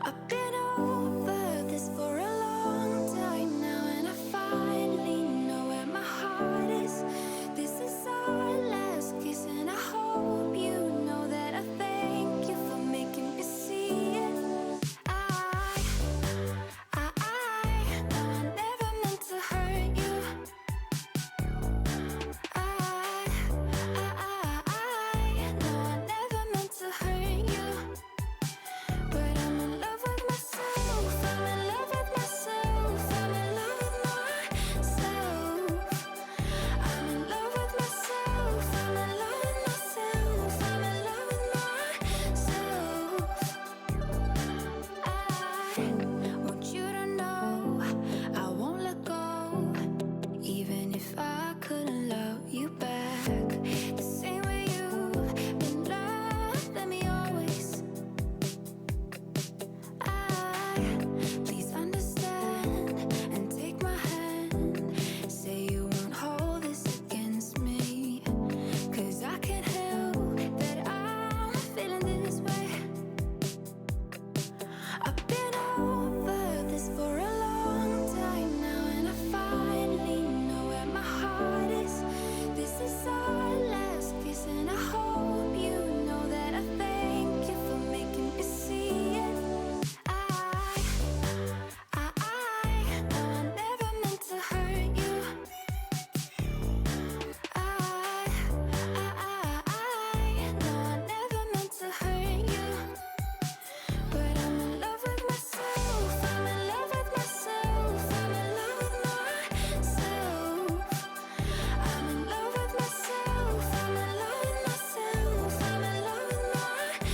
I've been over this for a long time now, and I finally know where my heart is. This is our last kiss, and I hope you know that I thank you for making me see it. No, I never meant to hurt you. No, I never meant to hurt you. But I'm in love with myself. I'm in love with myself. I'm in love with myself. I'm in love with myself. I'm in love with myself. I'm in love with myself. I want you to know I won't let go, even if I couldn't love you back the same way you've been loved. Let me always. Please understand and take my hand. Say you won't hold this against me, 'cause I can't help that I'm feeling this way. I've been over this for a long time now, and I finally know where my heart is. This is our last kiss, and I hope you know that I thank you for making me see it. No, I never meant to hurt you. No, I never meant to hurt you. But I'm in love with myself. I'm in love with myself. I'm in love with myself. I'm in love with myself. I'm in love with myself. I'm in love with myself.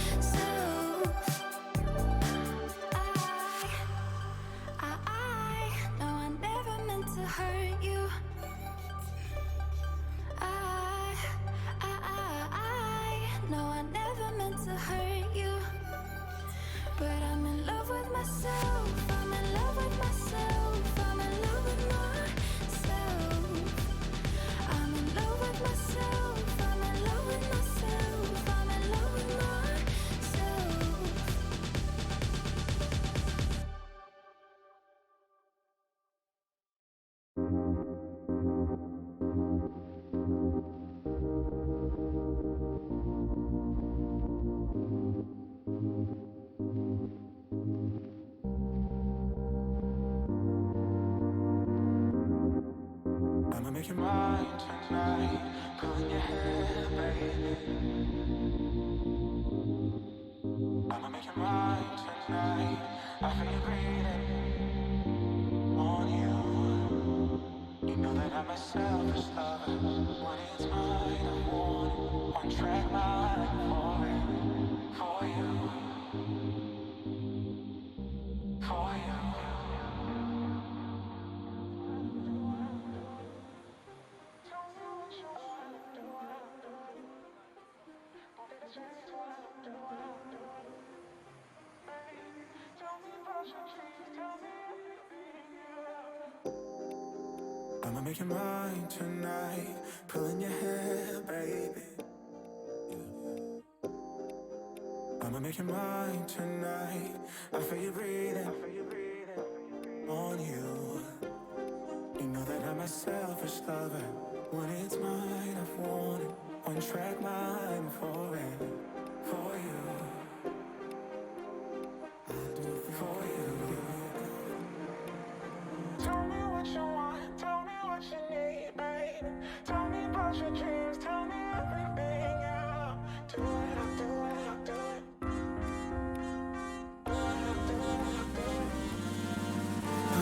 No, I never meant to hurt you. No, I never meant to hurt you. But I'm in love with myself. I'm in love with myself. I'm in love with myself. I'm in love with myself. I'm in love with myself. I'm in love with myself. I'ma make you mine tonight, pulling your hair, baby. I'ma make you mine tonight. I feel you breathing on you. You know that I'm a selfish lover. When it's mine, I want it. One track mind for you, for you. I'ma make you mine tonight, pulling your hair, baby. I'ma make you mine tonight. I feel you breathing on you. You know that I'm a selfish lover. When it's mine, I want it. One track mind forever. For you, I'll do it for you. Tell me what you want, tell me what you need, baby. Tell me about your dreams, tell me everything, yeah. Do it, I'll do it, I'll do it.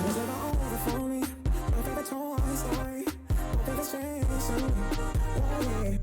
It's never over for me. I think I told me sorry. I think it's changed soon. Oh yeah.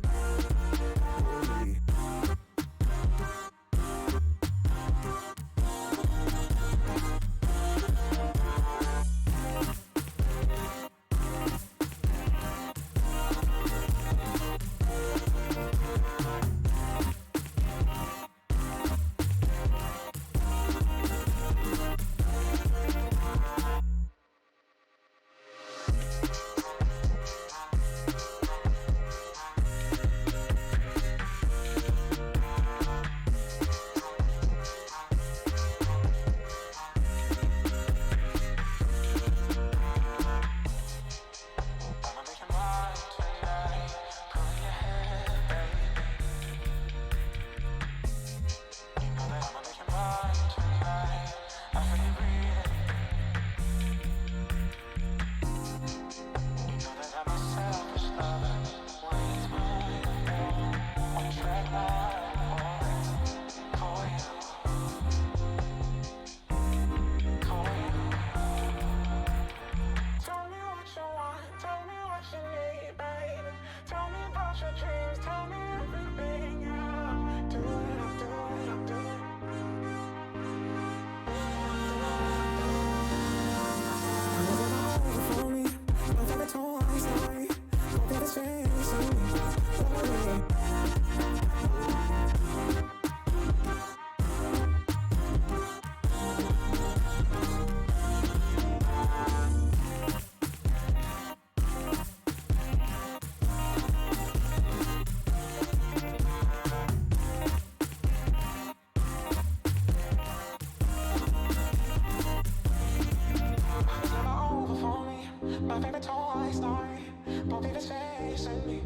My favorite toy story, both of his face and me.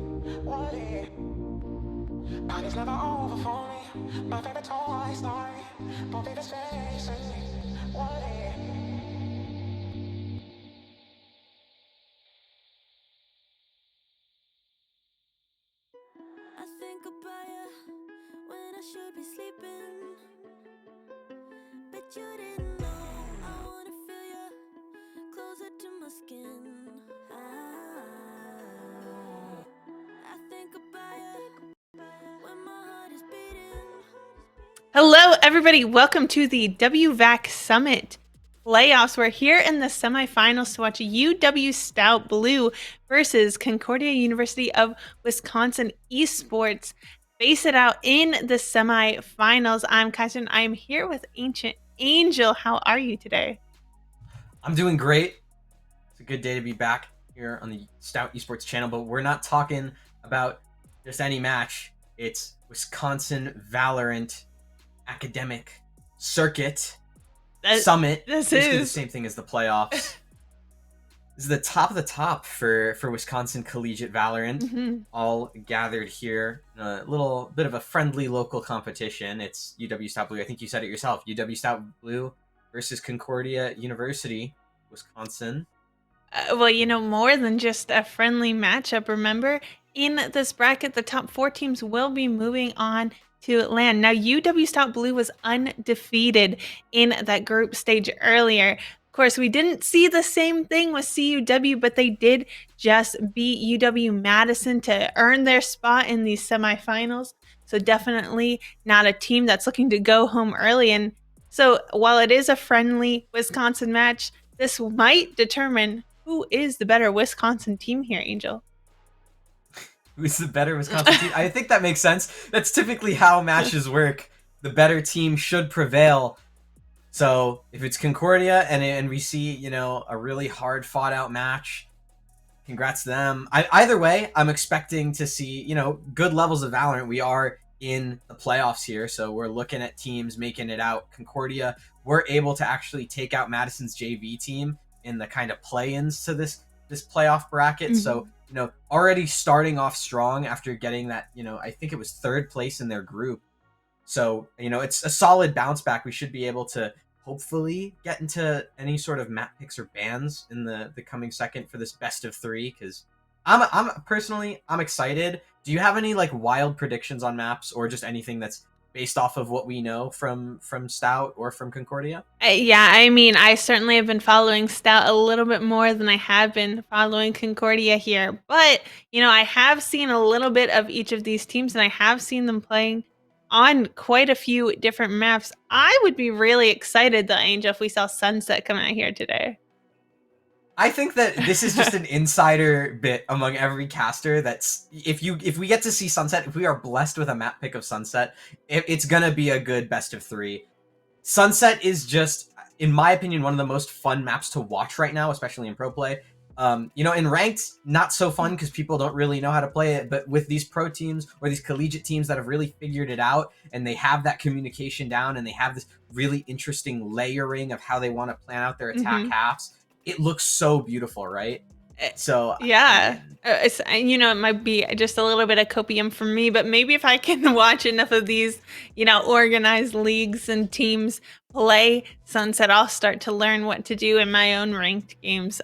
What if? Party's never over for me. My favorite toy story, both of his face and me. What if? I think about you when I should be sleeping, but you didn't know I wanna feel you closer to my skin. I think about you when my heart is beating. Hello, everybody. Welcome to the WVAC Summit playoffs. We're here in the semifinals to watch UW-Stout Blue versus Concordia University of Wisconsin Esports face it out in the semifinals. I'm Kaiser. I'm here with Ancient Angel. How are you today? I'm doing great. It's a good day to be back here on the Stout Esports channel, but we're not talking about just any match. It's Wisconsin Valorant Academic Circuit Summit. This Basically is the same thing as the playoffs. This is the top of the top for Wisconsin Collegiate Valorant, all gathered here in a little bit of a friendly local competition. It's UW-Stout Blue. I think you said it yourself. UW-Stout Blue versus Concordia University, Wisconsin. well, more than just a friendly matchup. Remember, in this bracket, the top 4 teams will be moving on to land. Now, UW-Stout Blue was undefeated in that group stage earlier. Of course, we didn't see the same thing with CUW, but they did just beat UW-Madison to earn their spot in these semifinals. So definitely not a team that's looking to go home early. And so while it is a friendly Wisconsin match, this might determine who is the better Wisconsin team here, Angel. Who's the better Wisconsin team? I think that makes sense. That's typically how matches work. The better team should prevail. So if it's Concordia and we see, a really hard fought out match, congrats to them. Either way, I'm expecting to see, good levels of Valorant. We are in the playoffs here, so we're looking at teams making it out. Concordia were able to actually take out Madison's JV team in the kind of play-ins to this playoff bracket. So, already starting off strong after getting that, I think it was 3rd place in their group. So, it's a solid bounce back. We should be able to hopefully get into any sort of map picks or bans in the coming second for this best of 3, because I'm personally excited. Do you have any wild predictions on maps or just anything that's based off of what we know from Stout or from Concordia? Yeah, I certainly have been following Stout a little bit more than I have been following Concordia here. But, I have seen a little bit of each of these teams, and I have seen them playing on quite a few different maps. I would be really excited, though, Angel, if we saw Sunset come out here today. I think that this is just an insider bit among every caster. That's if we get to see Sunset, if we are blessed with a map pick of Sunset, it's gonna be a good best of 3. Sunset is just, in my opinion, one of the most fun maps to watch right now, especially in pro play. In ranked, not so fun because people don't really know how to play it. But with these pro teams or these collegiate teams that have really figured it out and they have that communication down and they have this really interesting layering of how they want to plan out their attack halves, it looks so beautiful, right? So yeah, it might be just a little bit of copium for me, but maybe if I can watch enough of these, organized leagues and teams play Sunset, I'll start to learn what to do in my own ranked games.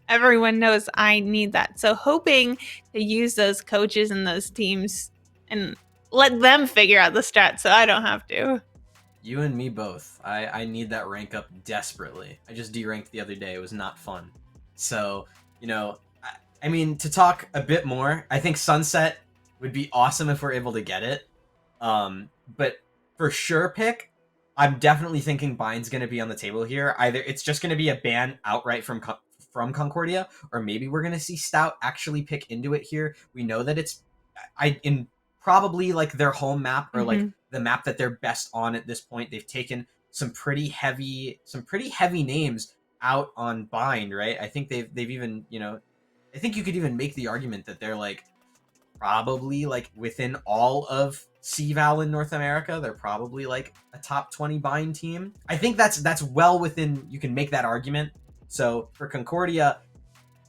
Everyone knows I need that, so hoping to use those coaches and those teams and let them figure out the stats, so I don't have to. You and me both. I need that rank up desperately. I just deranked the other day. It was not fun. So, to talk a bit more, I think Sunset would be awesome if we're able to get it. But for sure pick, I'm definitely thinking Bind's going to be on the table here. Either it's just going to be a ban outright from Concordia, or maybe we're going to see Stout actually pick into it here. We know that it's in probably their home map or the map that they're best on at this point. They've taken some pretty heavy names out on Bind, right? I think they've even, I think you could even make the argument that they're probably within all of CVAL in North America, they're probably a top 20 Bind team. I think that's well within, you can make that argument. So for Concordia,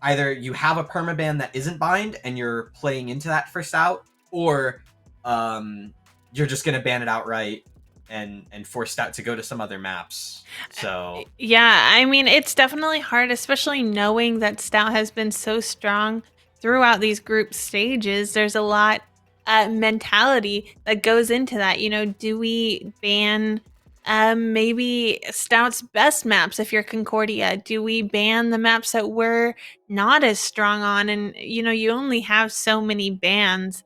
either you have a permaban that isn't bind and you're playing into that for Stout, or you're just gonna ban it outright and force Stout to go to some other maps. So Yeah, I mean, it's definitely hard, especially knowing that Stout has been so strong throughout these group stages. There's a lot mentality that goes into that. Do we ban maybe Stout's best maps if you're Concordia? Do we ban the maps that we're not as strong on? And, you only have so many bans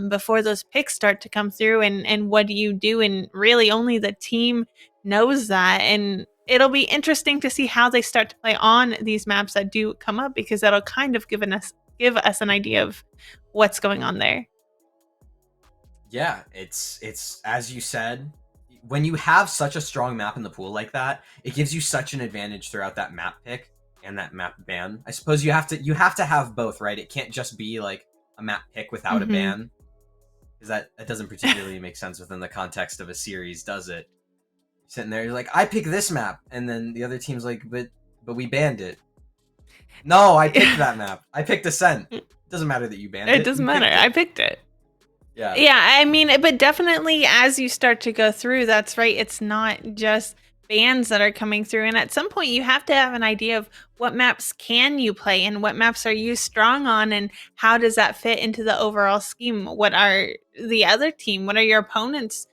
before those picks start to come through. And what do you do? And really, only the team knows that. And it'll be interesting to see how they start to play on these maps that do come up, because that'll kind of give us an idea of what's going on there. yeah, it's as you said, when you have such a strong map in the pool like that, it gives you such an advantage throughout that map pick and that map ban. I suppose you have to have both, right? It can't just be like a map pick without a ban, because that doesn't particularly make sense within the context of a series, does it? Sitting there, you're like, I pick this map, and then the other team's like, but we banned it. No, I picked that map. I picked Ascent. It doesn't matter that you banned it. It doesn't matter. I picked it. Yeah. Yeah, I mean, but definitely as you start to go through, that's right. It's not just bans that are coming through. And at some point you have to have an idea of what maps can you play and what maps are you strong on, and how does that fit into the overall scheme? What are the other team? What are your opponents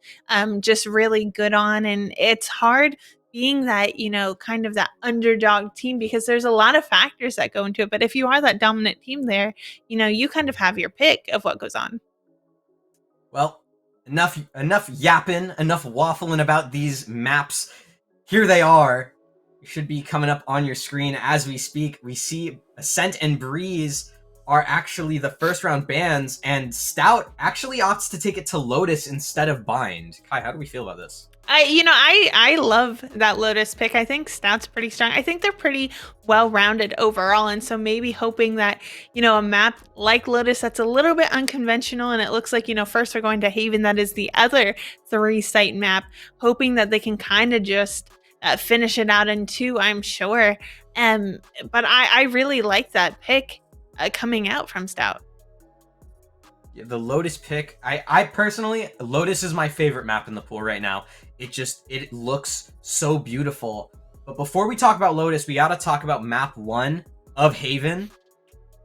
just really good on? And it's hard being that, kind of that underdog team, because there's a lot of factors that go into it. But if you are that dominant team there, you kind of have your pick of what goes on. Well, enough yapping, enough waffling about these maps. Here they are. It should be coming up on your screen as we speak. We see Ascent and Breeze are actually the first round bans, and Stout actually opts to take it to Lotus instead of Bind. Kai, how do we feel about this? I love that Lotus pick. I think Stout's pretty strong. I think they're pretty well-rounded overall, and so maybe hoping that, a map like Lotus that's a little bit unconventional, and it looks like, first they're going to Haven, that is the other 3-site map, hoping that they can kind of just finish it out in 2, I'm sure. But I really like that pick coming out from Stout. Yeah, the Lotus pick, I personally, Lotus is my favorite map in the pool right now. It looks so beautiful. But before we talk about Lotus, we gotta talk about map 1 of Haven.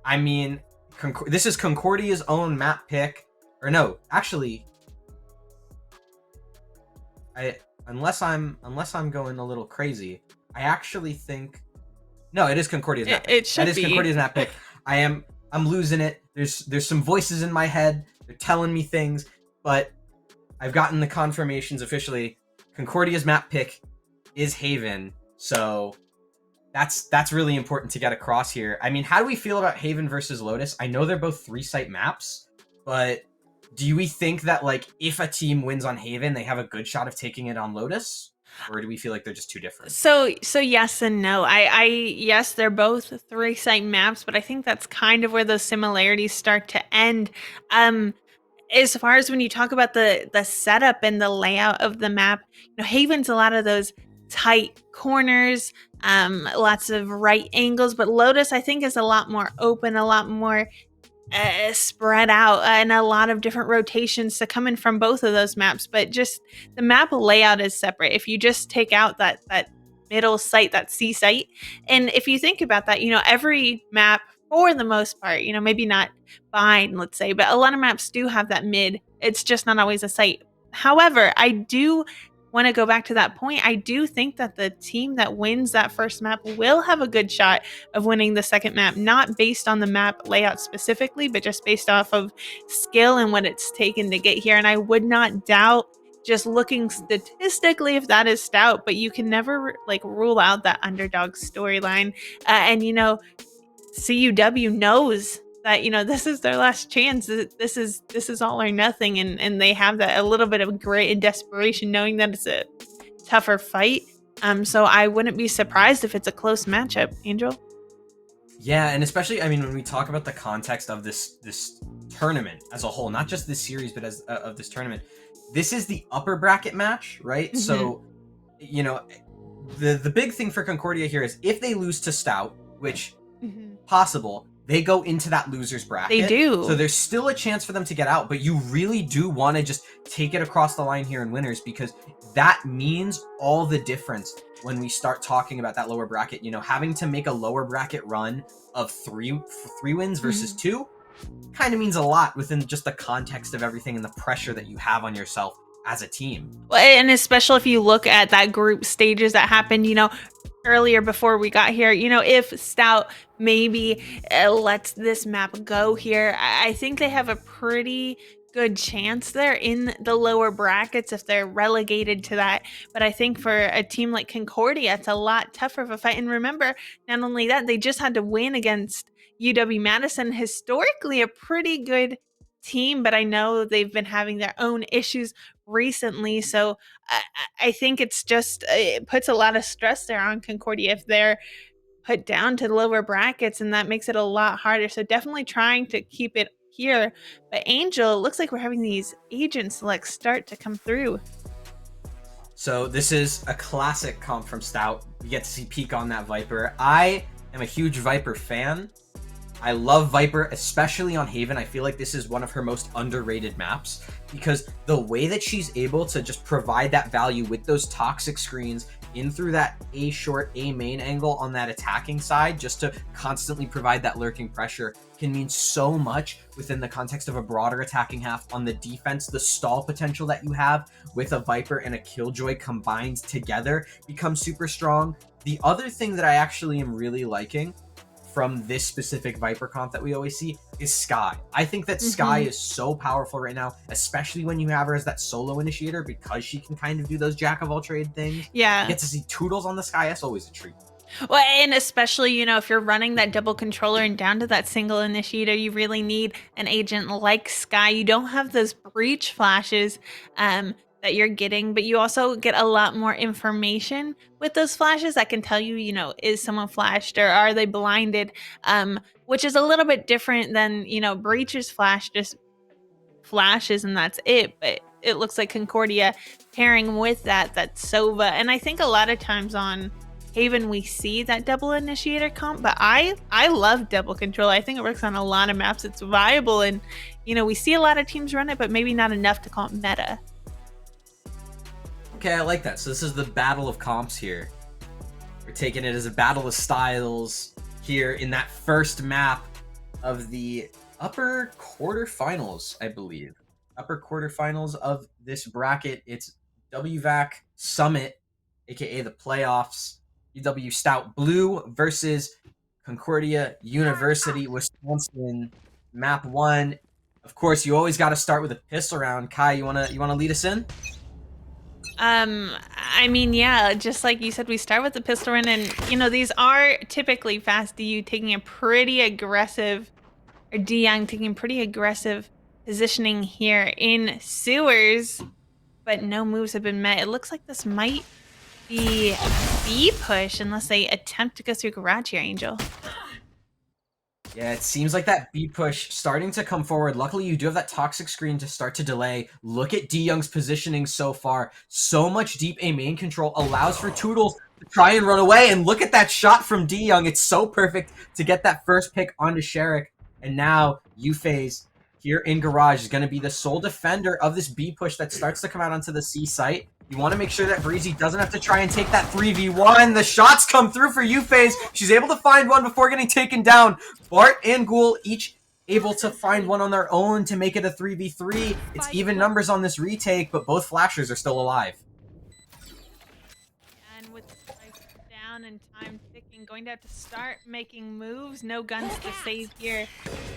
I mean, this is Concordia's own map pick. Or no, actually, unless I'm going a little crazy, I actually think, no, it is Concordia's map pick. It should be. That is Concordia's map pick. I'm losing it. There's some voices in my head. They're telling me things, but I've gotten the confirmations officially. Concordia's map pick is Haven, so that's really important to get across here. I mean, how do we feel about Haven versus Lotus? I know they're both 3-site maps, but do we think that, like, if a team wins on Haven, they have a good shot of taking it on Lotus? Or do we feel like they're just too different? So yes and no. Yes, they're both 3-site maps, but I think that's kind of where those similarities start to end. As far as when you talk about the setup and the layout of the map, Haven's a lot of those tight corners, lots of right angles, but Lotus, I think, is a lot more open, a lot more spread out, and a lot of different rotations to come in from both of those maps. But just the map layout is separate. If you just take out that middle site, that C site, and if you think about that, every map, for the most part, maybe not Bind, let's say, but a lot of maps do have that mid. It's just not always a site. However, I do want to go back to that point. I do think that the team that wins that first map will have a good shot of winning the second map, not based on the map layout specifically, but just based off of skill and what it's taken to get here. And I would not doubt, just looking statistically, if that is Stout, but you can never rule out that underdog storyline. And CUW knows that this is their last chance. This is all or nothing, and they have that a little bit of grit and desperation, knowing that it's a tougher fight. So I wouldn't be surprised if it's a close matchup, Angel. Yeah, and especially, I mean, when we talk about the context of this tournament as a whole, not just this series, but as of this tournament, this is the upper bracket match, right? Mm-hmm. So, the big thing for Concordia here is if they lose to Stout, which possible, they go into that loser's bracket. They do. So there's still a chance for them to get out, but you really do want to just take it across the line here in winners, because that means all the difference when we start talking about that lower bracket. You know, having to make a lower bracket run of three wins versus two kind of means a lot within just the context of everything and the pressure that you have on yourself as a team. Well, and especially if you look at that group stages that happened, you know, earlier before we got here, you know, if Stout maybe lets this map go here, I think they have a pretty good chance there in the lower brackets if they're relegated to that. But I think for a team like Concordia, it's a lot tougher of a fight. And remember, not only that, they just had to win against UW-Madison, historically a pretty good team, but I know they've been having their own issues recently. So I think it's just, it puts a lot of stress there on Concordia if they're put down to the lower brackets, and that makes it a lot harder. So definitely trying to keep it here. But Angel, it looks like we're having these agent selects start to come through. So this is a classic comp from Stout. We get to see peek on that Viper. I am a huge Viper fan. I love Viper, especially on Haven. I feel like this is one of her most underrated maps, because the way that she's able to just provide that value with those toxic screens in through that A short, A main angle on that attacking side, just to constantly provide that lurking pressure, can mean so much within the context of a broader attacking half. On the defense, the stall potential that you have with a Viper and a Killjoy combined together becomes super strong. The other thing that I actually am really liking from this specific Viper comp that we always see is Sky. I think that Sky is so powerful right now, especially when you have her as that solo initiator, because she can kind of do those jack of all trade things. Yeah. You get to see Toodles on the Sky. That's always a treat. Well, and especially, you know, if you're running that double controller and down to that single initiator, you really need an agent like Sky. You don't have those breach flashes that you're getting, but you also get a lot more information with those flashes that can tell you, you know, is someone flashed or are they blinded, which is a little bit different than, you know, breaches flash just flashes and that's it. But it looks like Concordia pairing with that's Sova. And I think a lot of times on Haven we see that double initiator comp, but I love double control. I think it works on a lot of maps. It's viable, and you know, we see a lot of teams run it, but maybe not enough to call it meta. Okay, I like that. So this is the battle of comps here. We're taking it as a battle of styles here in that first map of the upper quarterfinals, I believe. Upper quarterfinals of this bracket. It's WVAC Summit, aka the playoffs. UW-Stout Blue versus Concordia University, Wisconsin. Map 1. Of course, you always got to start with a pistol round. Kai, you wanna lead us in? I mean, yeah, just like you said, we start with the pistol round, and you know, these are typically fast DU taking a pretty aggressive, or D-Young taking pretty aggressive positioning here in sewers, but no moves have been met. It looks like this might be B push unless they attempt to go through garage here, Angel. Yeah, it seems like that B push starting to come forward. Luckily, you do have that toxic screen to start to delay. Look at D-Young's positioning so far. So much deep A main control allows for Toodles to try and run away. And look at that shot from D-Young. It's so perfect to get that first pick onto Sherrick. And now UFaze here in garage is going to be the sole defender of this B push that starts to come out onto the C site. You want to make sure that Breezy doesn't have to try and take that 3v1. The shots come through for UFaze. She's able to find one before getting taken down. Bart and Ghoul each able to find one on their own to make it a 3v3. It's even numbers on this retake, but both flashers are still alive. And with the lights down and time ticking, going to have to start making moves. No guns to save here.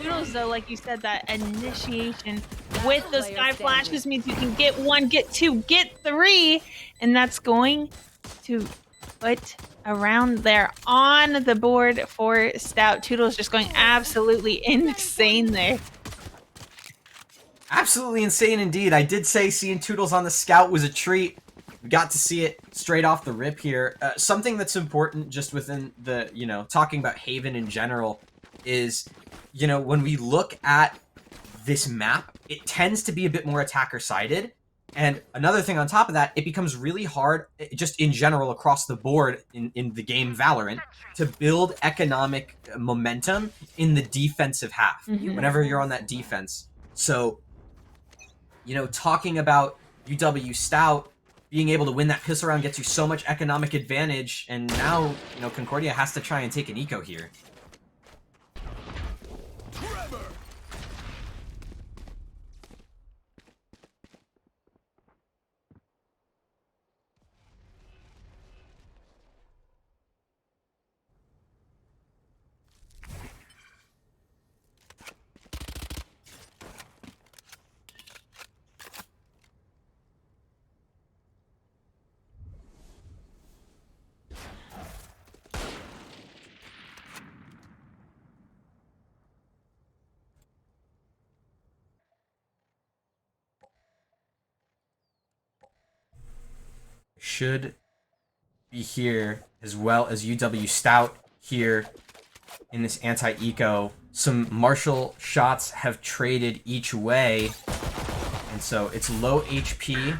Toodles, though, like you said, that initiation with the sky flashes means you can get 1, get 2, get 3, and that's going to put a round there on the board for Stout. Toodles just going absolutely insane there. Absolutely insane indeed. I did say seeing Toodles on the scout was a treat. We got to see it straight off the rip here. Something that's important just within the, you know, talking about Haven in general is, you know, when we look at this map, it tends to be a bit more attacker-sided. And another thing on top of that, it becomes really hard, just in general across the board in the game Valorant, to build economic momentum in the defensive half, whenever you're on that defense. So, you know, talking about UW-Stout being able to win that pistol round gets you so much economic advantage, and now, you know, Concordia has to try and take an eco here. Should be here, as well as UW-Stout here in this anti-eco. Some Marshall shots have traded each way, and so it's low HP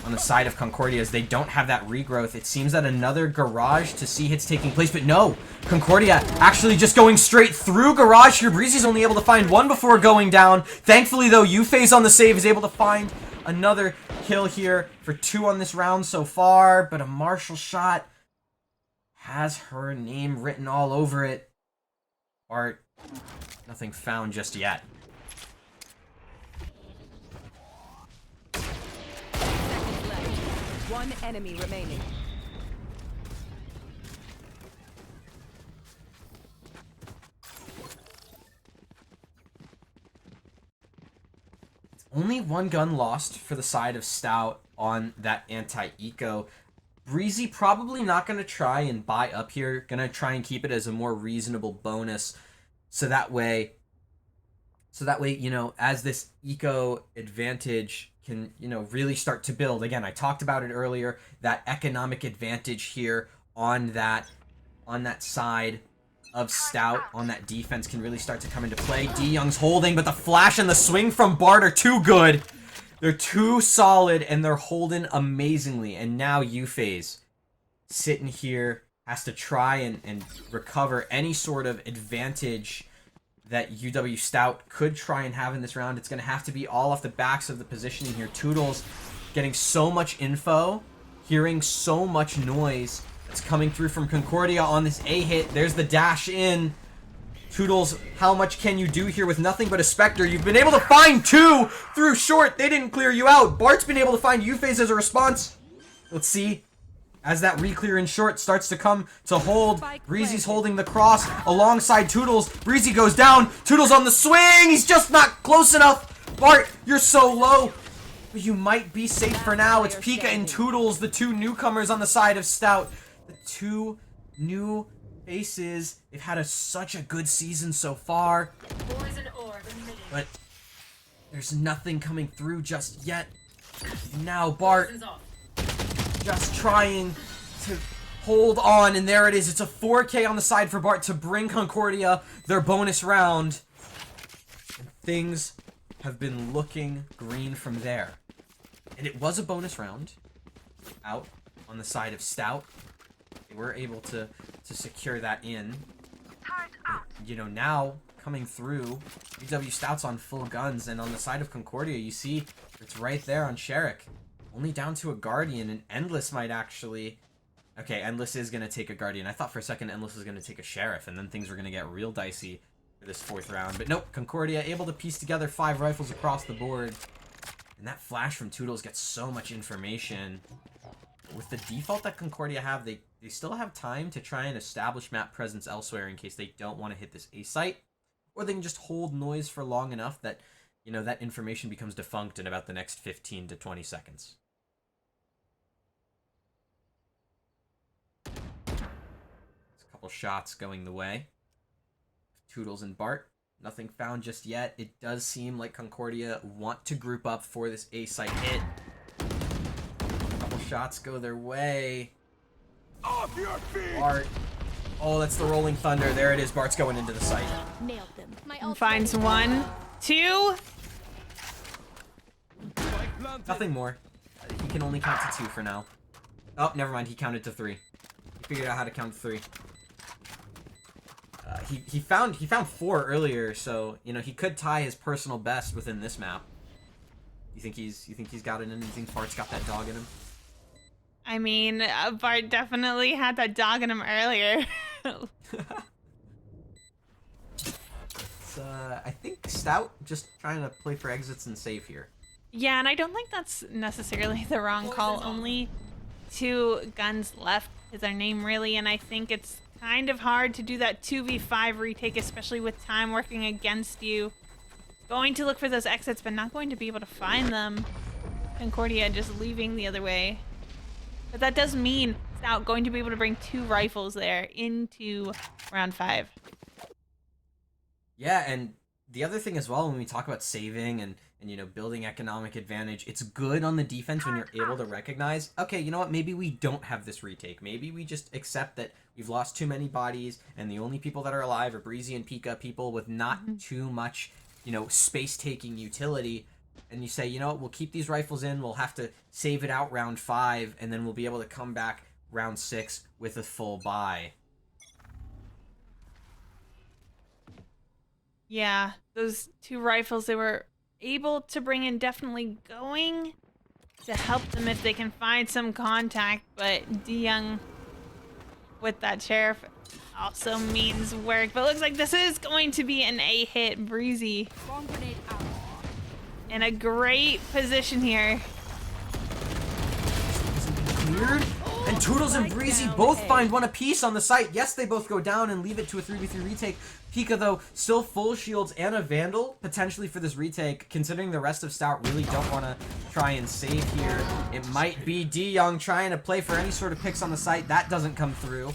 on the side of Concordia as they don't have that regrowth. It seems that another garage to see hits taking place, but no! Concordia actually just going straight through garage here. Breezy's only able to find one before going down. Thankfully, though, U-Phase on the save is able to find another kill here for 2 on this round so far, but a Marshall shot has her name written all over it. Art, nothing found just yet. One enemy remaining. Only one gun lost for the side of Stout on that anti-eco. Breezy probably not going to try and buy up here. Going to try and keep it as a more reasonable bonus. So that way, you know, as this eco advantage can, you know, really start to build. Again, I talked about it earlier, that economic advantage here on that side of Stout, on that defense, can really start to come into play. D Young's holding, but the flash and the swing from Bart are too good. They're too solid, and they're holding amazingly. And now U-Phase sitting here has to try and recover any sort of advantage that UW-Stout could try and have in this round. It's going to have to be all off the backs of the positioning here. Toodles getting so much info, hearing so much noise that's coming through from Concordia on this A hit. There's the dash in. Toodles, how much can you do here with nothing but a Spectre? You've been able to find 2 through short. They didn't clear you out. Bart's been able to find U-Phase as a response. Let's see. As that re-clear in short starts to come to hold, Breezy's holding the cross alongside Toodles. Breezy goes down. Toodles on the swing. He's just not close enough. Bart, you're so low. But you might be safe for now. It's Pika and Toodles, the 2 newcomers on the side of Stout. The 2 new faces. They've had such a good season so far. But there's nothing coming through just yet. And now Bart just trying to hold on, and there it is. It's a 4K on the side for Bart to bring Concordia their bonus round. And things have been looking green from there. And it was a bonus round out on the side of Stout. They were able to secure that in. But, you know, now coming through, UW-Stout's on full guns, and on the side of Concordia, you see it's right there on Sherrick. Only down to a Guardian, and Endless might actually... Okay, Endless is going to take a Guardian. I thought for a second Endless was going to take a Sheriff, and then things were going to get real dicey for this 4th round. But nope, Concordia able to piece together 5 rifles across the board. And that flash from Toodles gets so much information. With the default that Concordia have, they still have time to try and establish map presence elsewhere in case they don't want to hit this A site. Or they can just hold noise for long enough that, you know, that information becomes defunct in about the next 15 to 20 seconds. Shots going the way. Toodles and Bart. Nothing found just yet. It does seem like Concordia want to group up for this A site hit. A couple shots go their way. Off your feet! Bart. Oh, that's the Rolling Thunder. There it is. Bart's going into the site. Nailed them. My Finds 1, 2. Nothing more. He can only count to 2 for now. Oh, never mind. He counted to 3. He figured out how to count to 3. He found 4 earlier, so you know he could tie his personal best within this map. You think he's got it in him? You think Fart's got that dog in him? I mean, Bart definitely had that dog in him earlier. I think Stout just trying to play for exits and save here. Yeah, and I don't think that's necessarily the wrong call. Only 2 guns left is our name, really, and I think it's kind of hard to do that 2v5 retake, especially with time working against you. Going to look for those exits, but not going to be able to find them. Concordia just leaving the other way. But that does mean Stout going to be able to bring 2 rifles there into round 5. Yeah, and the other thing as well, when we talk about saving and you know, building economic advantage, it's good on the defense when you're able to recognize, okay, you know what, maybe we don't have this retake. Maybe we just accept that we've lost too many bodies, and the only people that are alive are Breezy and Pika, people with not too much, you know, space-taking utility. And you say, you know what, we'll keep these rifles in, we'll have to save it out round 5, and then we'll be able to come back round 6 with a full buy. Yeah, those 2 rifles they were able to bring in definitely going to help them if they can find some contact, but DeYoung with that sheriff also means work. But it looks like this is going to be an A hit. Breezy in a great position here. Cleared. And Toodles and Breezy both find 1 apiece on the site. Yes, they both go down and leave it to a 3v3 retake. Pika, though, still full shields and a Vandal, potentially for this retake, considering the rest of Stout really don't want to try and save here. It might be DeYoung trying to play for any sort of picks on the site. That doesn't come through.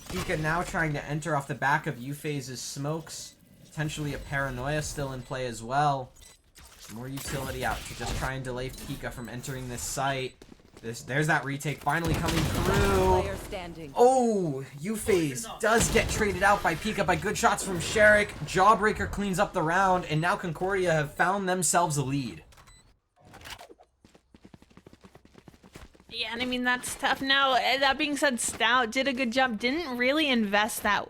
Pika now trying to enter off the back of U-Phase's smokes. Potentially a Paranoia still in play as well. More utility out to just try and delay Pika from entering this site. There's that retake finally coming through. Oh, U-Phase does get traded out by Pika by good shots from Sherrick. Jawbreaker cleans up the round, and now Concordia have found themselves a lead. Yeah, and I mean, that's tough. Now, that being said, Stout did a good job. Didn't really invest that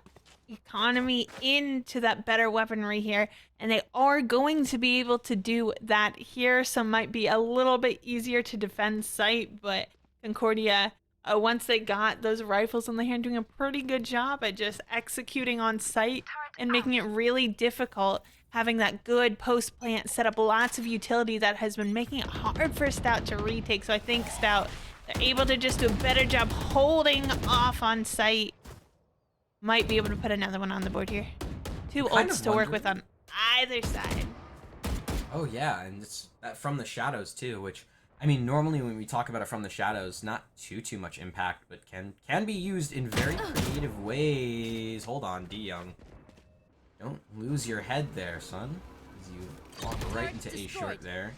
economy into that better weaponry here, and they are going to be able to do that here, so might be a little bit easier to defend site. But Concordia, once they got those rifles in the hand, doing a pretty good job at just executing on site and making it really difficult, having that good post plant, set up lots of utility that has been making it hard for Stout to retake. So I think Stout, they're able to just do a better job holding off on site. Might be able to put another one on the board here. 2 ults to work with on either side. Oh yeah, and it's from the shadows too, which, I mean, normally when we talk about it from the shadows, not too much impact, but can be used in very creative ways. Hold on, DeYoung. Don't lose your head there, son. As you walk right into A short there.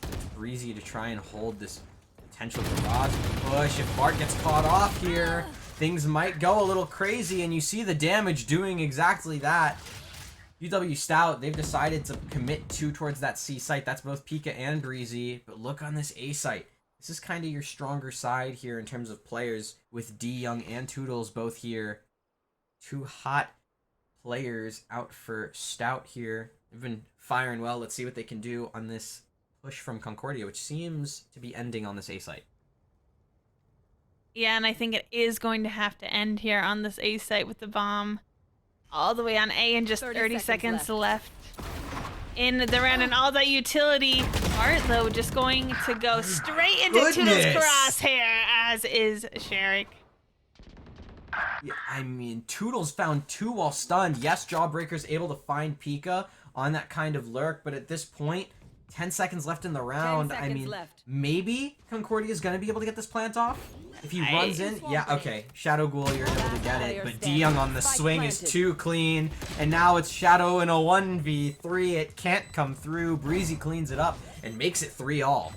It's Breezy to try and hold this potential garage push. If Bart gets caught off here, things might go a little crazy, and you see the damage doing exactly that. UW-Stout, they've decided to commit towards that C site. That's both Pika and Breezy, but look on this A site. This is kind of your stronger side here in terms of players, with DeYoung and Toodles both here. 2 hot players out for Stout here. They've been firing well. Let's see what they can do on this push from Concordia, which seems to be ending on this A site. Yeah, and I think it is going to have to end here on this A site with the bomb all the way on A, and just 30 seconds left in the round, and all that utility. Art, though, just going to go straight into Toodles' crosshair, as is Sherrick. Yeah, I mean, Toodles found 2 while stunned. Yes, Jawbreaker's able to find Pika on that kind of lurk, but at this point, 10 seconds left in the round. I mean, maybe Concordia's going to be able to get this plant off. If he runs in, yeah, okay. Shadow Ghoul, you're able to get it, but DeYoung on the swing is too clean, and now it's Shadow in a 1v3. It can't come through. Breezy cleans it up and makes it 3-all.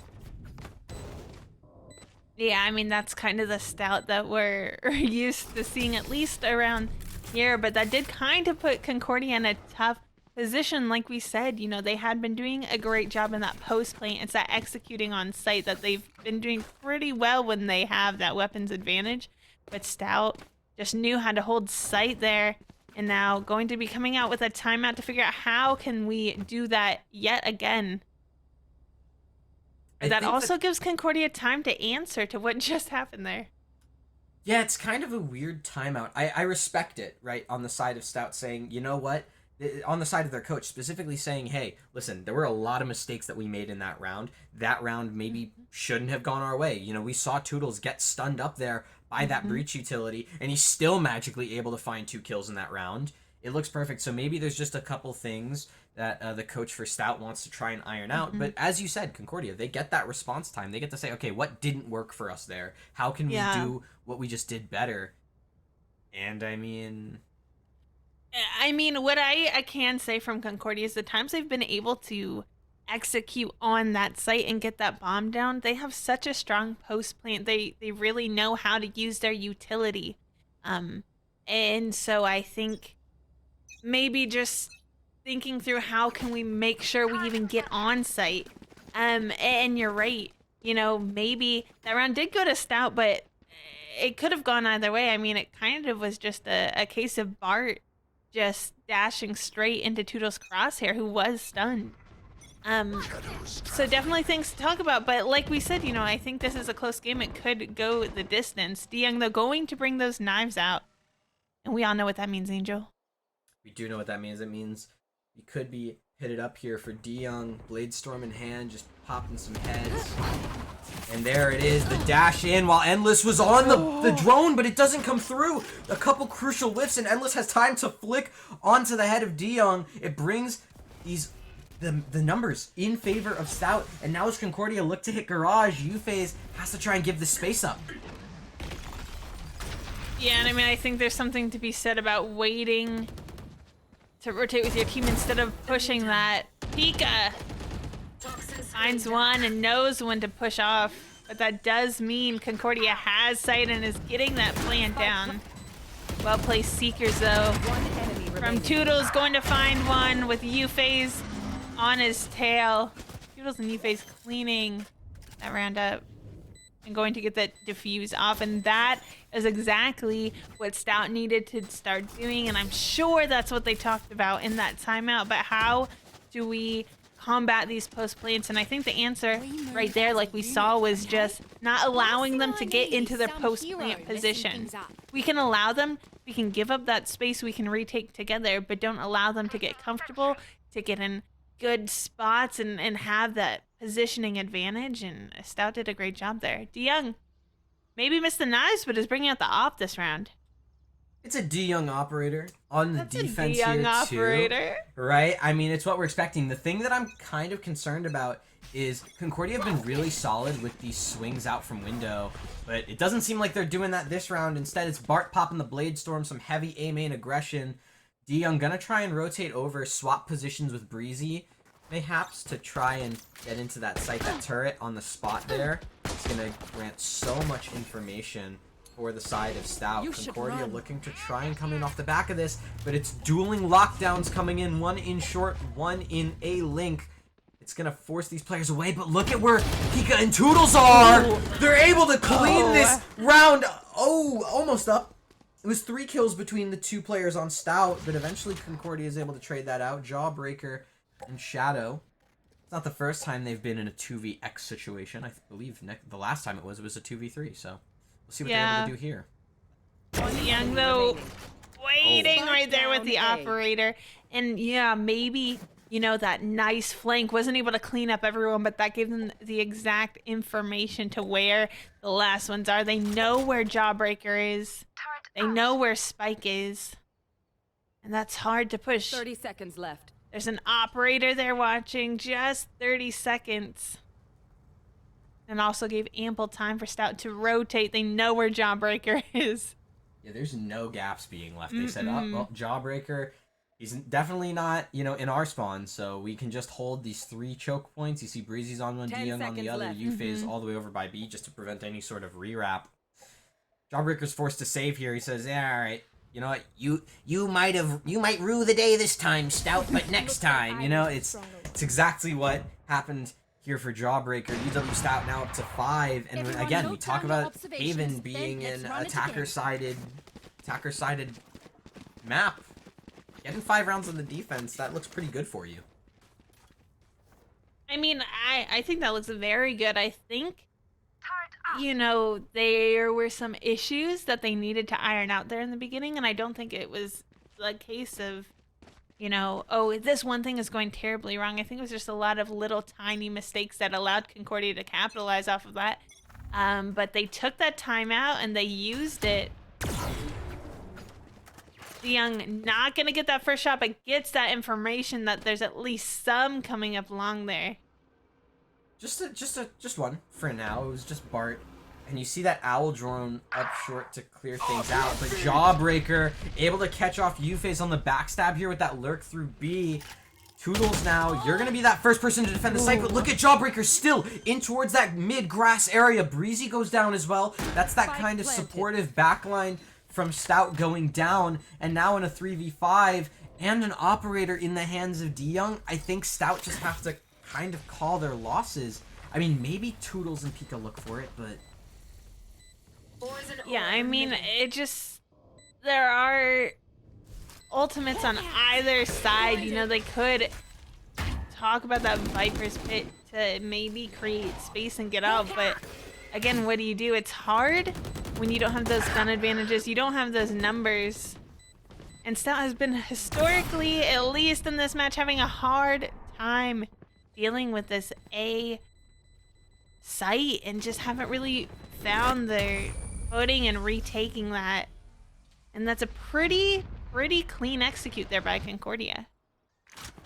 Yeah, I mean, that's kind of the Stout that we're used to seeing, at least around here, but that did kind of put Concordia in a tough position, like we said, they had been doing a great job in that post plant. It's that executing on site that they've been doing pretty well when they have that weapons advantage. But Stout just knew how to hold site there, and now going to be coming out with a timeout to figure out how can we do that yet again. But that also gives Concordia time to answer to what just happened there. Yeah, it's kind of a weird timeout. I respect it, right, on the side of Stout saying, you know what? On the side of their coach, specifically saying, hey, listen, there were a lot of mistakes that we made in that round. That round maybe shouldn't have gone our way. We saw Toodles get stunned up there by that breach utility, and he's still magically able to find 2 kills in that round. It looks perfect. So maybe there's just a couple things that the coach for Stout wants to try and iron out. But as you said, Concordia, they get that response time. They get to say, okay, what didn't work for us there? How can we do what we just did better? And I mean, what I can say from Concordia is the times they've been able to execute on that site and get that bomb down, they have such a strong post plant. They really know how to use their utility. And so I think maybe just thinking through how can we make sure we even get on site. And you're right. Maybe that round did go to Stout, but it could have gone either way. I mean, it kind of was just a case of Bart just dashing straight into Toodles' crosshair, who was stunned. So definitely things to talk about, but like we said, I think this is a close game. It could go the distance. DeYoung, though, going to bring those knives out, and we all know what that means, Angel. We do know what that means. It means you could be hit it up here for DeYoung, Bladestorm in hand, just popping some heads. And there it is, the dash in while Endless was on the drone, but it doesn't come through. A couple crucial whiffs, and Endless has time to flick onto the head of DeYoung. It brings the numbers in favor of Stout, and now as Concordia look to hit Garage, UFaze has to try and give the space up. Yeah, and I think there's something to be said about waiting to rotate with your team instead of pushing that. Pika finds one and knows when to push off, but that does mean Concordia has sight and is getting that plant down. Well placed Seekers though. From Toodles going to find one with UFaze on his tail. Toodles and UFaze cleaning that round up and going to get that diffuse off, and that is exactly what Stout needed to start doing, and I'm sure that's what they talked about in that timeout. But how do we combat these post plants? And I think the answer right there, like we saw, was just not allowing them to get into their post plant position. We can allow them, we can give up that space, we can retake together, but don't allow them to get comfortable, to get in good spots and have that positioning advantage. And Stout did a great job there. DeYoung maybe missed the knives, but is bringing out the op this round. It's a DeYoung operator on the defense a DeYoung here operator. too, right? I mean, it's what we're expecting. The thing that I'm kind of concerned about is Concordia have been really solid with these swings out from window, but it doesn't seem like they're doing that this round. Instead, it's Bart popping the Bladestorm, some heavy A-main aggression. DeYoung gonna try and rotate over, swap positions with Breezy, mayhaps, to try and get into that site, that turret on the spot there. It's gonna grant so much information for the side of Stout. Concordia looking to try and come in off the back of this, but it's dueling lockdowns coming in, one in short, one in a link. It's gonna force these players away, but look at where Pika and Toodles are! They're able to clean this round. Oh, almost up. It was 3 kills between the 2 players on Stout, but eventually Concordia is able to trade that out. Jawbreaker and Shadow. It's not the first time they've been in a 2vx situation. I believe the last time it was a 2v3, so we'll see what they're able to do here. DeYoung, though, waiting right there with the operator. And yeah, maybe, that nice flank wasn't able to clean up everyone, but that gave them the exact information to where the last ones are. They know where Jawbreaker is. They know where Spike is. And that's hard to push. 30 seconds left. There's an operator there watching, just 30 seconds. And also gave ample time for Stout to rotate. They know where Jawbreaker is. Yeah, there's no gaps being left. They said, oh, well, Jawbreaker, he's definitely not, in our spawn, so we can just hold these 3 choke points. You see Breezy's on one, DeYoung on the other, UFaze all the way over by B just to prevent any sort of rewrap. Jawbreaker's forced to save here. He says, yeah, all right, you know what, you might rue the day this time, Stout, but next time, you know, it's exactly what happened here for Jawbreaker. UW-Stout now up to 5, and again, we talk about Haven being an attacker-sided map. Getting 5 rounds on the defense, that looks pretty good for you. I mean, I think that looks very good. I think, you know, there were some issues that they needed to iron out there in the beginning, and I don't think it was a case of, you know, oh, this one thing is going terribly wrong. I think it was just a lot of little tiny mistakes that allowed Concordia to capitalize off of that. But they took that time out and they used it. DeYoung not gonna get that first shot, but gets that information that there's at least some coming up long there. Just one for now. It was just Bart, and you see that owl drone up short to clear things out. But Jawbreaker able to catch off UFace on the backstab here with that lurk through B. Toodles now, you're gonna be that first person to defend the site, but look at Jawbreaker still in towards that mid grass area. Breezy goes down as well. That's that kind of supportive backline from Stout going down, and now in a 3v5 and an operator in the hands of DeYoung. I think Stout just have to kind of call their losses. I mean, maybe Toodles and Pika look for it, but yeah, I mean, it just, there are ultimates on either side. You know, they could talk about that Viper's Pit to maybe create space and get out, but again, what do you do? It's hard when you don't have those gun advantages, you don't have those numbers. And Stout has been historically, at least in this match, having a hard time dealing with this A site and just haven't really found their footing and retaking that. And that's a pretty clean execute there by Concordia.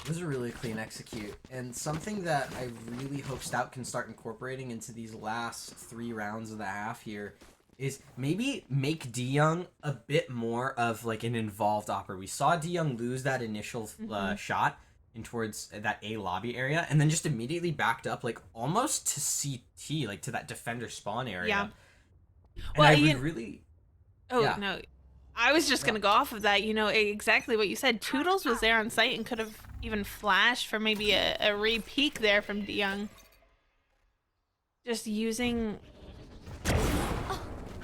it was a really clean execute, and something that I really hope Stout can start incorporating into these last 3 rounds of the half here is maybe make DeYoung a bit more of like an involved operator. We saw DeYoung lose that initial shot in towards that A lobby area, and then just immediately backed up like almost to CT, like to that defender spawn area. Yeah. And Well, I would really... Oh, Yeah. no. I was just going to go off of that. You know, exactly what you said. Toodles was there on site and could have even flashed for maybe a re-peek there from DeYoung. Just using...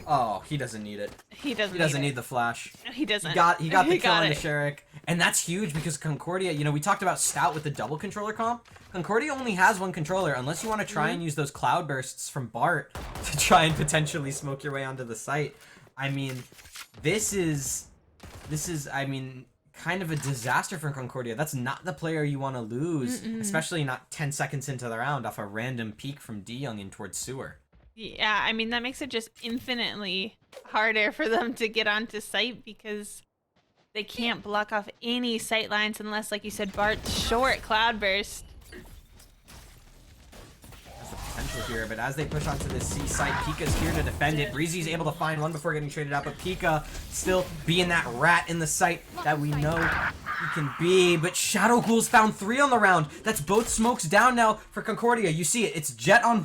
Oh, he doesn't need it. He doesn't need the flash. No, he doesn't. He got the kill on the it. Sherrick, and that's huge because Concordia, you know, we talked about Stout with the double controller comp. Concordia only has 1 controller unless you want to try and use those cloud bursts from Bart to try and potentially smoke your way onto the site. I mean, this is I mean, kind of a disaster for Concordia. That's not the player you want to lose, especially not 10 seconds into the round off a random peek from DeYoung in towards sewer. Yeah, I mean, that makes it just infinitely harder for them to get onto site because they can't block off any sight lines unless, like you said, Bart's short cloud burst. There's the potential here, but as they push onto the C site, Pika's here to defend it. Breezy's able to find one before getting traded out, but Pika still being that rat in the site that we know he can be. But Shadow Ghoul's found 3 on the round. That's both smokes down now for Concordia. You see it. It's Jet on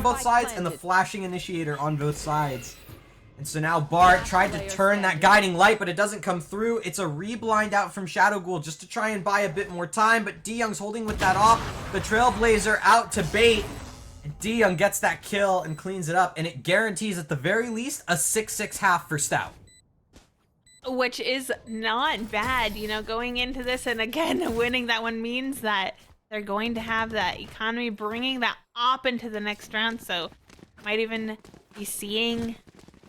both sides and the flashing initiator on both sides. And so now Bart tried to turn that guiding light, but it doesn't come through. It's a reblind out from Shadow Ghoul just to try and buy a bit more time, but DeYoung's holding with that off. The Trailblazer out to bait, and DeYoung gets that kill and cleans it up, and it guarantees at the very least a 6-6 half for Stout. Which is not bad, you know, going into this, and again, winning that one means that they're going to have that economy bringing that op into the next round, so might even be seeing,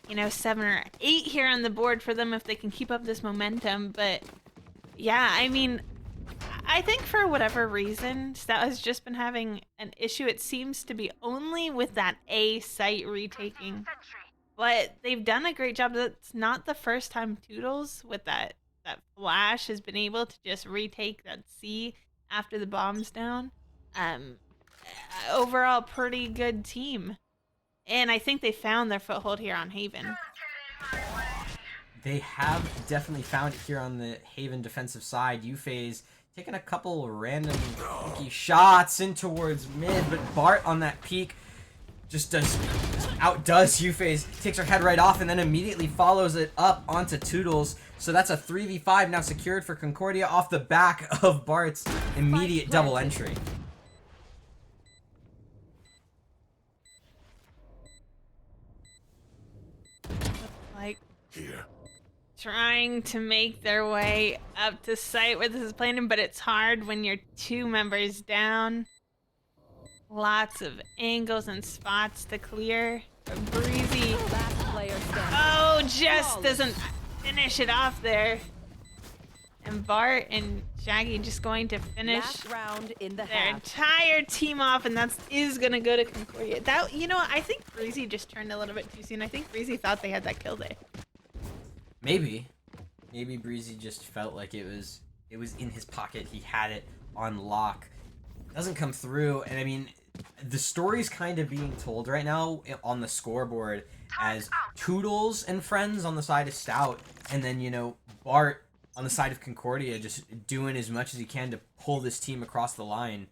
you know, 7 or 8 here on the board for them if they can keep up this momentum. But yeah, I mean, I think for whatever reason, Stout has just been having an issue. It seems to be only with that A site retaking. But they've done a great job. That's not the first time Toodles with that flash has been able to just retake that C after the bomb's down. Overall, pretty good team. And I think they found their foothold here on Haven. They have definitely found it here on the Haven defensive side. UFace taking a couple random shots in towards mid, but Bart on that peak just does outdoes Yuffie's, takes her head right off, and then immediately follows it up onto Toodles. So that's a 3v5 now secured for Concordia off the back of Bart's immediate double entry. Like Here. trying to make their way up to site where this is planning, but it's hard when you're 2 members down. Lots of angles and spots to clear. But Breezy, oh, just doesn't finish it off there. And Bart and Shaggy just going to finish Last round in the their half. entire team off, and that is gonna go to Concordia. That, you know what, I think Breezy just turned a little bit too soon. I think Breezy thought they had that kill there. Maybe Breezy just felt like it was in his pocket. He had it on lock. Doesn't come through, and I mean, the story's kind of being told right now on the scoreboard as Toodles and friends on the side of Stout, and then, you know, Bart on the side of Concordia just doing as much as he can to pull this team across the line.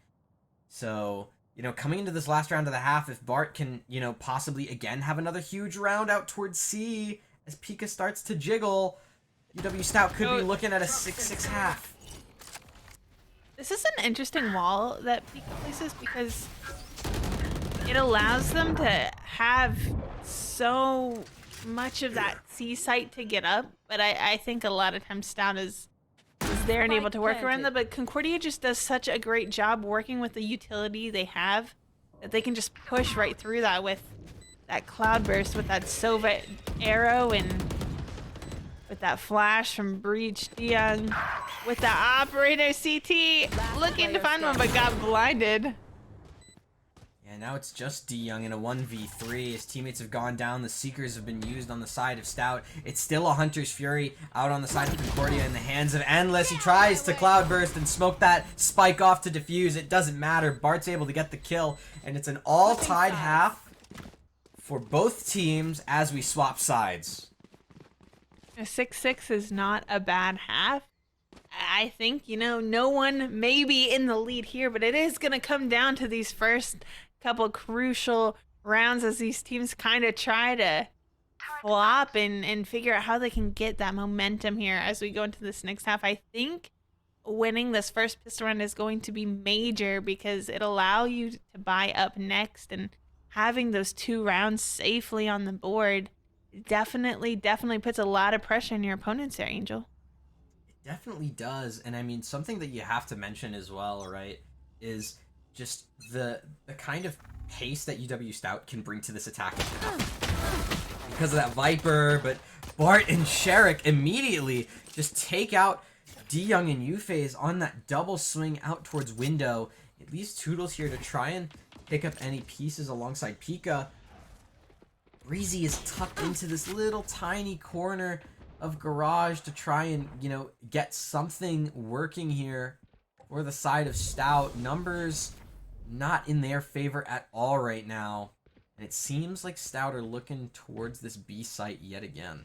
So, you know, coming into this last round of the half, if Bart can, you know, possibly again have another huge round out towards C as Pika starts to jiggle, UW-Stout could be looking at a 6-6 half. This is an interesting wall that Pika places because it allows them to have so much of that C site to get up, but I think a lot of times Stout is there and able to work around them, but Concordia just does such a great job working with the utility they have that they can just push right through that with that cloudburst, with that Sova arrow, and with that flash from Breach DeYoung, with the operator CT looking to find one but got blinded. Yeah, now it's just DeYoung in a 1v3. His teammates have gone down. The Seekers have been used on the side of Stout. It's still a Hunter's Fury out on the side of Concordia in the hands of Endless. He tries to Cloudburst and smoke that spike off to defuse. It doesn't matter. Bart's able to get the kill, and it's an all-tied half for both teams as we swap sides. A 6-6 is not a bad half. I think, you know, no one may be in the lead here, but it is going to come down to these first couple crucial rounds as these teams kind of try to flop and figure out how they can get that momentum here as we go into this next half. I think winning this first pistol round is going to be major because it'll allow you to buy up next, and having those 2 rounds safely on the board definitely puts a lot of pressure on your opponents there, Angel. It definitely does, and I mean, something that you have to mention as well, right, is just the kind of pace that UW-Stout can bring to this attacking half. Because of that Viper, but Bart and Sherrick immediately just take out DeYoung and Yuffie's on that double swing out towards window. It leaves Toodles here to try and pick up any pieces alongside Pika. Breezy is tucked into this little tiny corner of garage to try and, you know, get something working here for the side of Stout. Numbers not in their favor at all right now, and it seems like Stout are looking towards this B site yet again.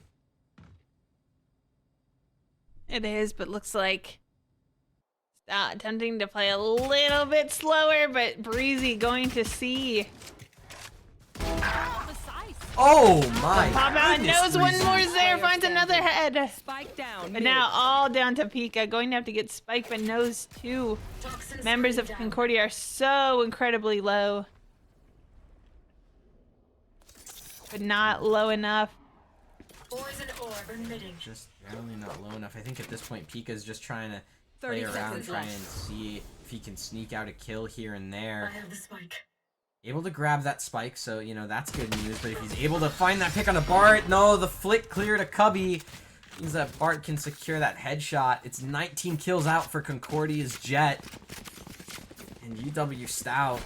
It is, but looks like Stout attempting to play a little bit slower, but Breezy going to see. Oh my Pop out, goodness, knows one Breezy. more is there, finds another head. Spike down. But now all down to Pika, going to have to get spiked, but knows 2 members of Concordia are so incredibly low. But not low enough. Just barely not low enough. I think at this point Pika's just trying to play around, try and see if he can sneak out a kill here and there. Able to grab that spike, so, you know, that's good news. But if he's able to find that pick on a Bart, no, the flick clear to Cubby means that Bart can secure that headshot. It's 19 kills out for Concordia's Jet. And UW-Stout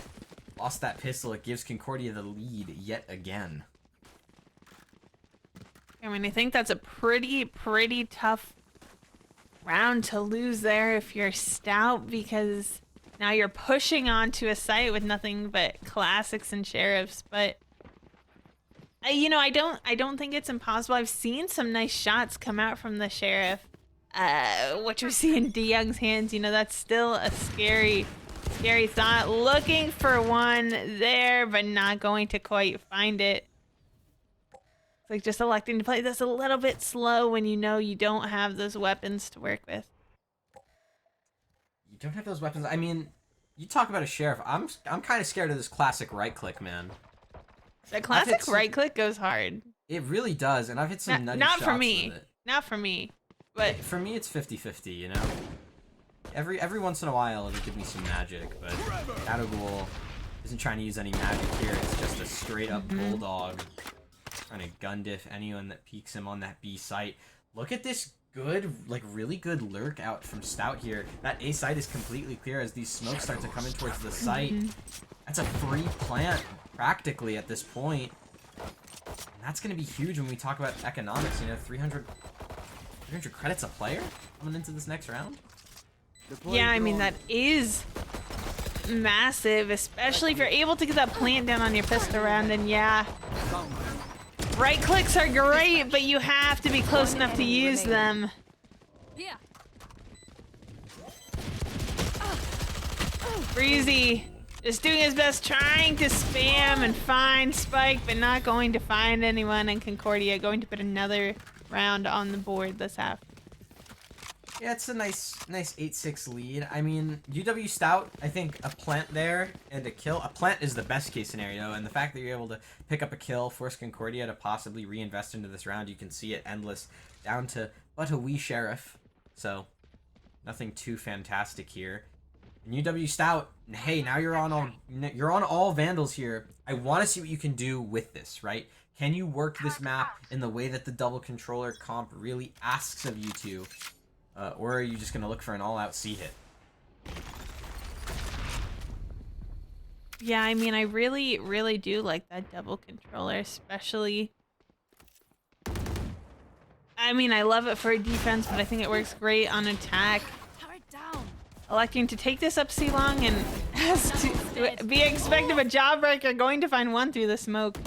lost that pistol. It gives Concordia the lead yet again. I mean, I think that's a pretty tough round to lose there if you're Stout, because now you're pushing onto a site with nothing but classics and sheriffs. But you know, I don't think it's impossible. I've seen some nice shots come out from the sheriff. What you see in DeYoung's hands, you know, that's still a scary thought. Looking for one there, but not going to quite find it. It's like just electing to play this a little bit slow when you know you don't have those weapons to work with. You don't have those weapons. I mean, you talk about a sheriff. I'm kind of scared of this classic right click, man. The classic right click goes hard. It really does, and I've hit some nutty Not shots for with me. it. Not for me. But For me, it's 50-50, you know? Every once in a while, it'll give me some magic, but Shadowghoul isn't trying to use any magic here. It's just a straight-up bulldog trying to gun diff anyone that peeks him on that B site. Look at this good, like, really good lurk out from Stout here. That A site is completely clear as these smokes start to come in towards the site. That's a free plant, practically, at this point. And that's going to be huge when we talk about economics, you know, 300 credits a player coming into this next round? yeah, I mean, that is massive, especially if you're able to get that plant down on your pistol round. And yeah, right clicks are great, but you have to be close enough to use them. Breezy just doing his best, trying to spam and find Spike, but not going to find anyone. And Concordia going to put another round on the board this half. Yeah, it's a nice 8-6 lead. I mean, UW-Stout, I think a plant there and a kill. A plant is the best case scenario, and the fact that you're able to pick up a kill, force Concordia to possibly reinvest into this round, you can see it endless down to but a wee sheriff. So, nothing too fantastic here. And UW-Stout, hey, now you're on all Vandals here. I want to see what you can do with this, right? Can you work this map in the way that the double controller comp really asks of you to? Or are you just going to look for an all-out C hit? Yeah, I mean, I really, really do like that double controller, especially... I mean, I love it for defense, but I think it works great on attack. Electing to take this up C long and has to be expected of a jawbreaker, going to find one through the smoke.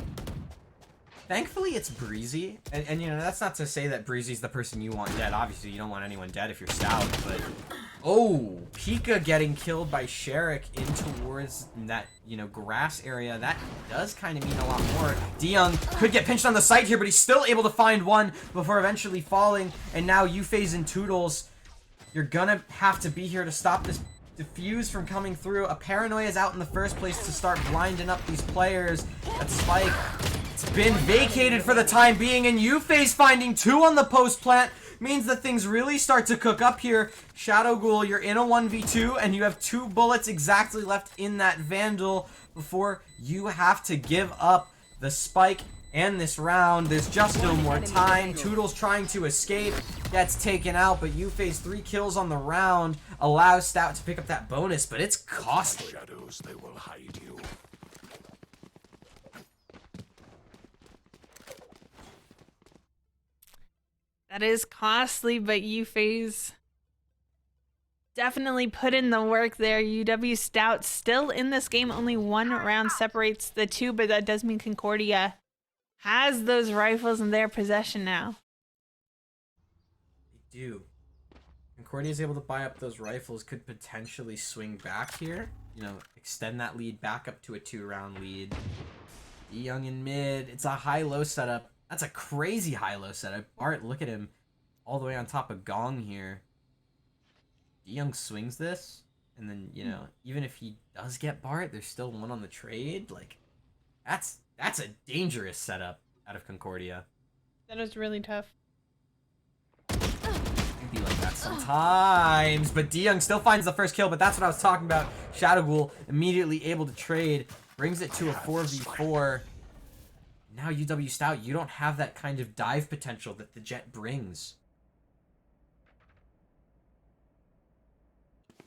Thankfully, it's Breezy, and you know, that's not to say that Breezy's the person you want dead. Obviously, you don't want anyone dead if you're Stout, but... Oh, Pika getting killed by Sherrick in towards that, you know, grass area. That does kind of mean a lot more. DeYoung could get pinched on the site here, but he's still able to find one before eventually falling, and now UFaze and Toodles, you're gonna have to be here to stop this diffuse from coming through. A paranoia is out in the first place to start blinding up these players. That Spike... It's been vacated for the time being, and UFace finding two on the post plant means that things really start to cook up here. Shadowghoul, you're in a 1v2, and you have 2 bullets exactly left in that Vandal before you have to give up the Spike and this round. There's just no more time. Toodles trying to escape, gets taken out, but UFace 3 kills on the round allows Stout to pick up that bonus, but it's costly. Shadows, they will hide you. That is costly, but UFaze definitely put in the work there. UW-Stout still in this game. Only 1 round separates the two, but that does mean Concordia has those rifles in their possession now. They do. Concordia is able to buy up those rifles, could potentially swing back here. You know, extend that lead back up to a 2-round lead. DeYoung in mid. It's a high-low setup. That's a crazy high-low setup. Bart, look at him. All the way on top of Gong here. DeYoung swings this. And then, you know, even if he does get Bart, there's still one on the trade. Like, that's a dangerous setup out of Concordia. That was really tough. It'd be like that sometimes. But DeYoung still finds the first kill, but that's what I was talking about. Shadowghoul immediately able to trade. Brings it to a 4v4. Now UW-Stout, you don't have that kind of dive potential that the Jet brings.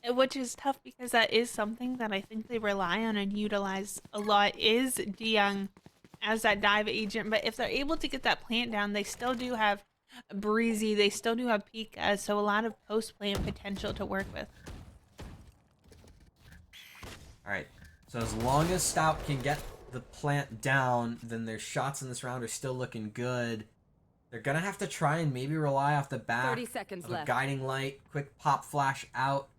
Which is tough because that is something that I think they rely on and utilize a lot, is DeYoung as that dive agent. But if they're able to get that plant down, they still do have Breezy, they still do have Pika, so a lot of post-plant potential to work with. Alright, so as long as Stout can get the plant down, then their shots in this round are still looking good. They're gonna have to try and maybe rely off the back 30 seconds of a left. guiding light, quick pop flash out.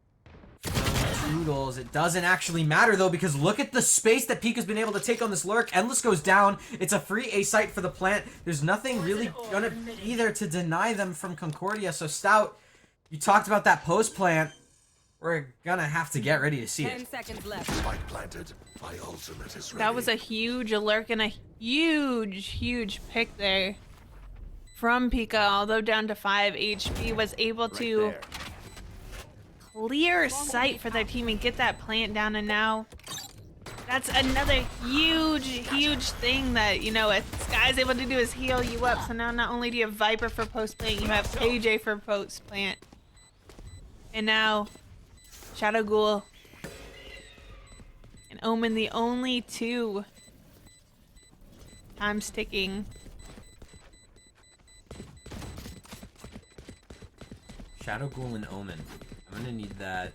Toodles. It doesn't actually matter though, because look at the space that Pika's been able to take on this lurk. Endless goes down. It's a free A site for the plant. There's nothing really gonna be there to deny them from Concordia. So Stout, you talked about that post plant. We're gonna have to get ready to see 10 it. seconds left. Spike planted. My ultimate is ready. That was a huge lurk and a huge pick there from Pika, although down to 5 HP, was able to clear sight for their team and get that plant down. And now that's another huge thing that, you know, Sky's able to do is heal you up. So now not only do you have Viper for post plant, you have KJ for post plant. And now Shadow Ghoul and Omen, the only two. Time's ticking. Shadow Ghoul and Omen. I'm gonna need that.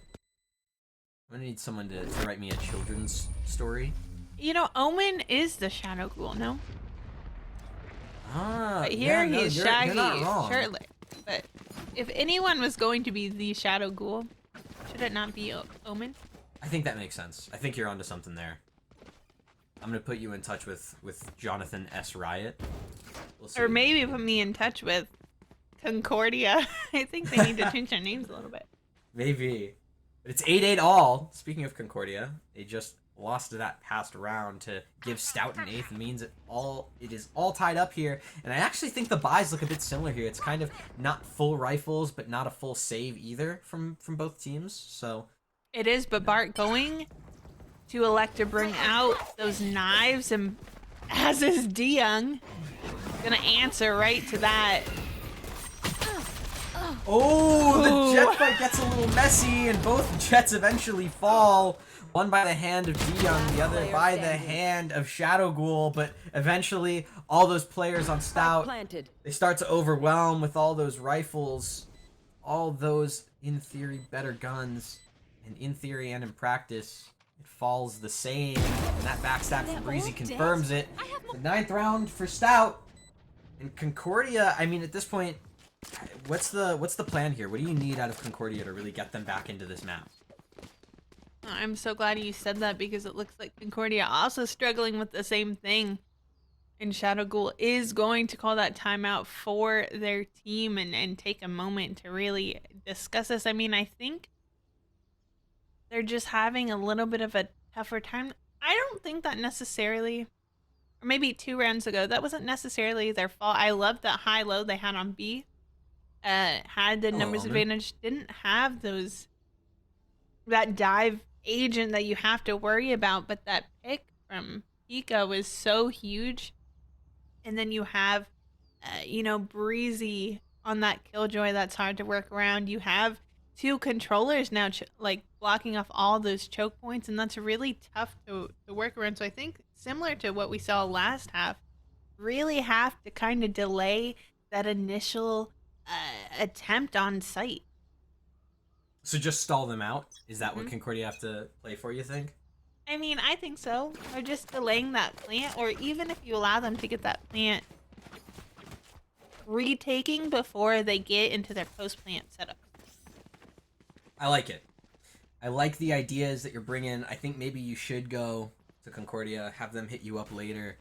I'm gonna need someone to write me a children's story. You know, Omen is the Shadow Ghoul, no? Ah, But here yeah, no, he's you're Shaggy, not wrong. shirtless. But if anyone was going to be the Shadow Ghoul, should it not be Omen? I think that makes sense. I think you're onto something there. I'm gonna put you in touch with Jonathan S. Riot. We'll see. Or maybe put me in touch with Concordia. I think they need to change their names a little bit. Maybe. But it's 8-8 all. Speaking of Concordia, they just lost to that past round to give Stout an 8th. It means it is all tied up here. And I actually think the buys look a bit similar here. It's kind of not full rifles, but not a full save either from both teams. So It is, but Bart going to elect to bring out those knives, and as is DeYoung, gonna answer right to that. oh, the Ooh. jet fight gets a little messy, and both jets eventually fall. One by the hand of DeYoung, the other by the hand of Shadow Ghoul. But eventually, all those players on Stout, Planted. they start to overwhelm with all those rifles, all those, in theory, better guns. And in theory and in practice, it falls the same. And that backstab from Breezy confirms it. The 9th round for Stout. And Concordia, I mean, at this point, what's the plan here? What do you need out of Concordia to really get them back into this map? I'm so glad you said that, because it looks like Concordia also struggling with the same thing. And Shadow Ghoul is going to call that timeout for their team and take a moment to really discuss this. I mean, I think they're just having a little bit of a tougher time. I don't think that necessarily, or maybe 2 rounds ago, that wasn't necessarily their fault. I love that high-low they had on B. Had the numbers advantage, didn't have that dive agent that you have to worry about, but that pick from Pika was so huge. And then you have, you know, Breezy on that Killjoy that's hard to work around. You have 2 controllers now, like, blocking off all those choke points, and that's really tough to work around. So I think, similar to what we saw last half, really have to kind of delay that initial attempt on site. So just stall them out? Is that what Concordia have to play for, you think? I mean, I think so. Or just delaying that plant, or even if you allow them to get that plant retaking before they get into their post-plant setup. I like it. I like the ideas that you're bringing. I think maybe you should go to Concordia, have them hit you up later.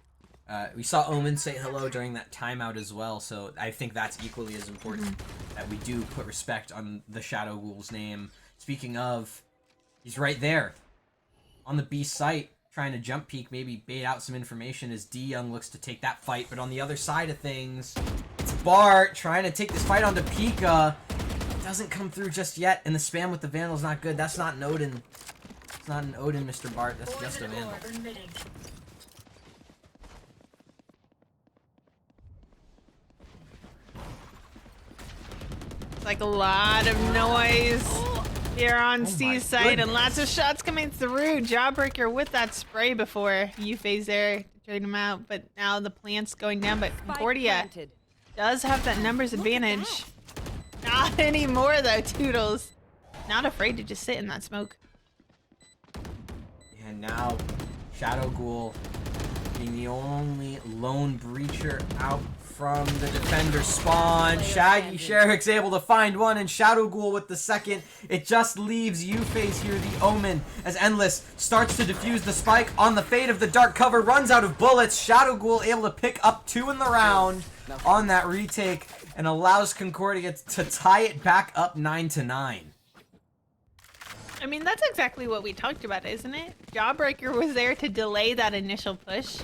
We saw Omen say hello during that timeout as well, so I think that's equally as important that we do put respect on the Shadow Ghoul's name. Speaking of, he's right there on the B site, trying to jump peek, maybe bait out some information as DeYoung looks to take that fight. But on the other side of things, it's Bart trying to take this fight onto Pika. Doesn't come through just yet, and the spam with the Vandal's not good. That's not an Odin. It's not an Odin, Mr. Bart. That's just a Vandal. It's like a lot of noise here on C site, and lots of shots coming through. Jawbreaker with that spray before you phase there to trade him out, but now the plant's going down. But Concordia does have that numbers advantage. Not anymore though, Toodles. Not afraid to just sit in that smoke. And now Shadow Ghoul being the only lone breacher out from the defender spawn. Shaggy Sherrick's able to find one, and Shadow Ghoul with the second. It just leaves U-Phase here, the Omen, as Endless starts to defuse the spike on the fade of the dark cover, runs out of bullets. Shadow Ghoul able to pick up 2 in the round on that retake, and allows Concordia to tie it back up 9-9. I mean, that's exactly what we talked about, isn't it? Jawbreaker was there to delay that initial push.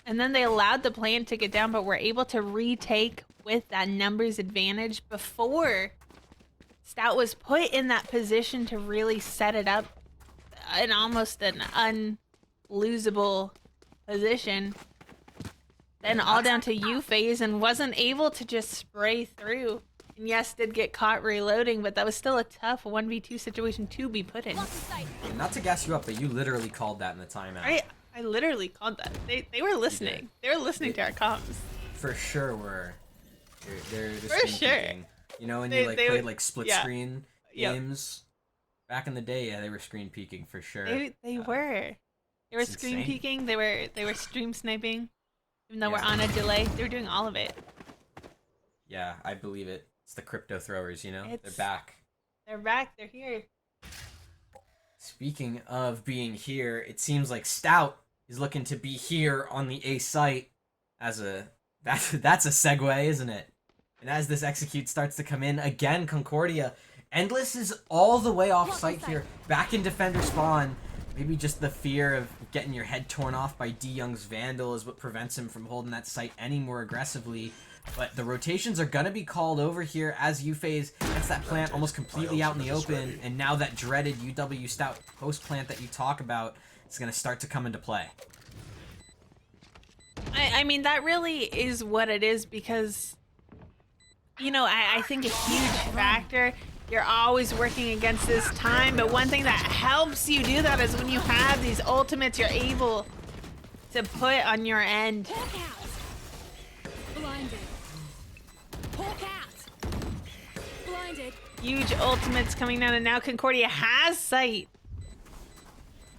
And then they allowed the plan to get down, but were able to retake with that numbers advantage before Stout was put in that position to really set it up in almost an unlosable position. Then all down to U-Phase, and wasn't able to just spray through. And yes, did get caught reloading, but that was still a tough 1v2 situation to be put in. And not to gas you up, but you literally called that in the timeout. I literally called that. They were listening. They were listening to our comms. For sure were. They're For screen sure. peeking. You know, when They- you like they played would- like split yeah. screen Yep. games back in the day, yeah, they were screen peeking for sure. They were. They were it's screen insane. peeking. They were stream sniping. Even though Yeah. we're on a delay, they were doing all of it. Yeah, I believe it. It's the crypto throwers, you know? They're It's- back. They're back. They're here. Speaking of being here, it seems like Stout is looking to be here on the A site as that's a segue, isn't it? And as this execute starts to come in, again, Concordia. Endless is all the way off site here, back in defender spawn. Maybe just the fear of getting your head torn off by D Young's Vandal is what prevents him from holding that site any more aggressively. But the rotations are going to be called over here as U-Phase gets that plant almost completely out in the open. And now that dreaded UW-Stout post plant that you talk about is going to start to come into play. I mean, that really is what it is because, you know, I think a huge factor, you're always working against this time, but one thing that helps you do that is when you have these ultimates, you're able to put on your end. Hawk out. Blinded. Hawk out. Blinded. Huge ultimates coming down, and now Concordia has sight.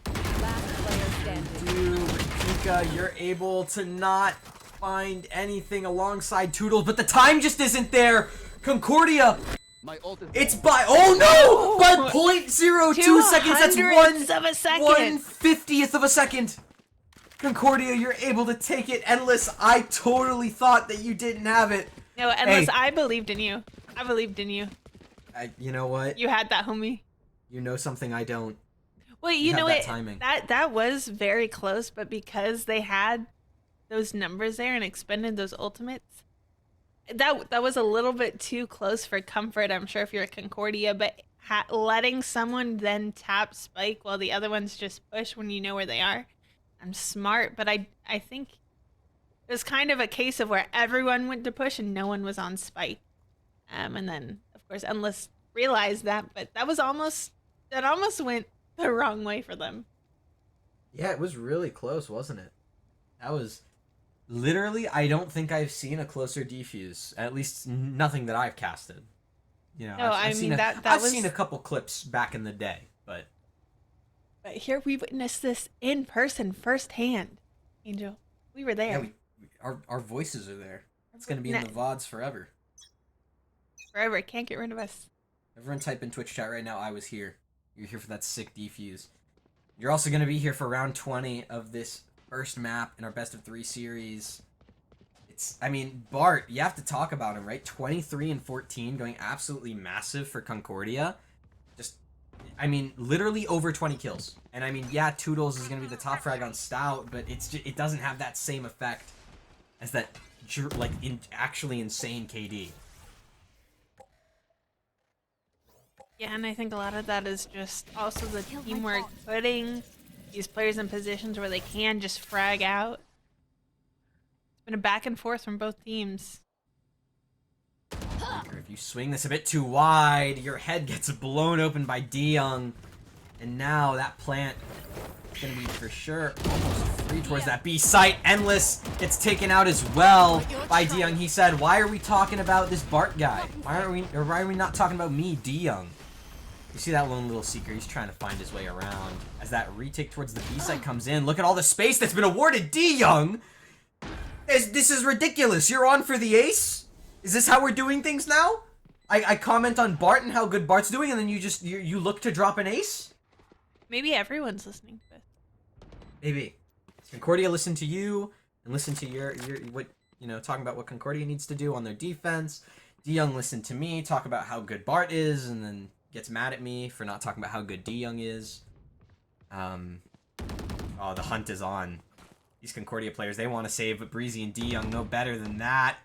Last player standing. Dude, Pika, you're able to not find anything alongside Toodles, but the time just isn't there. Concordia, My ult is it's by, oh no! By 0.02 seconds, that's 200ths of a second. 1/50th of a second. Concordia, you're able to take it. Endless, I totally thought that you didn't have it. No, unless Hey. I believed in you. I believed in you. You know what? You had that, homie. You know something I don't. Well, You you had know that what? timing. That was very close, but because they had those numbers there and expended those ultimates, that was a little bit too close for comfort. I'm sure if you're a Concordia, but letting someone then tap spike while the other ones just push when you know where they are, I'm smart. But I think it was kind of a case of where everyone went to push and no one was on spike. And then of course Endless realized that, but that almost went the wrong way for them. Yeah, it was really close, wasn't it? That was literally, I don't think I've seen a closer defuse. At least nothing that I've casted. You know, No, I've I seen mean, I've that was- seen a couple clips back in the day, but But here we witnessed this in person, firsthand. Angel, we were there. yeah, our voices are there. It's gonna be in the VODs forever. Forever, can't get rid of us. Everyone type in Twitch chat right now, I was here. You're here for that sick defuse. You're also gonna be here for round 20 of this first map in our best of 3 series. I mean, Bart, you have to talk about him, right? 23 and 14, going absolutely massive for Concordia. Just, I mean, literally over 20 kills. And I mean, yeah, Toodles is going to be the top frag on Stout, but it doesn't have that same effect as that, like, actually insane KD. Yeah, and I think a lot of that is just also the teamwork, putting these players in positions where they can just frag out. It's been a back and forth from both teams. If you swing this a bit too wide, your head gets blown open by D-Young. And now that plant is going to be for sure almost free towards that B site. Endless gets taken out as well by D-Young. He said, why are we talking about this Bart guy? Why are we not talking about me, D-Young? You see that lone little seeker, he's trying to find his way around. As that retake towards the B site comes in, look at all the space that's been awarded D-Young! This is ridiculous. You're on for the ace? Is this how we're doing things now? I comment on Bart and how good Bart's doing, and then you look to drop an ace? Maybe everyone's listening to this. Maybe. Concordia listen to you and listen to your what talking about what Concordia needs to do on their defense. D-Young listened to me talk about how good Bart is, and then gets mad at me for not talking about how good D-Young is. Oh, the hunt is on. These Concordia players, they want to save, but Breezy and D-Young know better than that.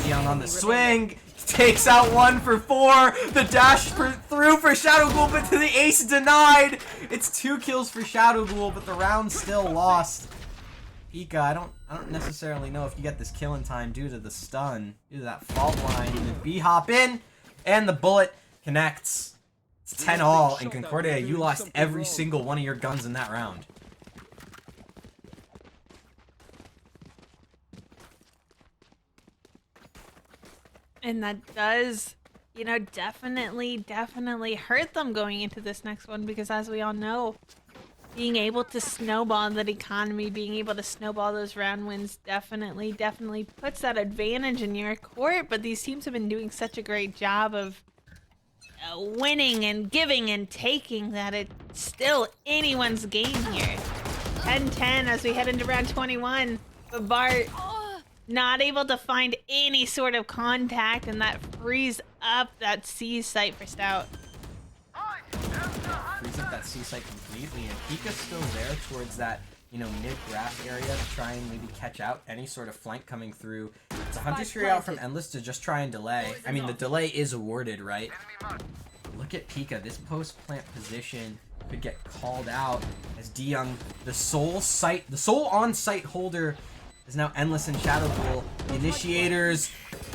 D-Young on the swing, takes out 1 for 4. The dash through for Shadow Ghoul, but to the ace denied. It's 2 kills for Shadow Ghoul, but the round's still lost. Pika, I don't necessarily know if you get this kill in time due to the stun, due to that fault line. And the B-hop in, and the bullet connects. It's 10-all, and Concordia, you lost every single one of your guns in that round. And that does, definitely hurt them going into this next one, because as we all know, being able to snowball that economy, being able to snowball those round wins definitely puts that advantage in your court. But these teams have been doing such a great job of winning and giving and taking that it's still anyone's game here. 10-10 as we head into round 21. But Bart not able to find any sort of contact, and that frees up that C site for Stout. Frees up that C site completely, and Pika's still there towards that, mid-grass area to try and maybe catch out any sort of flank coming through. It's a Hunter's Fury out from Endless to just try and delay. I mean, the delay is awarded, right? Look at Pika. This post-plant position could get called out as D-Young, the sole on-site holder, is now Endless and Shadow Ghoul. The initiators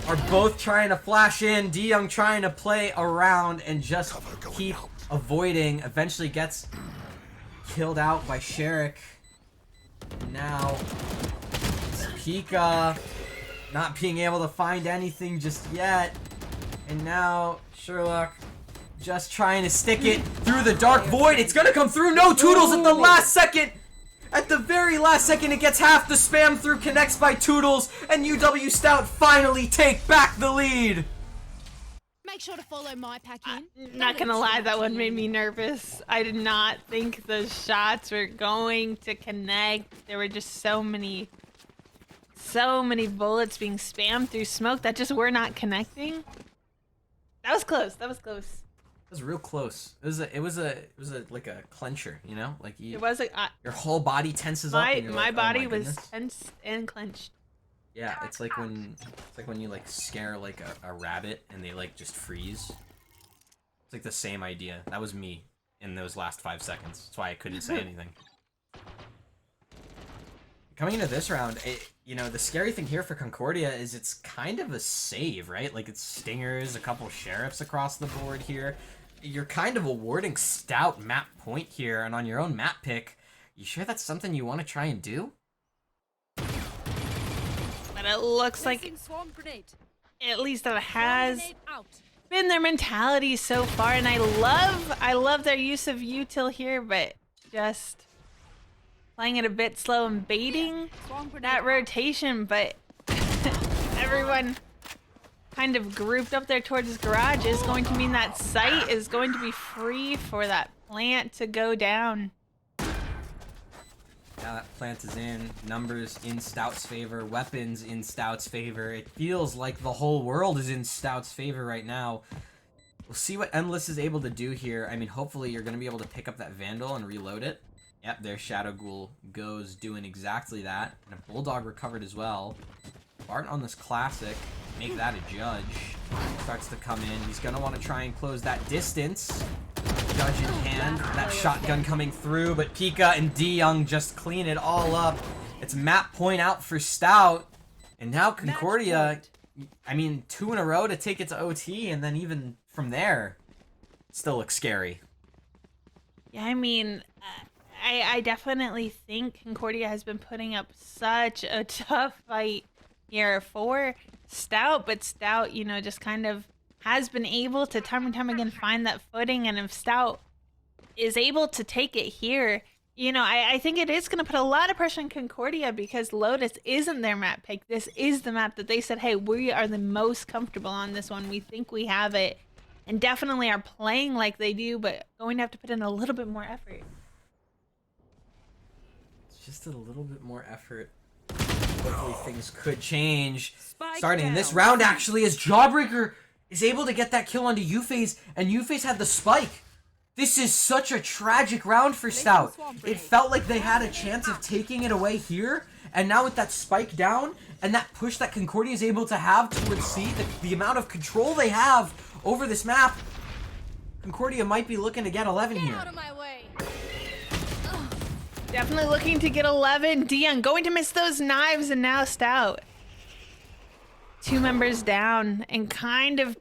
are both trying to flash in. D-Young trying to play around and just keep avoiding. Eventually gets killed out by Sherrick. And now it's Pika not being able to find anything just yet. And now Sherlock just trying to stick it through the dark void. It's gonna come through. No, Toodles at the last second. At the very last second, it gets half the spam through, connects by Toodles, and UW-Stout finally take back the lead. Make sure to follow my pack in. Not gonna lie, that one made me nervous. I did not think those shots were going to connect. There were just so many bullets being spammed through smoke that just were not connecting. That was close. That was close. It was real close. It was like a clencher, like It was your whole body tenses up. And my like, body oh my was goodness. tense and clenched. Yeah, it's like when you like scare like a rabbit and they like just freeze. It's like the same idea. That was me in those last 5 seconds. That's why I couldn't say anything. Coming into this round, the scary thing here for Concordia is it's kind of a save, right? Like it's Stingers, a couple Sheriffs across the board here. You're kind of awarding Stout map point here, and on your own map pick, you sure that's something you want to try and do? But it looks like at least that has been their mentality so far, and I love their use of util here, but just playing it a bit slow and baiting that rotation, but everyone kind of grouped up there towards his garage is going to mean that site is going to be free for that plant to go down. Now that plant is in, numbers in Stout's favor, weapons in Stout's favor. It feels like the whole world is in Stout's favor right now. We'll see what Endless is able to do here. I mean, hopefully you're going to be able to pick up that Vandal and reload it. Yep, there's Shadow Ghoul goes doing exactly that. And a Bulldog recovered as well. Bart on this classic, make that a judge. Starts to come in. He's going to want to try and close that distance. Judge in hand. That shotgun coming through, but Pika and D-Young just clean it all up. It's map point out for Stout. And now Concordia, I mean, 2 in a row to take it to OT, and then even from there, it still looks scary. Yeah, I mean, I definitely think Concordia has been putting up such a tough fight here for Stout, but Stout, just kind of has been able to time and time again find that footing, and if Stout is able to take it here, I think it is going to put a lot of pressure on Concordia because Lotus isn't their map pick. This is the map that they said, hey, we are the most comfortable on this one. We think we have it, and definitely are playing like they do, but going to have to put in a little bit more effort. It's just a little bit more effort. Hopefully things could change. Starting in this round, actually, as Jawbreaker is able to get that kill onto UFace, and UFace had the spike. This is such a tragic round for Stout. It felt like they had a chance of taking it away here, and now with that spike down, and that push that Concordia is able to have towards C, the amount of control they have over this map, Concordia might be looking to get 11 here. Out of my way. Definitely looking to get 11. Dion going to miss those knives, and now Stout. 2 members down and kind of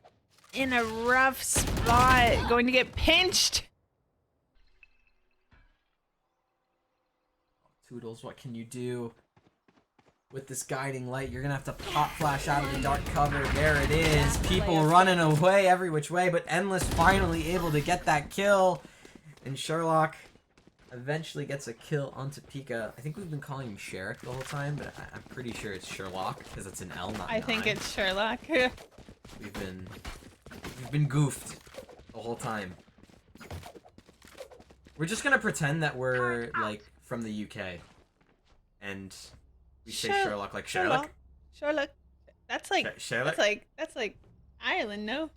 in a rough spot. Going to get pinched. Toodles, what can you do with this guiding light? You're gonna have to pop flash out of the dark cover. There it is. People running away every which way, but Endless finally able to get that kill. And Sherlock eventually gets a kill onto Pika. I think we've been calling him Sherrick the whole time, but I'm pretty sure it's Sherlock because it's an L, not an I. I think it's Sherlock. We've been goofed the whole time. We're just gonna pretend that we're like from the UK, and we say Sherlock like Sherlock. Sherlock. That's like Sherlock. That's like Ireland, no?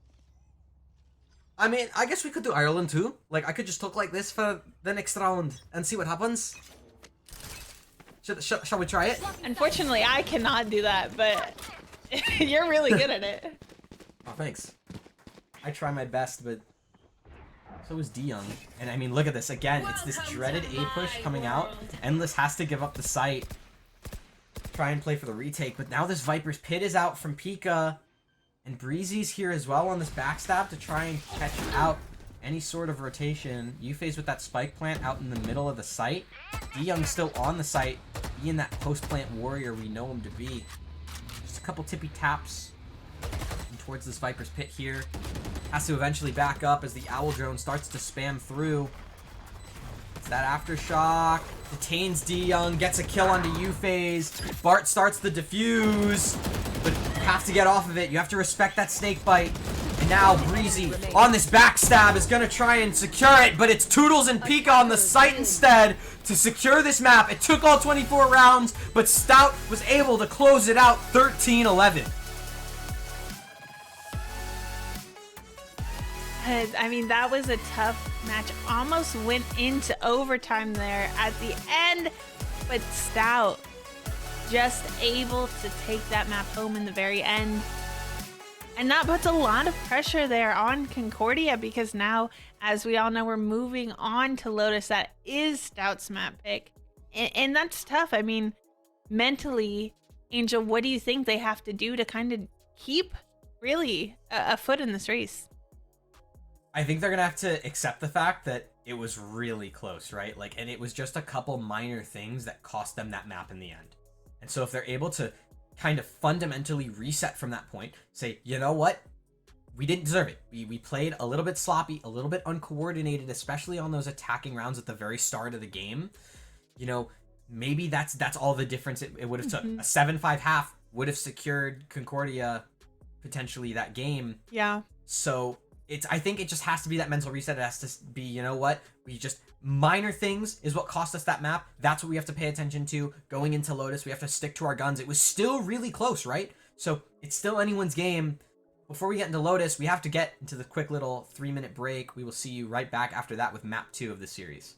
I mean, I guess we could do Ireland too. Like, I could just talk like this for the next round and see what happens. Shall we try it? Unfortunately, I cannot do that, but you're really good at it. Oh, thanks. I try my best, but so is D-Young. And I mean, look at this. Again, it's this dreaded A push coming out. Endless has to give up the site. Try and play for the retake, but now this Viper's Pit is out from Pika. And Breezy's here as well on this backstab to try and catch out any sort of rotation. UFace with that spike plant out in the middle of the site. D-Young's still on the site, being that post-plant warrior we know him to be. Just a couple tippy taps towards this Viper's Pit here. Has to eventually back up as the Owl Drone starts to spam through. It's that Aftershock. Detains D-Young, gets a kill onto UFace. Bart starts the defuse, but you have to get off of it. You have to respect that snake bite. And now Breezy on this backstab is gonna try and secure it, but it's Toodles and Pika on the site instead to secure this map. It took all 24 rounds, but Stout was able to close it out 13-11. I mean, that was a tough match. Almost went into overtime there at the end, but Stout just able to take that map home in the very end. And that puts a lot of pressure there on Concordia because now, as we all know, we're moving on to Lotus. That is Stout's map pick. And that's tough. I mean, mentally, Angel, what do you think they have to do to kind of keep really a foot in this race? I think they're gonna have to accept the fact that it was really close, right? Like, and it was just a couple minor things that cost them that map in the end. And so if they're able to kind of fundamentally reset from that point, say, you know what? We didn't deserve it. We played a little bit sloppy, a little bit uncoordinated, especially on those attacking rounds at the very start of the game. You know, maybe that's all the difference it would have took. A 7-5 half would have secured Concordia potentially that game. Yeah. So I think it just has to be that mental reset. It has to be, you know what? We just, minor things is what cost us that map. That's what we have to pay attention to. Going into Lotus, we have to stick to our guns. It was still really close, right? So it's still anyone's game. Before we get into Lotus, we have to get into the quick little 3-minute break. We will see you right back after that with map 2 of the series.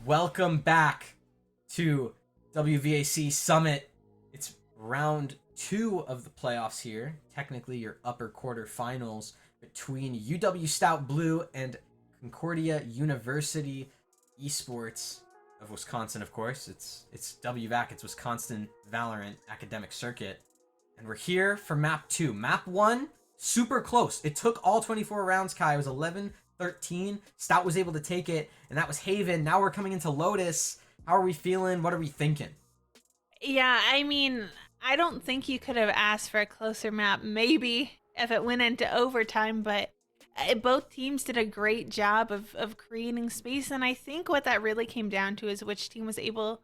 Welcome back to WVAC Summit. It's round 2 of the playoffs here. Technically your upper quarterfinals between UW-Stout Blue and Concordia University Esports of Wisconsin, of course. It's WVAC, it's Wisconsin Valorant Academic Circuit. And we're here for map 2. Map 1, super close. It took all 24 rounds, Kai. It was 11-13. Stout was able to take it, and that was Haven. Now we're coming into Lotus. How are we feeling? What are we thinking? Yeah, I mean, I don't think you could have asked for a closer map, maybe, if it went into overtime, but both teams did a great job of creating space, and I think what that really came down to is which team was able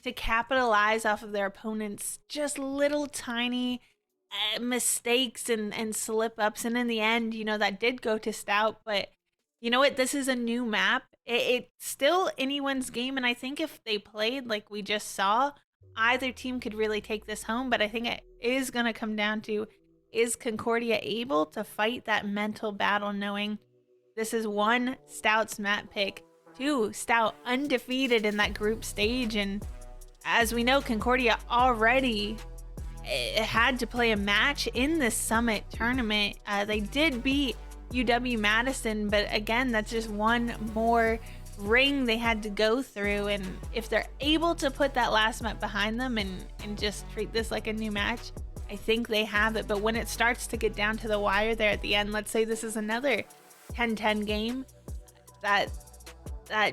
to capitalize off of their opponents' just little tiny mistakes and slip-ups, and in the end, you know, that did go to Stout, but you know what? This is a new map. It's still anyone's game, and I think if they played like we just saw, either team could really take this home, but I think it is going to come down to, is Concordia able to fight that mental battle knowing this is 1, Stout's map pick, 2, Stout undefeated in that group stage, and as we know, Concordia already had to play a match in this Summit tournament. They did beat UW-Madison, but again, that's just one more ring they had to go through, and if they're able to put that last map behind them and just treat this like a new match, I think they have it. But when it starts to get down to the wire there at the end, let's say this is another 10-10 game, that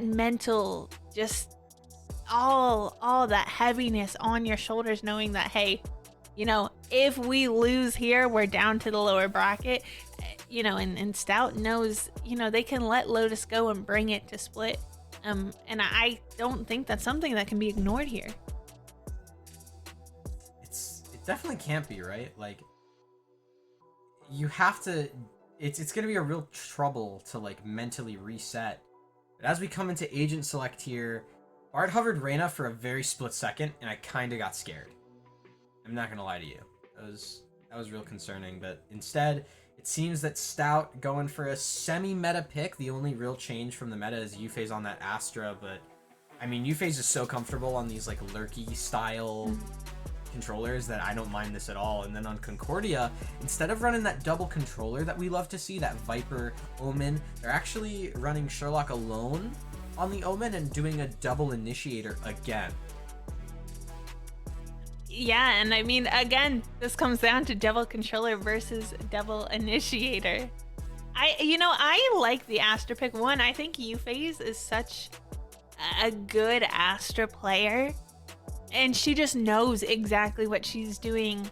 mental, just all that heaviness on your shoulders, knowing that, hey, you know, if we lose here, we're down to the lower bracket, you know, and Stout knows, you know, they can let Lotus go and bring it to split. And I don't think that's something that can be ignored here. It definitely can't be, right? Like, you have to, it's going to be a real trouble to like mentally reset. But as we come into agent select here, Bard hovered Reyna for a very split second, and I kind of got scared. I'm not gonna lie to you. That was real concerning, but instead, it seems that Stout going for a semi-meta pick. The only real change from the meta is Yuffie's on that Astra, but I mean, Yuffie's is so comfortable on these like lurky style controllers that I don't mind this at all. And then on Concordia, instead of running that double controller that we love to see, that Viper Omen, they're actually running Sherlock alone on the Omen and doing a double initiator again. Yeah, and I mean, again, this comes down to double controller versus double initiator. I like the Astra pick. One, I think Yuffie's is such a good Astra player, and she just knows exactly what she's doing.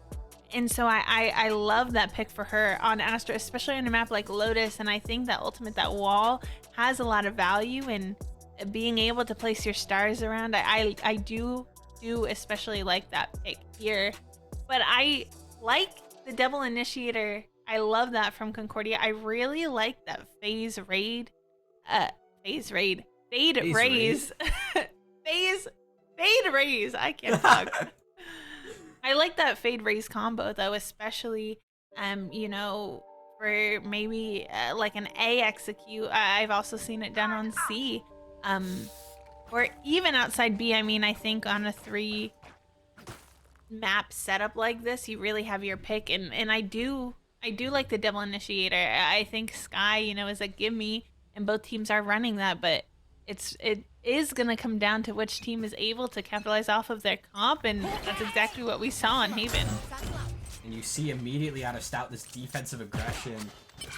And so I love that pick for her on Astra, especially on a map like Lotus. And I think that ultimate, that wall, has a lot of value in being able to place your stars around. I do especially like that pick here, but I like the double initiator. I love that from Concordia. I really like that phase raid fade raise fade raise, I can't talk. I like that fade raise combo though, especially you know, for maybe like an A execute. I've also seen it done on C, or even outside B. I mean, I think on a 3 map setup like this, you really have your pick, and I do like the double initiator. I think Sky, you know, is a gimme, and both teams are running that, but it is gonna come down to which team is able to capitalize off of their comp, and that's exactly what we saw on Haven. And you see immediately out of Stout this defensive aggression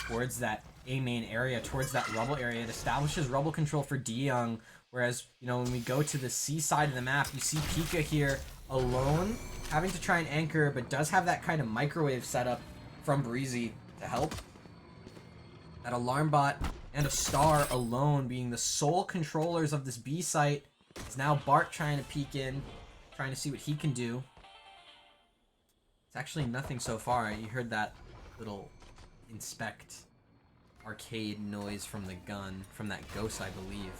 towards that A main area, towards that rubble area. It establishes rubble control for DeYoung, whereas, you know, when we go to the C side of the map, you see Pika here alone, having to try and anchor, but does have that kind of microwave setup from Breezy to help. That alarm bot and a star alone being the sole controllers of this B site. Is now Bart trying to peek in, trying to see what he can do. It's actually nothing so far. You heard that little inspect arcade noise from the gun, from that ghost, I believe.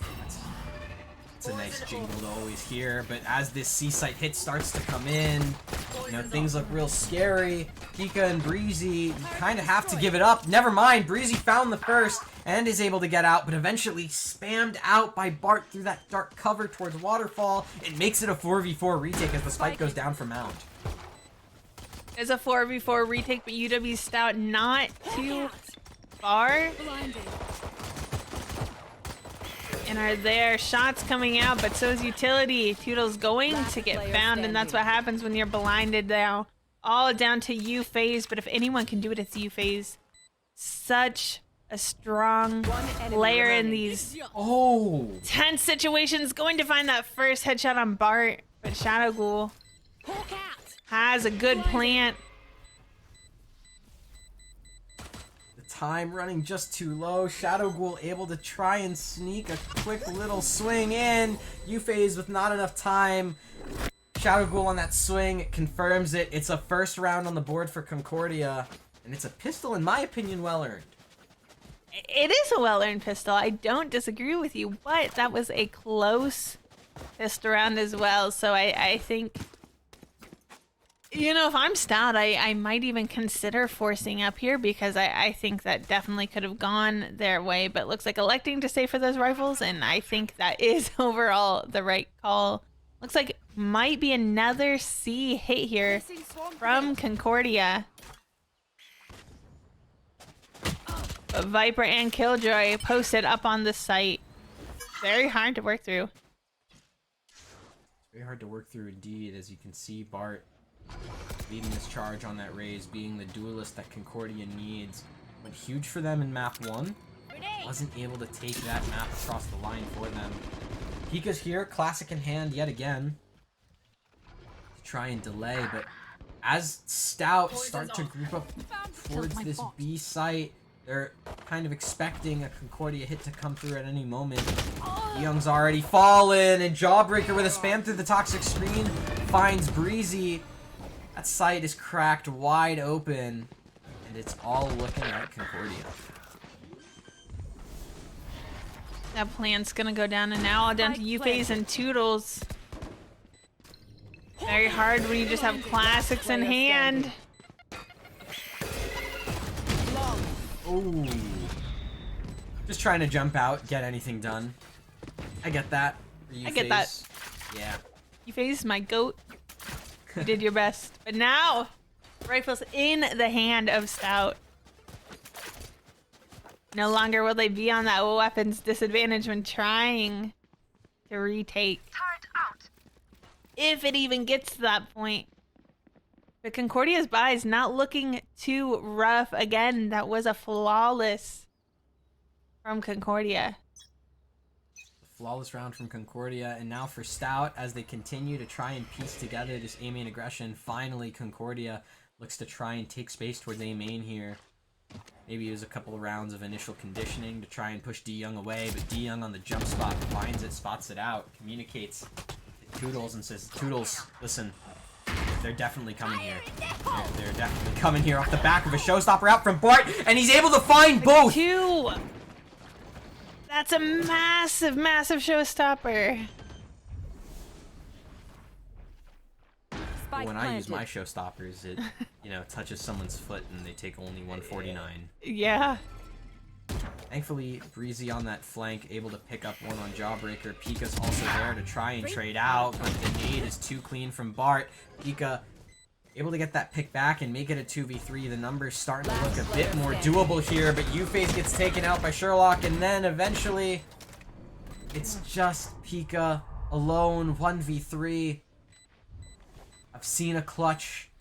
It's a nice jingle to always hear, but as this C-site hit starts to come in, you know, things look real scary. Pika and Breezy, you kind of have to give it up. Never mind, Breezy found the first and is able to get out, but eventually spammed out by Bart through that dark cover towards Waterfall. It makes it a 4v4 retake as the spike goes down for Mount. It's a 4v4 retake, but UW-Stout not too far. Blinded. And are there shots coming out, but so is Utility. Toodle's going to get found, and that's what happens when you're blinded now. All down to U-Phase, but if anyone can do it, it's U-Phase. Such a strong player in these tense situations. Going to find that first headshot on Bart, but Shadow Ghoul Hawk out. has a good plant. Time running just too low. Shadow Ghoul able to try and sneak a quick little swing in. U-Phase with not enough time. Shadow Ghoul on that swing confirms it. It's a first round on the board for Concordia. And it's a pistol, in my opinion, well earned. It is a well-earned pistol. I don't disagree with you, but that was a close pistol round as well. So I think, you know, if I'm Stout, I might even consider forcing up here because I think that definitely could have gone their way, but looks like electing to stay for those rifles, and I think that is overall the right call. Looks like might be another C hit here from Concordia. But Viper and Killjoy posted up on the site. Very hard to work through. Very hard to work through indeed, as you can see Bart leading this charge on that raise, being the duelist that Concordia needs. Went huge for them in map 1. Wasn't able to take that map across the line for them. Pika's here, classic in hand yet again. To try and delay, but as Stout start to group up towards this B site, they're kind of expecting a Concordia hit to come through at any moment. Young's already fallen, and Jawbreaker with a spam through the toxic screen finds Breezy. That site is cracked wide open, and it's all looking at Concordia. That plant's gonna go down, and now all down to U-Phase and Toodles. Very hard when you just have classics in hand. Ooh. Just trying to jump out, get anything done. I get that. I get that. Yeah. U-Phase, my goat. You did your best. But now, rifles in the hand of Stout. No longer will they be on that weapons disadvantage when trying to retake. If it even gets to that point. But Concordia's buy is not looking too rough. Again, that was a flawless from Concordia. Flawless round from Concordia, and now for Stout as they continue to try and piece together this A main aggression. Finally, Concordia looks to try and take space towards A main here. Maybe use a couple of rounds of initial conditioning to try and push D Young away, but D Young on the jump spot finds it, spots it out, communicates to Toodles and says, Toodles, listen, they're definitely coming here. They're definitely coming here off the back of a showstopper out from Bart, and he's able to find both! Two! That's a massive, massive showstopper. When I use my showstoppers, it, you know, touches someone's foot and they take only 149. Yeah. Thankfully, Breezy on that flank, able to pick up one on Jawbreaker. Pika's also there to try and trade out, but the nade is too clean from Bart. Pika able to get that pick back and make it a 2v3. The numbers starting to look a bit more doable here, but U-Phase gets taken out by Sherlock, and then eventually it's just Pika alone, 1v3. I've seen a clutch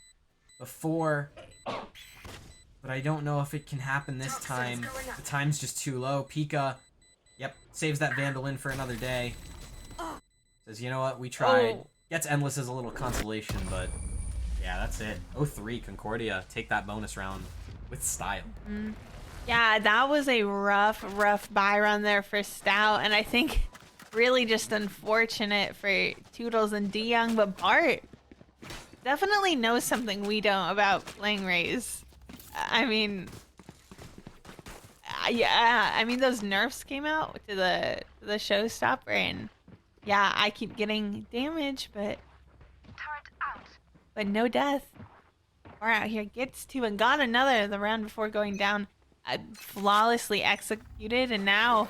before, but I don't know if it can happen this time. The time's just too low. Pika, yep, saves that Vandal in for another day. Says, you know what, we tried. Gets Endless as a little consolation, but Yeah, that's it. 0-3, Concordia. Take that bonus round with style. Yeah, that was a rough buy run there for Stout, and I think really just unfortunate for Toodles and DeYoung, but Bart definitely knows something we don't about playing Raze. I mean, yeah, I mean those nerfs came out to the showstopper, and yeah, I keep getting damage, but no death. We're out here gets to and got another the round before going down. Flawlessly executed, and now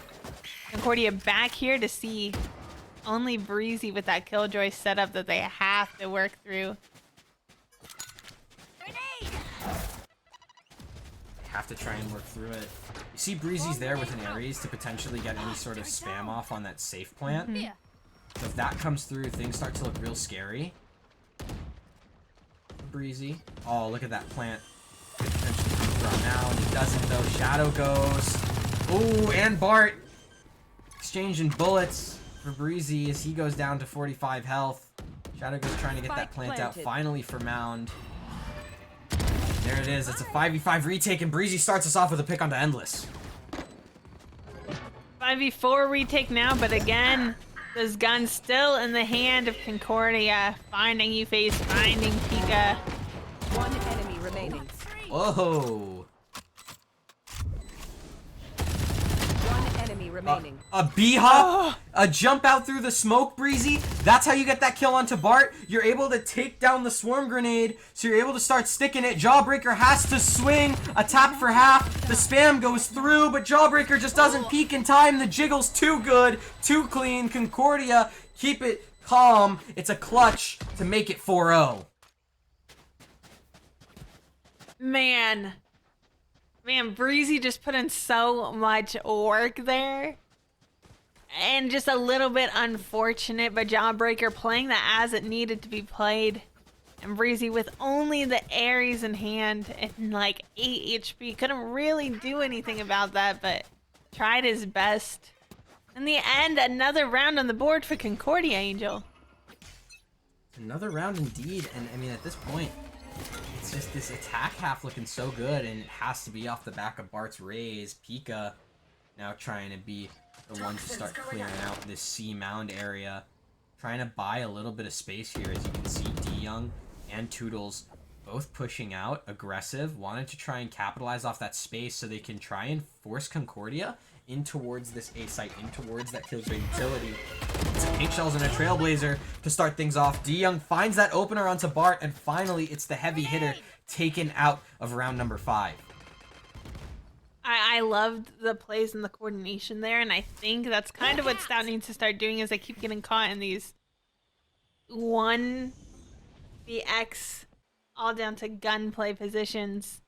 Concordia back here to see only Breezy with that Killjoy setup that they have to work through. They have to try and work through it. You see Breezy's there with an Ares to potentially get any sort of spam off on that safe plant. So if that comes through, things start to look real scary. Breezy. Oh, look at that plant. Could potentially come through now, and he doesn't though. Shadow goes. Ooh, and Bart exchanging bullets for Breezy as he goes down to 45 health. Shadow goes trying to get that plant out finally for Mound. There it is. It's a 5v5 retake, and Breezy starts us off with a pick onto Endless. 5v4 retake now, but again, this gun still in the hand of Concordia. Finding UFace, finding Pika. One enemy remaining. Whoa. One enemy remaining. A B-hop, a jump out through the smoke, Breezy. That's how you get that kill onto Bart. You're able to take down the swarm grenade, so you're able to start sticking it. Jawbreaker has to swing, a tap for half. The spam goes through, but Jawbreaker just doesn't peek in time. The jiggle's too good, too clean. Concordia, keep it calm. It's a clutch to make it 4-0. Man, Breezy just put in so much work there. And just a little bit unfortunate, but Jawbreaker playing that as it needed to be played. And Breezy with only the Ares in hand and like 8 HP. Couldn't really do anything about that, but tried his best. In the end, another round on the board for Concordia, Angel. Another round indeed, and I mean at this point, it's just this attack half looking so good, and it has to be off the back of Bart's Raze. Pika now trying to be the one to start clearing out this C mound area. Trying to buy a little bit of space here, as you can see DeYoung and Toodles both pushing out, aggressive, wanted to try and capitalize off that space so they can try and force Concordia in towards this A site, in towards that Killjoy utility. It's a Pink Shells and a Trailblazer to start things off. DeYoung finds that opener onto Bart, and finally it's the heavy hitter taken out of round number 5. I loved the plays and the coordination there, and I think that's kind of what Stout needs to start doing as they keep getting caught in these 1vx all down to gunplay positions.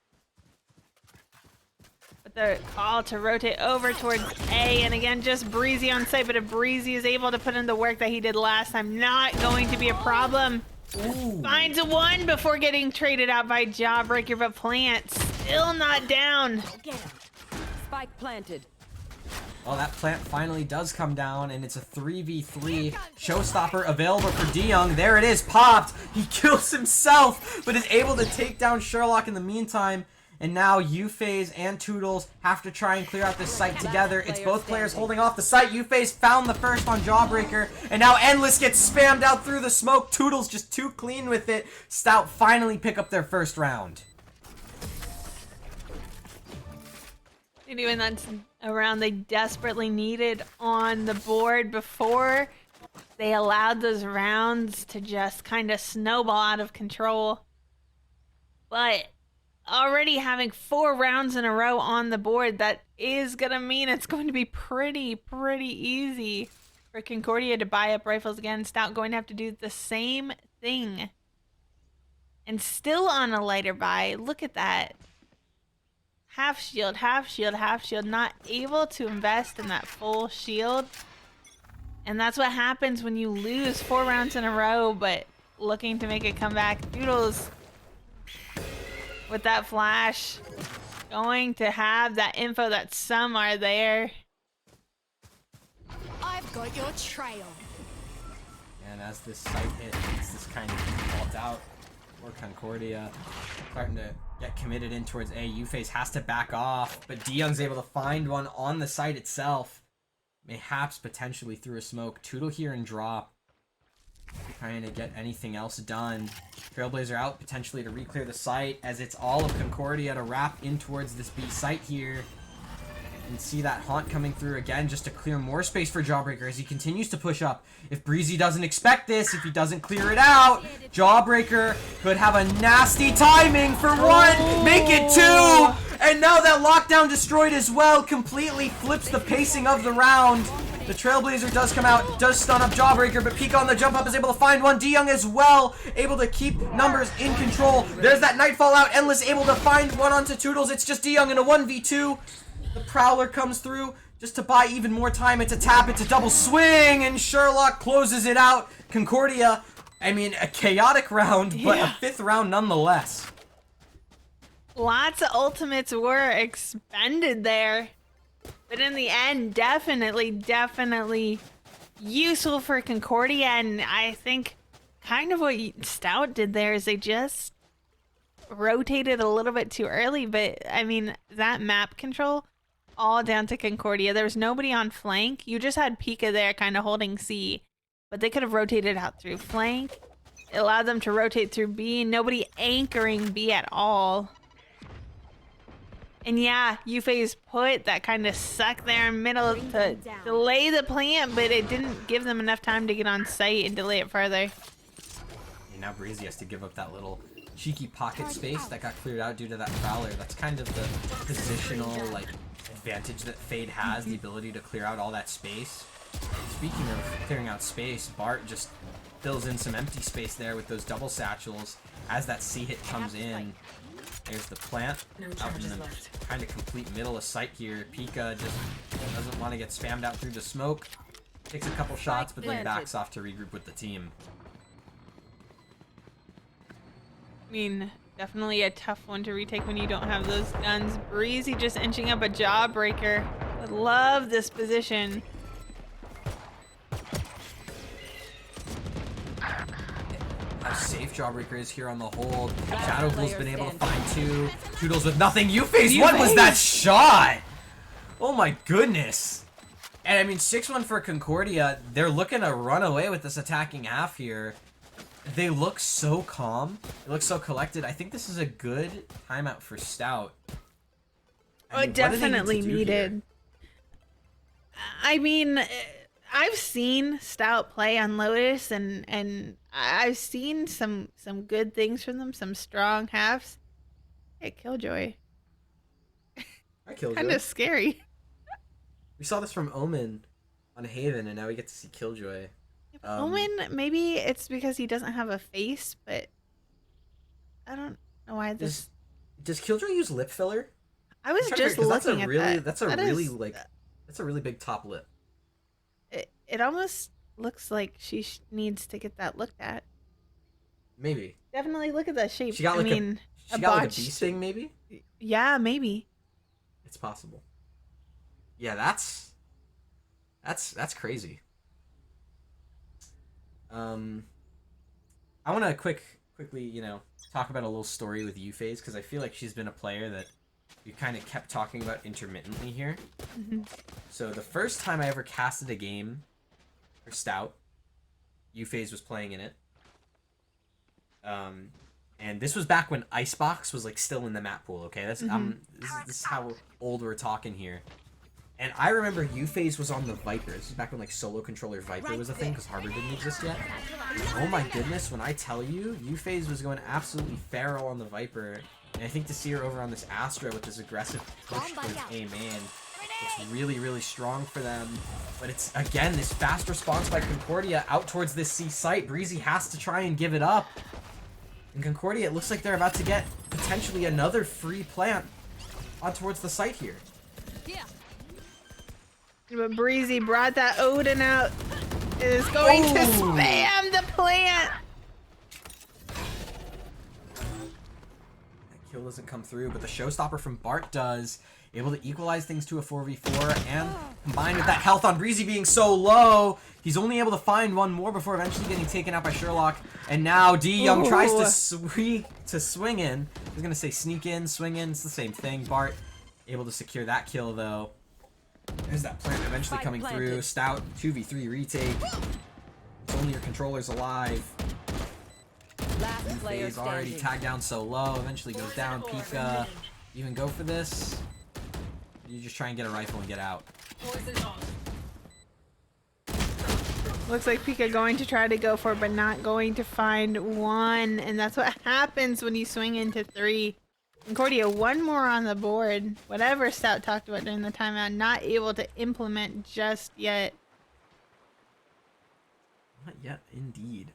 But the call to rotate over towards A, and again, just Breezy on site, but if Breezy is able to put in the work that he did last time, not going to be a problem. Ooh. Finds a 1 before getting traded out by Jawbreaker, but Plant still not down. Get him. Spike planted. Well, that plant finally does come down, and it's a 3v3 showstopper available for DeYoung. There it is, popped. He kills himself, but is able to take down Sherlock in the meantime. And now UFace and Toodles have to try and clear out this site together. It's both players holding off the site. UFace found the first on Jawbreaker, and now Endless gets spammed out through the smoke. Toodles just too clean with it. Stout finally pick up their first round. And that's a round they desperately needed on the board before they allowed those rounds to just kind of snowball out of control. But already having 4 rounds in a row on the board, that is going to mean it's going to be pretty easy for Concordia to buy up rifles again. Stout going to have to do the same thing. And still on a lighter buy. Look at that. Half shield, not able to invest in that full shield. And that's what happens when you lose 4 rounds in a row, but looking to make a comeback. Doodles with that flash, going to have that info that some are there. I've got your trail. And as this site hit, it's this kind of default out. Or Concordia starting to get committed in towards A. U-Phase has to back off, but DeYoung's able to find one on the site itself. Mayhaps potentially through a smoke. Tootle here and drop. Trying to get anything else done. Trailblazer out potentially to re-clear the site as it's all of Concordia to wrap in towards this B site here. And see that Haunt coming through again just to clear more space for Jawbreaker as he continues to push up. If Breezy doesn't expect this, if he doesn't clear it out, Jawbreaker could have a nasty timing for one, make it two, and now that lockdown destroyed as well completely flips the pacing of the round. The Trailblazer does come out, does stun up Jawbreaker, but Pika on the jump up is able to find one. DeYoung as well, able to keep numbers in control. There's that Nightfall out, Endless able to find one onto Toodles. It's just DeYoung in a 1v2. The Prowler comes through just to buy even more time. It's a tap, it's a double swing, and Sherlock closes it out. Concordia, I mean, a chaotic round, but a 5th round nonetheless. Lots of ultimates were expended there. But in the end, definitely useful for Concordia. And I think kind of what Stout did there is they just rotated a little bit too early. But, I mean, that map control, all down to Concordia. There was nobody on flank. You just had Pika there kind of holding C. But they could have rotated out through flank. It allowed them to rotate through B. Nobody anchoring B at all. And yeah, U-Phase put that kind of suck there in middle to delay the plant, but it didn't give them enough time to get on site and delay it further. And now Breezy has to give up that little cheeky pocket space that got cleared out due to that Prowler. That's kind of the positional like advantage that Fade has, the ability to clear out all that space. Speaking of clearing out space, Bart just fills in some empty space there with those double satchels as that C hit comes in. There's the plant out in the kind of complete middle of sight here. Pika just doesn't want to get spammed out through the smoke. Takes a couple shots, but then backs off to regroup with the team. I mean, definitely a tough one to retake when you don't have those guns. Breezy just inching up a Jawbreaker. I love this position. How safe Jawbreaker is here on the hold. Shadow Ghoul's been able to find two. Toodles with nothing. U-Phase, what was that shot? Oh my goodness. And I mean, 6-1 for Concordia. They're looking to run away with this attacking half here. They look so calm. They look so collected. I think this is a good timeout for Stout. I mean, Definitely needed. I mean, I've seen Stout play on Lotus, and I've seen some good things from them, some strong halves. Hey, Killjoy. Hi, Killjoy. Kind of scary. We saw this from Omen on Haven, and now we get to see Killjoy. Omen, maybe it's because he doesn't have a face, but I don't know why this. Does Killjoy use lip filler? I was just looking at that. That's a really big top lip. It almost looks like she needs to get that looked at. Maybe. Definitely look at that shape. She got like a bee sting, maybe? Yeah, maybe. It's possible. Yeah, that's crazy. I want to quickly, talk about a little story with U-Phase because I feel like she's been a player that we kind of kept talking about intermittently here. Mm-hmm. So the first time I ever casted a game for Stout, U-Phase was playing in it. And this was back when Icebox was like still in the map pool. Okay, this is how old we're talking here. And I remember U-Phase was on the Viper. This is back when like solo controller Viper was a thing because Harbor didn't exist yet. Oh my goodness, when I tell you, U-Phase was going absolutely feral on the Viper. And I think to see her over on this Astra with this aggressive push towards A man, it's really, really strong for them. But it's, again, this fast response by Concordia out towards this C site. Breezy has to try and give it up. And Concordia, it looks like they're about to get potentially another free plant on towards the site here. Yeah. But Breezy brought that Odin out. It is going to spam the plant. That kill doesn't come through, but the showstopper from Bart does. Able to equalize things to a 4v4, and combined with that health on Breezy being so low, he's only able to find one more before eventually getting taken out by Sherlock. And now D Young tries to swing in. I was gonna say sneak in, swing in. It's the same thing. Bart able to secure that kill though. There's that plant eventually coming through. Stout 2v3 retake. It's only your controller's alive. Last player He's already standing. tagged down so low. Eventually goes down. Pika. Even go for this? You just try and get a rifle and get out. Looks like Pika going to try to go for it, but not going to find one. And that's what happens when you swing into 3. Concordia, one more on the board. Whatever Stout talked about during the timeout, not able to implement just yet. Not yet, indeed.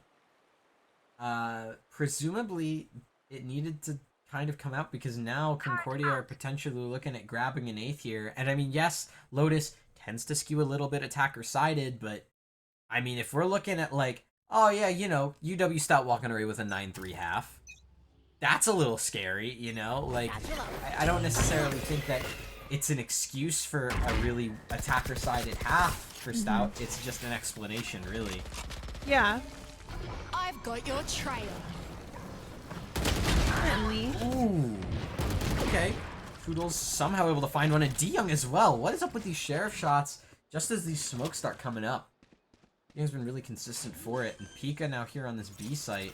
Presumably, it needed to kind of come out because now Concordia are potentially looking at grabbing an 8th here. And I mean, yes, Lotus tends to skew a little bit attacker-sided, but I mean, if we're looking at like, oh yeah, you know, UW-Stout walking away with a 9-3 half, that's a little scary, you know? Like, I don't necessarily think that it's an excuse for a really attacker-sided half for Stout. It's just an explanation, really. Yeah. I've got your trail. Apparently. Ooh. Okay. Toodles somehow able to find one, and D-Young as well. What is up with these sheriff shots just as these smokes start coming up? D-Young's been really consistent for it, and Pika now here on this B site,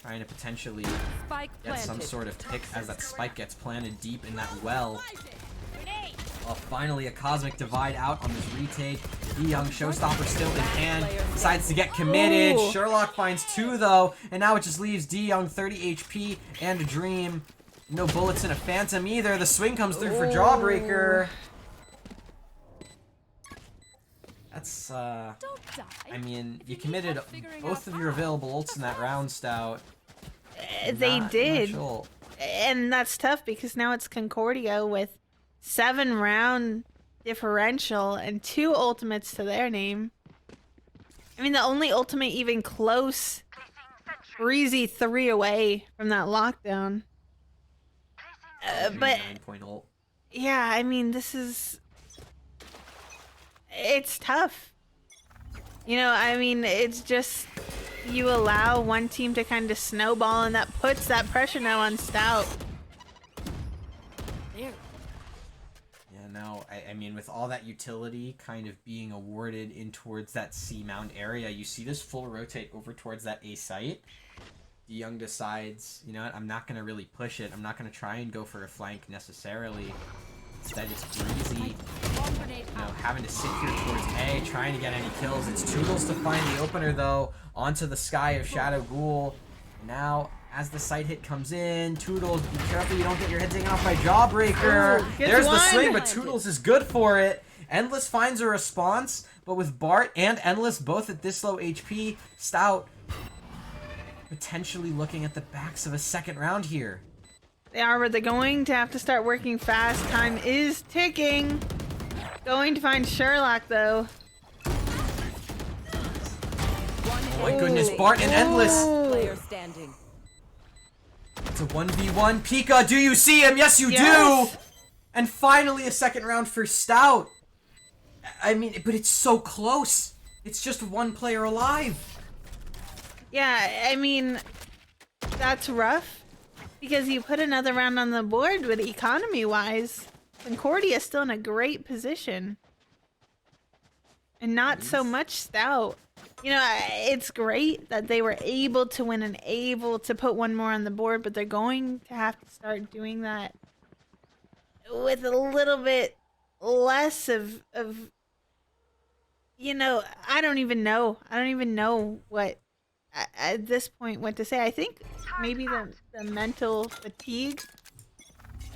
trying to potentially Spike get some planted. sort of pick as that spike gets planted deep in that well. Oh, finally a cosmic divide out on this retake. D-Young, showstopper still in hand, decides to get committed. Ooh. Sherlock finds 2 though, and now it just leaves D-Young 30 HP and a dream. No bullets in a phantom either. The swing comes through for Jawbreaker. That's Don't die. I mean, you committed both of your available ults in that round, Stout. They Not did. much ult. And that's tough because now it's Concordia with 7-round differential and 2 ultimates to their name. I mean, the only ultimate even close, Breezy 3 away from that lockdown. But 9-point ult. yeah, I mean, it's tough. You know, I mean, it's just, you allow one team to kind of snowball, and that puts that pressure now on Stout. There. Yeah, no, I mean, with all that utility kind of being awarded in towards that C mount area, you see this full rotate over towards that A site. D-Young decides, you know what, I'm not going to really push it. I'm not going to try and go for a flank necessarily. Instead, it's Breezy, you know, having to sit here towards A, trying to get any kills. It's Toodles to find the opener, though, onto the sky of Shadow Ghoul. Now, as the sight hit comes in, Toodles, be careful you don't get your head taken off by Jawbreaker. Ooh, gets There's the one. swing, but Toodles is good for it. Endless finds a response, but with Bart and Endless both at this low HP, Stout potentially looking at the backs of a second round here. They are, but they're going to have to start working fast. Time is ticking. Going to find Sherlock, though. Oh my goodness, Bart and Endless. Player standing. It's a 1v1. Pika, do you see him? Yes, you Yes. do! And finally a second round for Stout. I mean, but it's so close. It's just one player alive. Yeah, I mean, that's rough. Because you put another round on the board with economy-wise. Concordia's still in a great position. And not so much Stout. You know, it's great that they were able to win and able to put one more on the board, but they're going to have to start doing that with a little bit less of you know, I don't even know what at this point what to say. I think maybe the mental fatigue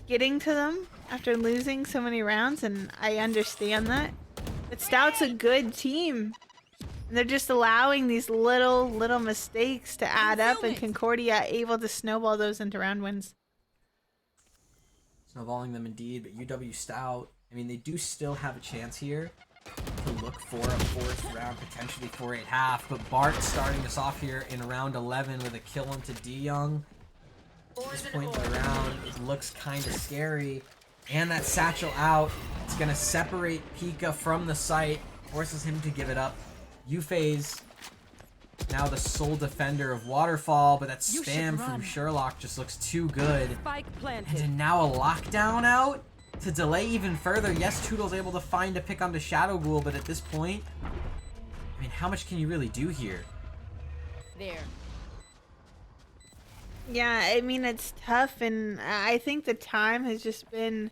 getting to them after losing so many rounds, and I understand that. But Stout's a good team. And they're just allowing these little mistakes to add up, and Concordia able to snowball those into round wins. Snowballing them indeed, but UW-Stout, I mean, they do still have a chance here to look for a 4th round, potentially 4-8 half, but Bart starting us off here in round 11 with a kill into D-Young. At this point in the round, it looks kind of scary. And that satchel out, it's going to separate Pika from the site, forces him to give it up. Yuffie's now the sole defender of Waterfall, but that spam from Sherlock just looks too good. Spike And planted. then now a lockdown out to delay even further. Yes, Toodle's able to find a pick onto Shadow Ghoul, but at this point, I mean, how much can you really do here? There. Yeah, I mean, it's tough, and I think the time has just been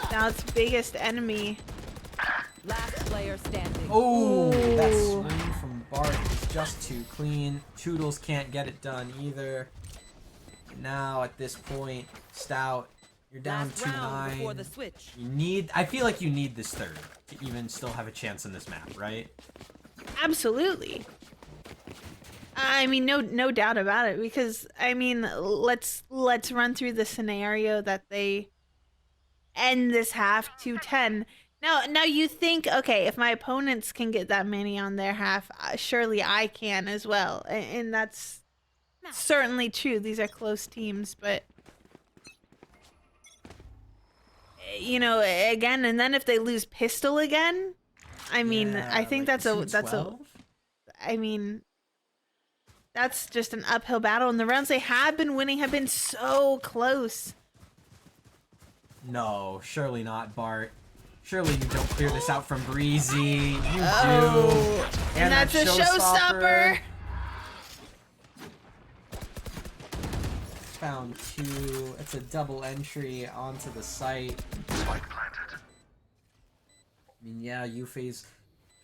Stout's biggest enemy. Last player standing. Oh, that Ooh. swing from Bart is just too clean. Toodles can't get it done either. Now, at this point, Stout, you're down Last round before the 2-9. switch. I feel like you need this third to even still have a chance in this map, right? Absolutely. I mean, no doubt about it. Because I mean, let's run through the scenario that they end this half 2-10. Now you think, okay, if my opponents can get that many on their half, surely I can as well, and that's certainly true. These are close teams, but you know, again, and then if they lose pistol again, I mean, Yeah, I think like that's a 2-12? I mean, that's just an uphill battle, and the rounds they have been winning have been so close. No, surely not, Bart. Surely you don't clear this out from Breezy. You Oh, do. and that's a showstopper. Found 2. It's a double entry onto the site. Spike planted. I mean, yeah, Yuffie's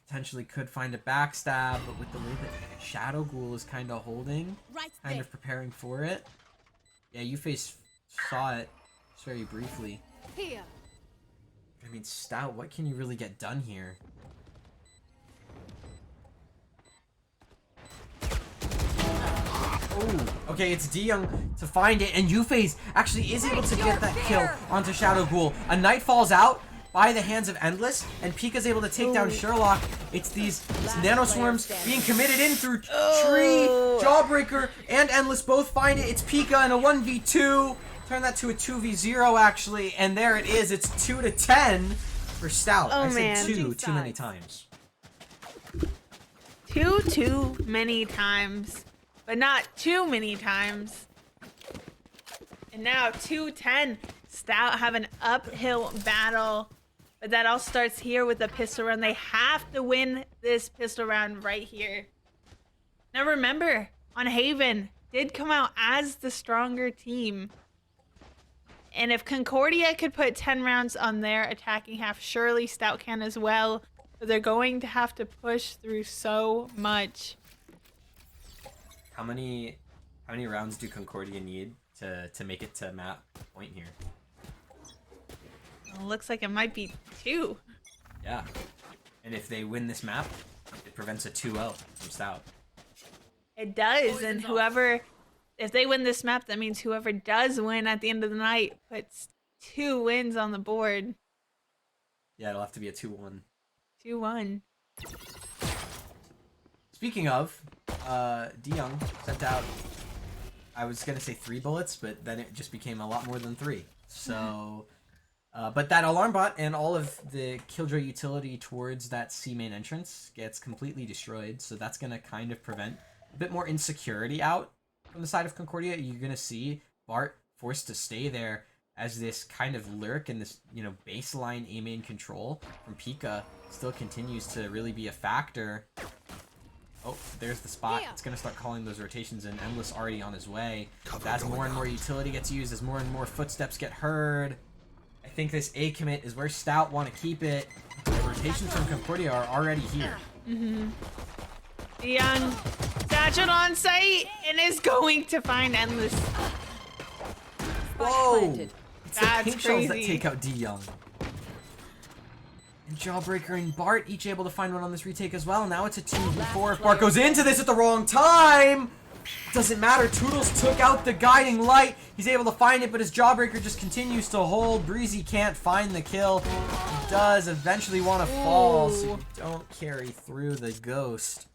potentially could find a backstab, but with the way that Shadow Ghoul is kind of holding, Right kind there. of preparing for it. Yeah, Yuffie saw it just very briefly. Here. I mean, Stout, what can you really get done here? Oh, okay, it's D-Young to find it, and Yuffie's actually is able to get that kill onto Shadow Ghoul. A Knight falls out by the hands of Endless, and Pika's able to take down Sherlock. It's these Nano Swarms being committed in through Tree, Jawbreaker, and Endless both find it. It's Pika in a 1v2. Turn that to a 2v0, actually, and there it is. It's 2-10 for Stout. Oh, I said man. two too many times. Too many times, but not too many times. And now 2-10. Stout have an uphill battle, but that all starts here with the pistol round. They have to win this pistol round right here. Now remember, on Haven did come out as the stronger team. And if Concordia could put 10 rounds on their attacking half, surely Stout can as well. But they're going to have to push through so much. How many rounds do Concordia need to make it to map point here? It looks like it might be 2. Yeah. And if they win this map, it prevents a 2-0 from Stout. It does, and if they win this map, that means whoever does win at the end of the night puts 2 wins on the board. Yeah, it'll have to be a 2-1. 2-1. Speaking of, D-Young sent out, I was going to say 3 bullets, but then it just became a lot more than 3. So, but that alarm bot and all of the Killjoy utility towards that C main entrance gets completely destroyed. So that's going to kind of prevent a bit more insecurity out from the side of Concordia. You're going to see Bart forced to stay there as this kind of lurk and this, you know, baseline A main control from Pika still continues to really be a factor. Oh, there's the spot. It's going to start calling those rotations, and Endless already on his way. As more and more utility gets used, as more and more footsteps get heard, I think this A commit is where Stout want to keep it. The rotations from Concordia are already here. Young satchel on site and is going to find Endless. Whoa! planted. It's That's the pink shells that crazy. take out D-Young. And Jawbreaker and Bart each able to find one on this retake as well. Now it's a 2v4. If Bart goes into this at the wrong time, doesn't matter. Toodles took out the guiding light. He's able to find it, but his Jawbreaker just continues to hold. Breezy can't find the kill. He does eventually want to fall, so you don't carry through the ghost.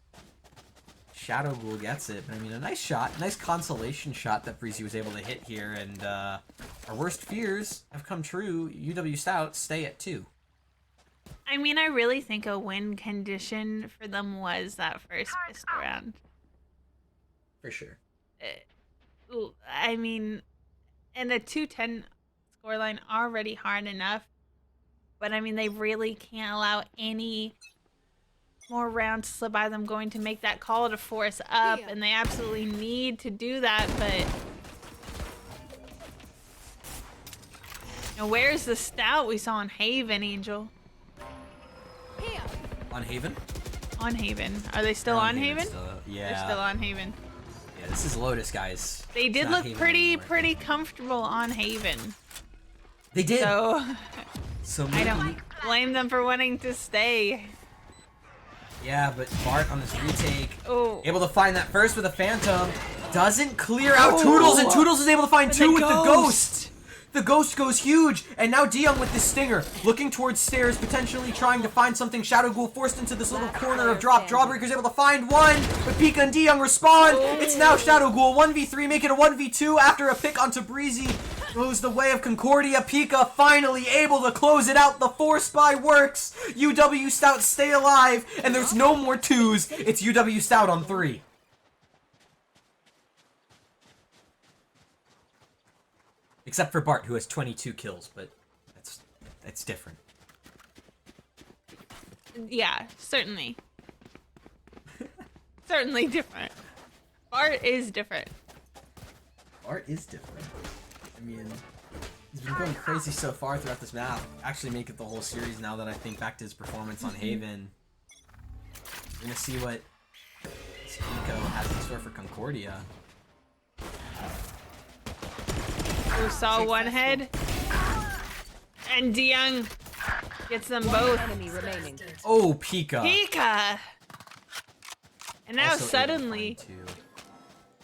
Shadow Ghoul gets it. But I mean, a nice shot, nice consolation shot that Breezy was able to hit here, and our worst fears have come true. UW-Stout stay at 2. I mean, I really think a win condition for them was that first pistol round. For sure. I mean, and a 2-10 scoreline already hard enough, but I mean, they really can't allow any more rounds to slip by them going to make that call to force up, and they absolutely need to do that, but now, where's the Stout we saw on Haven, Angel? On Haven? On Haven. Are they still on Haven? Yeah. They're still on Haven. Yeah, this is Lotus, guys. They It's did not look Haven pretty anymore. comfortable on Haven. They did. So So I maybe, don't blame them for wanting to stay. yeah, but Bart on this retake, Oh. able to find that first with a Phantom, doesn't clear out Toodles, and Toodles is able to find And 2 the with the Ghost. Ghost. The Ghost goes huge, and now DeYoung with the Stinger, looking towards stairs, potentially trying to find something. Shadow Ghoul forced into this little corner of drop. Drawbreaker's able to find 1, but Pika and DeYoung respond. It's now Shadow Ghoul 1v3, make it a 1v2 after a pick onto Breezy. Goes the way of Concordia. Pika finally able to close it out. The 4-spy works. UW-Stout stay alive, and there's no more 2s. It's UW-Stout on 3. Except for Bart, who has 22 kills, but that's different. Yeah, certainly. Certainly different. Bart is different. Bart is different. I mean, he's been going crazy so far throughout this map. Actually make it the whole series now that I think back to his performance on Haven. We're gonna see what Pico has in store for Concordia. We saw one head. And DeYoung gets them both. Enemy remaining. Oh, Pika! Pika! And now Also able to suddenly, find 2.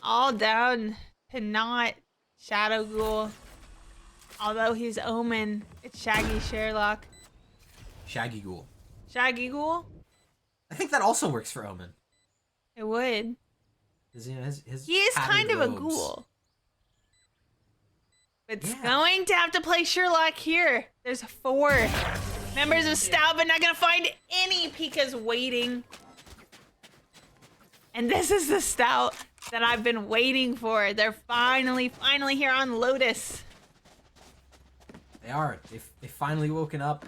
all down to not Shadow Ghoul. Although he's Omen, it's Shaggy Sherlock. Shaggy Ghoul. Shaggy Ghoul? I think that also works for Omen. It would. 'Cause, you know, his He is padded kind of a robes. ghoul. But it's Yeah. going to have to play Sherlock here. There's 4 members of Stout, but not going to find any. Pika's waiting. And this is the Stout that I've been waiting for. They're finally here on Lotus. They are. They've finally woken up.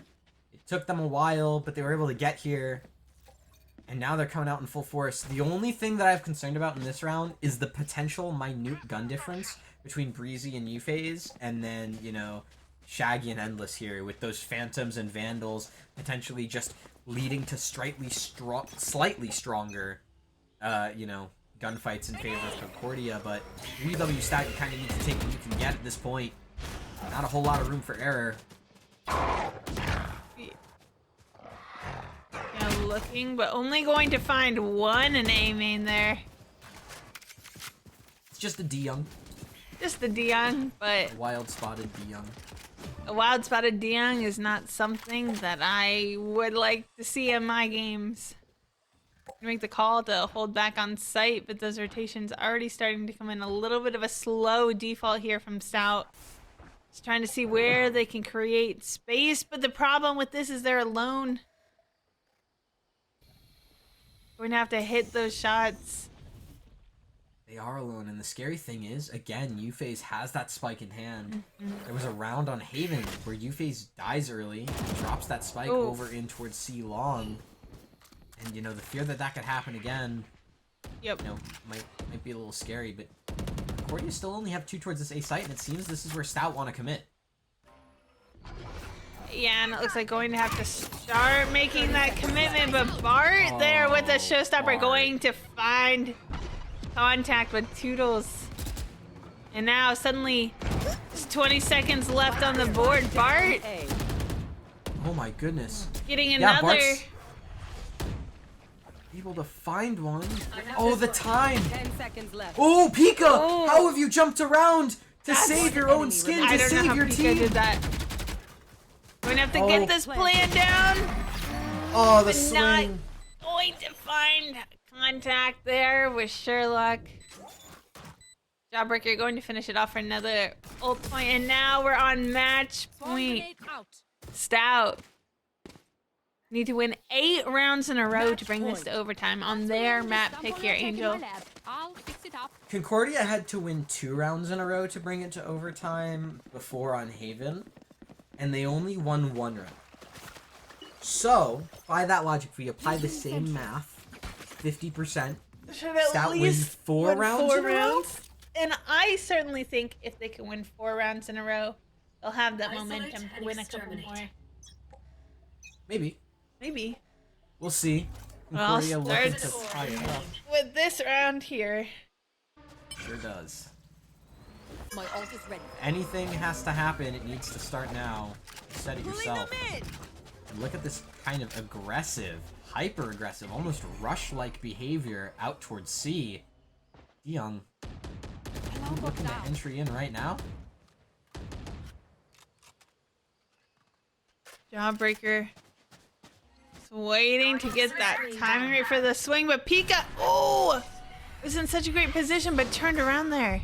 It took them a while, but they were able to get here. And now they're coming out in full force. The only thing that I have concerned about in this round is the potential minute gun difference between Breezy and U-Phase, and then, you know, Shaggy and Endless here, with those Phantoms and Vandals potentially just leading to slightly stronger, you know, gunfights in favor of Concordia. But UW-Stout, you kind of need to take what you can get at this point. Not a whole lot of room for error. Yeah, looking, but only going to find one in A main there. It's just a DeYoung. Just the DeYoung, but A wild spotted DeYoung. a wild spotted DeYoung is not something that I would like to see in my games. Make the call to hold back on site, but those rotations already starting to come in. A little bit of a slow default here from Stout. Just trying to see where they can create space, but the problem with this is they're alone. We're gonna have to hit those shots. They are alone, and the scary thing is, again, U-Phase has that spike in hand. There was a round on Haven where U-Phase dies early, drops that spike Ooh. over in towards C long, and you know the fear that that could happen again, Yep. you know, might be a little scary. But Concordia still only have 2 towards this A site, and it seems this is where Stout want to commit. Yeah, and it looks like going to have to start making that commitment, but Bart there with the showstopper Bart. going to find contact with Toodles. And now suddenly, just 20 seconds left on the board. Bart A. Oh my goodness! getting Yeah, another. Bart's able to find one. Oh, the time! 10 seconds left. Oh, Pika! Oh. How have you jumped around to save your own enemy skin, I to don't know save how your Pika team? did that. We're gonna have to Oh. get this plan down. Oh, the But not swing. going to find contact there with Sherlock. Jawbreaker going to finish it off for another ult point, and now we're on match Bomb point. grenade out. Stout need to win 8 rounds in a row to Match bring this point. to overtime on That's their why you map stumble pick and here, take it in Angel. my lab. I'll fix it up. Concordia had to win 2 rounds in a row to bring it to overtime before on Haven, and they only won 1 round. So, by that logic, if we apply the same math, 50%, Should at Stout win least 4 win rounds 4 in a row? rounds. And I certainly think if they can win 4 rounds in a row, they'll have that momentum to win a couple more. Maybe. Maybe. We'll see. Well, Concordia looking to starts tie it up. with this round here. Sure does. My ult is ready. Anything has to happen, it needs to start now. You said it yourself. And look at this kind of aggressive, hyper-aggressive, almost rush-like behavior out towards C. Young. Looking to entry in right now. Jawbreaker is waiting to get that timing right for the swing, but Pika, oh, was in such a great position, but turned around there.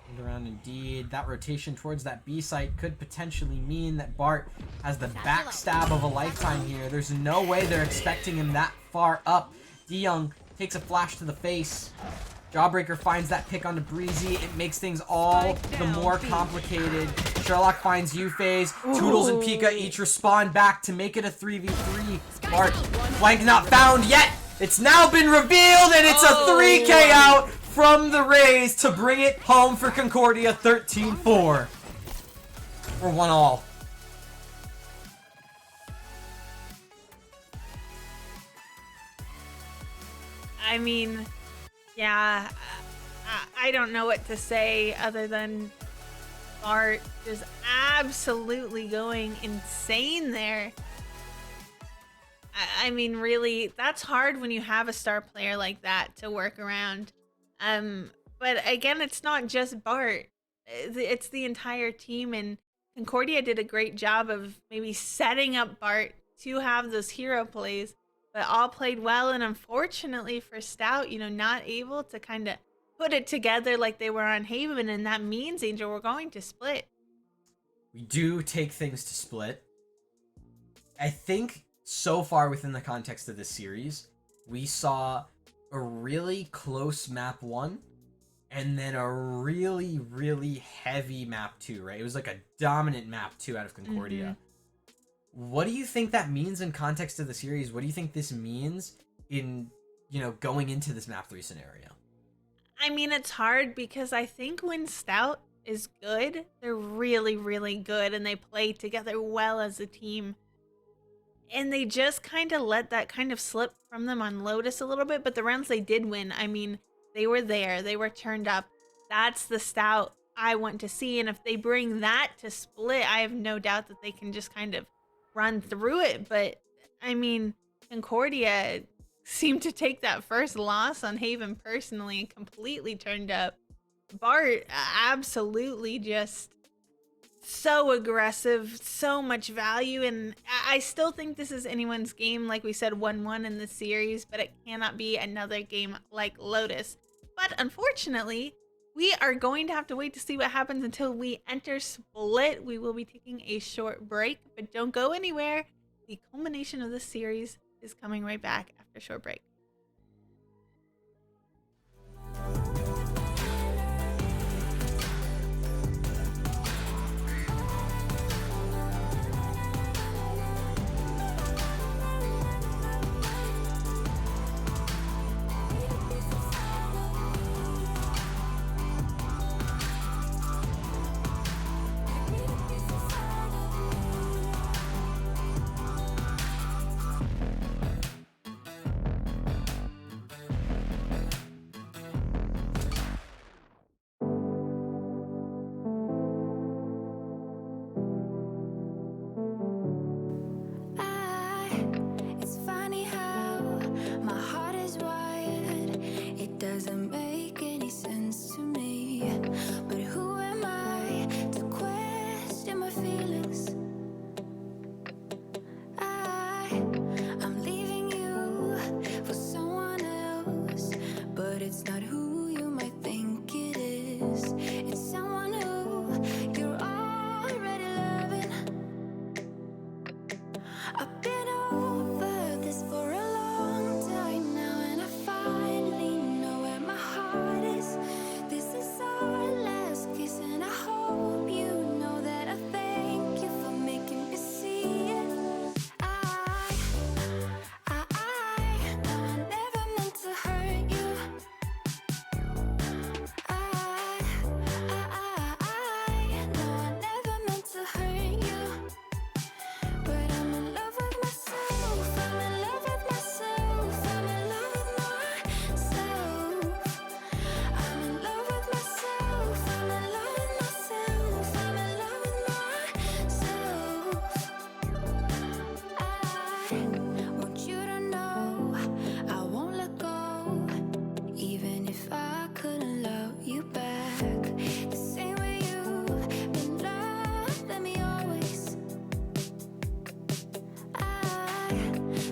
Turned around indeed. That rotation towards that B site could potentially mean that Bart has the backstab of a lifetime here. There's no way they're expecting him that far up. DeYoung takes a flash to the face. Jawbreaker finds that pick onto Breezy. It makes things all the more complicated. Sherlock finds U-Phase. Toodles and Pika each respawn back to make it a 3v3. Bart, flank not found yet. It's now been revealed, and it's a 3K out from the Rays to bring it home for Concordia 13-4. For 1-all. I mean, yeah, I don't know what to say other than Bart just absolutely going insane there. I mean, really, that's hard when you have a star player like that to work around. But again, it's not just Bart. It's the entire team, and Concordia did a great job of maybe setting up Bart to have those hero plays, but all played well. And unfortunately for Stout, not able to kind of put it together like they were on Haven, and that means, Angel, we're going to split. We do take things to split. I think so far within the context of this series, we saw a really close map 1 and then a really, really heavy map 2, right? It was like a dominant map 2 out of Concordia. What do you think that means in context of the series? What do you think this means in, going into this map 3 scenario? I mean, it's hard because I think when Stout is good, they're really, really good, and they play together well as a team. And they just kind of let that kind of slip from them on Lotus a little bit, but the rounds they did win, I mean, they were there, they were turned up. That's the Stout I want to see, and if they bring that to split, I have no doubt that they can just kind of run through it. But, I mean, Concordia seemed to take that first loss on Haven personally and completely turned up. Bart absolutely just so aggressive, so much value, and I still think this is anyone's game. Like we said, 1-1 in the series, but it cannot be another game like Lotus. But unfortunately, we are going to have to wait to see what happens until we enter split. We will be taking a short break, but don't go anywhere. The culmination of this series is coming right back after a short break. It's funny how my heart is wired. It doesn't make any sense to me. But who am I to question my feelings? I'm leaving you I've been over this for a long time now, and I finally know where my heart is. This is our last kiss, and I hope you know that I thank you for making me see it. I know I never meant to hurt you. I know I never meant to hurt you. But I'm in love with myself. I'm in love with myself. I'm in love with myself. I'm in love with myself. I'm in love with myself. I'm in love with myself. I want you to know I won't let go, even if I couldn't love you back the same way you've been loving me always.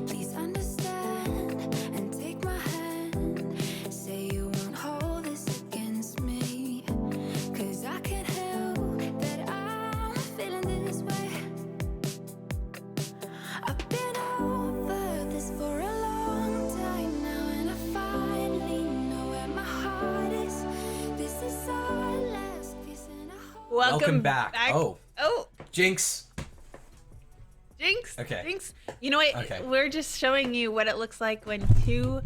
Please understand and take my hand. Say you won't hold this against me, 'cause I can't help that I'm feeling this way. I've been over this for a long time now, and I finally know where my heart is. This is our last kiss, and I hope. Welcome back. Oh, Jinx. Jinx. Okay. Jinx. You know what? Okay. We're just showing you what it looks like when two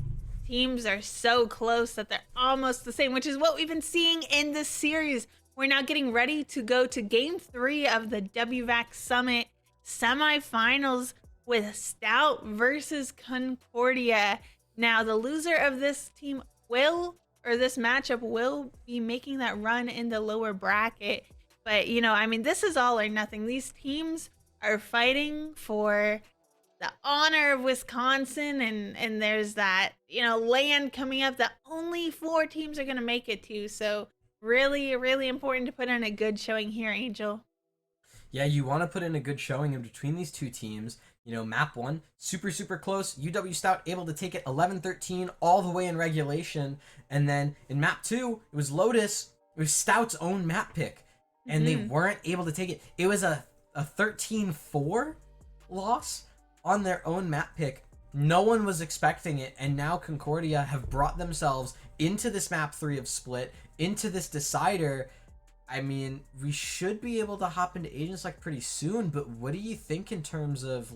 teams are so close that they're almost the same, which is what we've been seeing in this series. We're now getting ready to go to Game 3 of the WVAC Summit semifinals with Stout versus Concordia. Now, the loser of this team this matchup will be making that run in the lower bracket. But, this is all or nothing. These teams are fighting for the honor of Wisconsin, and there's that, land coming up that only 4 teams are going to make it to. So really, really important to put in a good showing here, Angel. Yeah, you want to put in a good showing in between these two teams. Map 1, super, super close. UW-Stout able to take it 11-13 all the way in regulation. And then in Map 2, it was Lotus. It was Stout's own map pick. And they weren't able to take it. It was a 13-4 loss on their own map pick. No one was expecting it, and now Concordia have brought themselves into this map 3 of Split, into this decider. I mean, we should be able to hop into agents pretty soon, but what do you think in terms of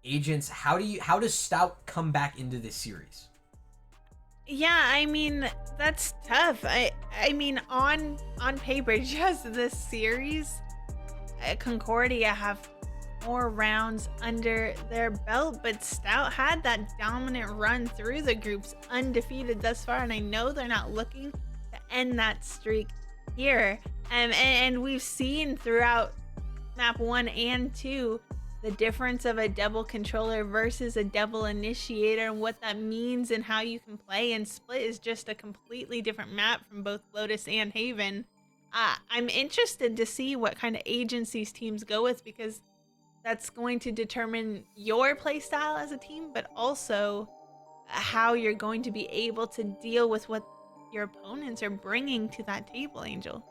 agents? How does Stout come back into this series? Yeah, that's tough. I mean, on paper, just this series, Concordia have more rounds under their belt, but Stout had that dominant run through the groups, undefeated thus far, and I know they're not looking to end that streak here. And we've seen throughout map 1 and 2 the difference of a double controller versus a double initiator, and what that means and how you can play. And Split is just a completely different map from both Lotus and Haven. I'm interested to see what kind of agencies teams go with, because that's going to determine your playstyle as a team, but also how you're going to be able to deal with what your opponents are bringing to that table, Angel.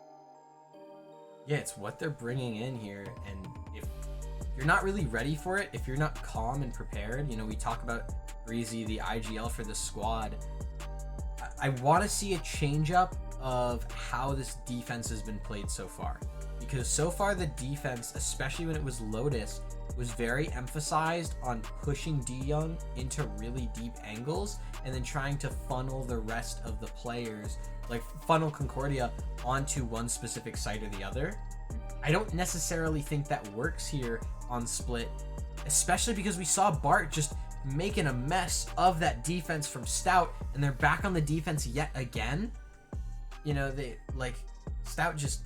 Yeah, it's what they're bringing in here, and if you're not really ready for it, if you're not calm and prepared, we talk about Breezy, the IGL for the squad. I want to see a change up of how this defense has been played so far, because so far the defense, especially when it was Lotus, was very emphasized on pushing D-Young into really deep angles and then trying to funnel the rest of the players, funnel Concordia onto one specific site or the other. I don't necessarily think that works here on Split, especially because we saw Bart just making a mess of that defense from Stout, and they're back on the defense yet again. Stout just,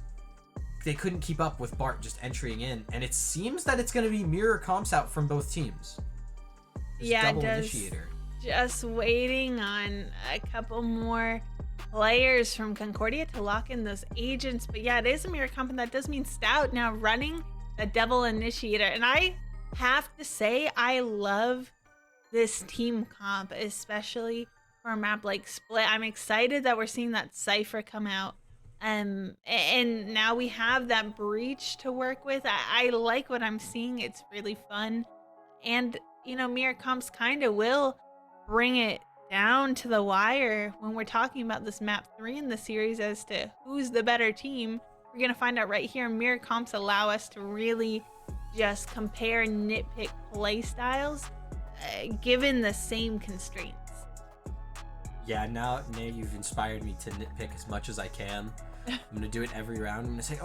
they couldn't keep up with Bart just entering in, and it seems that it's going to be mirror comps out from both teams. Yeah, double it does. initiator. Just waiting on a couple more players from Concordia to lock in those agents. But yeah, it is a mirror comp, and that does mean Stout now running the double initiator. And I have to say, I love this team comp, especially for a map like Split. I'm excited that we're seeing that Cypher come out. And now we have that breach to work with. I like what I'm seeing. It's really fun. And, Mirror Comps kind of will bring it down to the wire when we're talking about this map 3 in the series as to who's the better team. We're going to find out right here. Mirror Comps allow us to really just compare and nitpick play styles given the same constraints. Yeah, now you've inspired me to nitpick as much as I can. I'm gonna do it every round. I'm gonna say,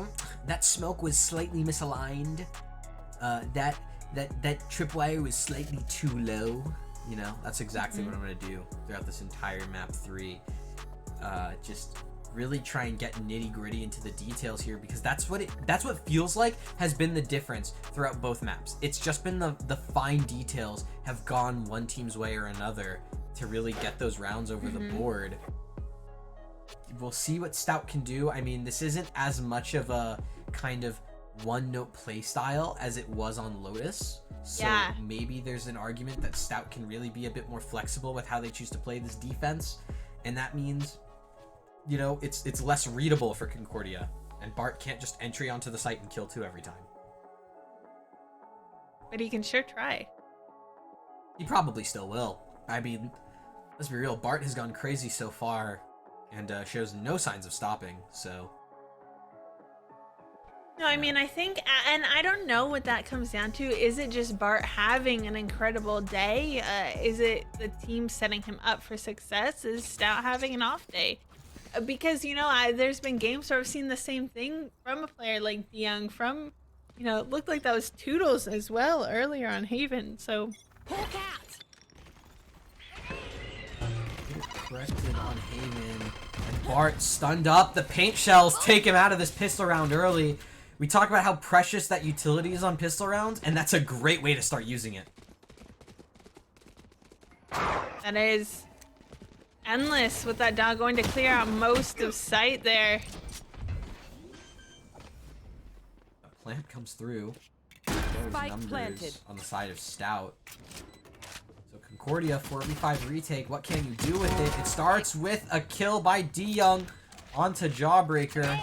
that smoke was slightly misaligned. That tripwire was slightly too low. That's exactly what I'm gonna do throughout this entire map 3. Just really try and get nitty gritty into the details here, because that's what feels like has been the difference throughout both maps. It's just been the fine details have gone one team's way or another to really get those rounds over the board. We'll see what Stout can do. I mean, this isn't as much of a kind of one-note play style as it was on Lotus. So maybe there's an argument that Stout can really be a bit more flexible with how they choose to play this defense. And that means, it's less readable for Concordia. And Bart can't just entry onto the site and kill 2 every time. But he can sure try. He probably still will. I mean, let's be real, Bart has gone crazy so far and shows no signs of stopping, so... No, I mean, I think, and I don't know what that comes down to. Is it just Bart having an incredible day? Is it the team setting him up for success? Is Stout having an off day? Because, there's been games where I've seen the same thing from a player like DeYoung, from, it looked like that was Toodles as well earlier on Haven, so... Hawk out! Corrected on Haven, and Bart stunned up. The paint shells take him out of this pistol round early. We talk about how precious that utility is on pistol rounds, and that's a great way to start using it. That is endless with that dog going to clear out most of sight there. A plant comes through. There's Spike numbers planted. on the side of Stout. So Concordia, 4v5 retake. What can you do with it? It starts with a kill by DeYoung onto Jawbreaker.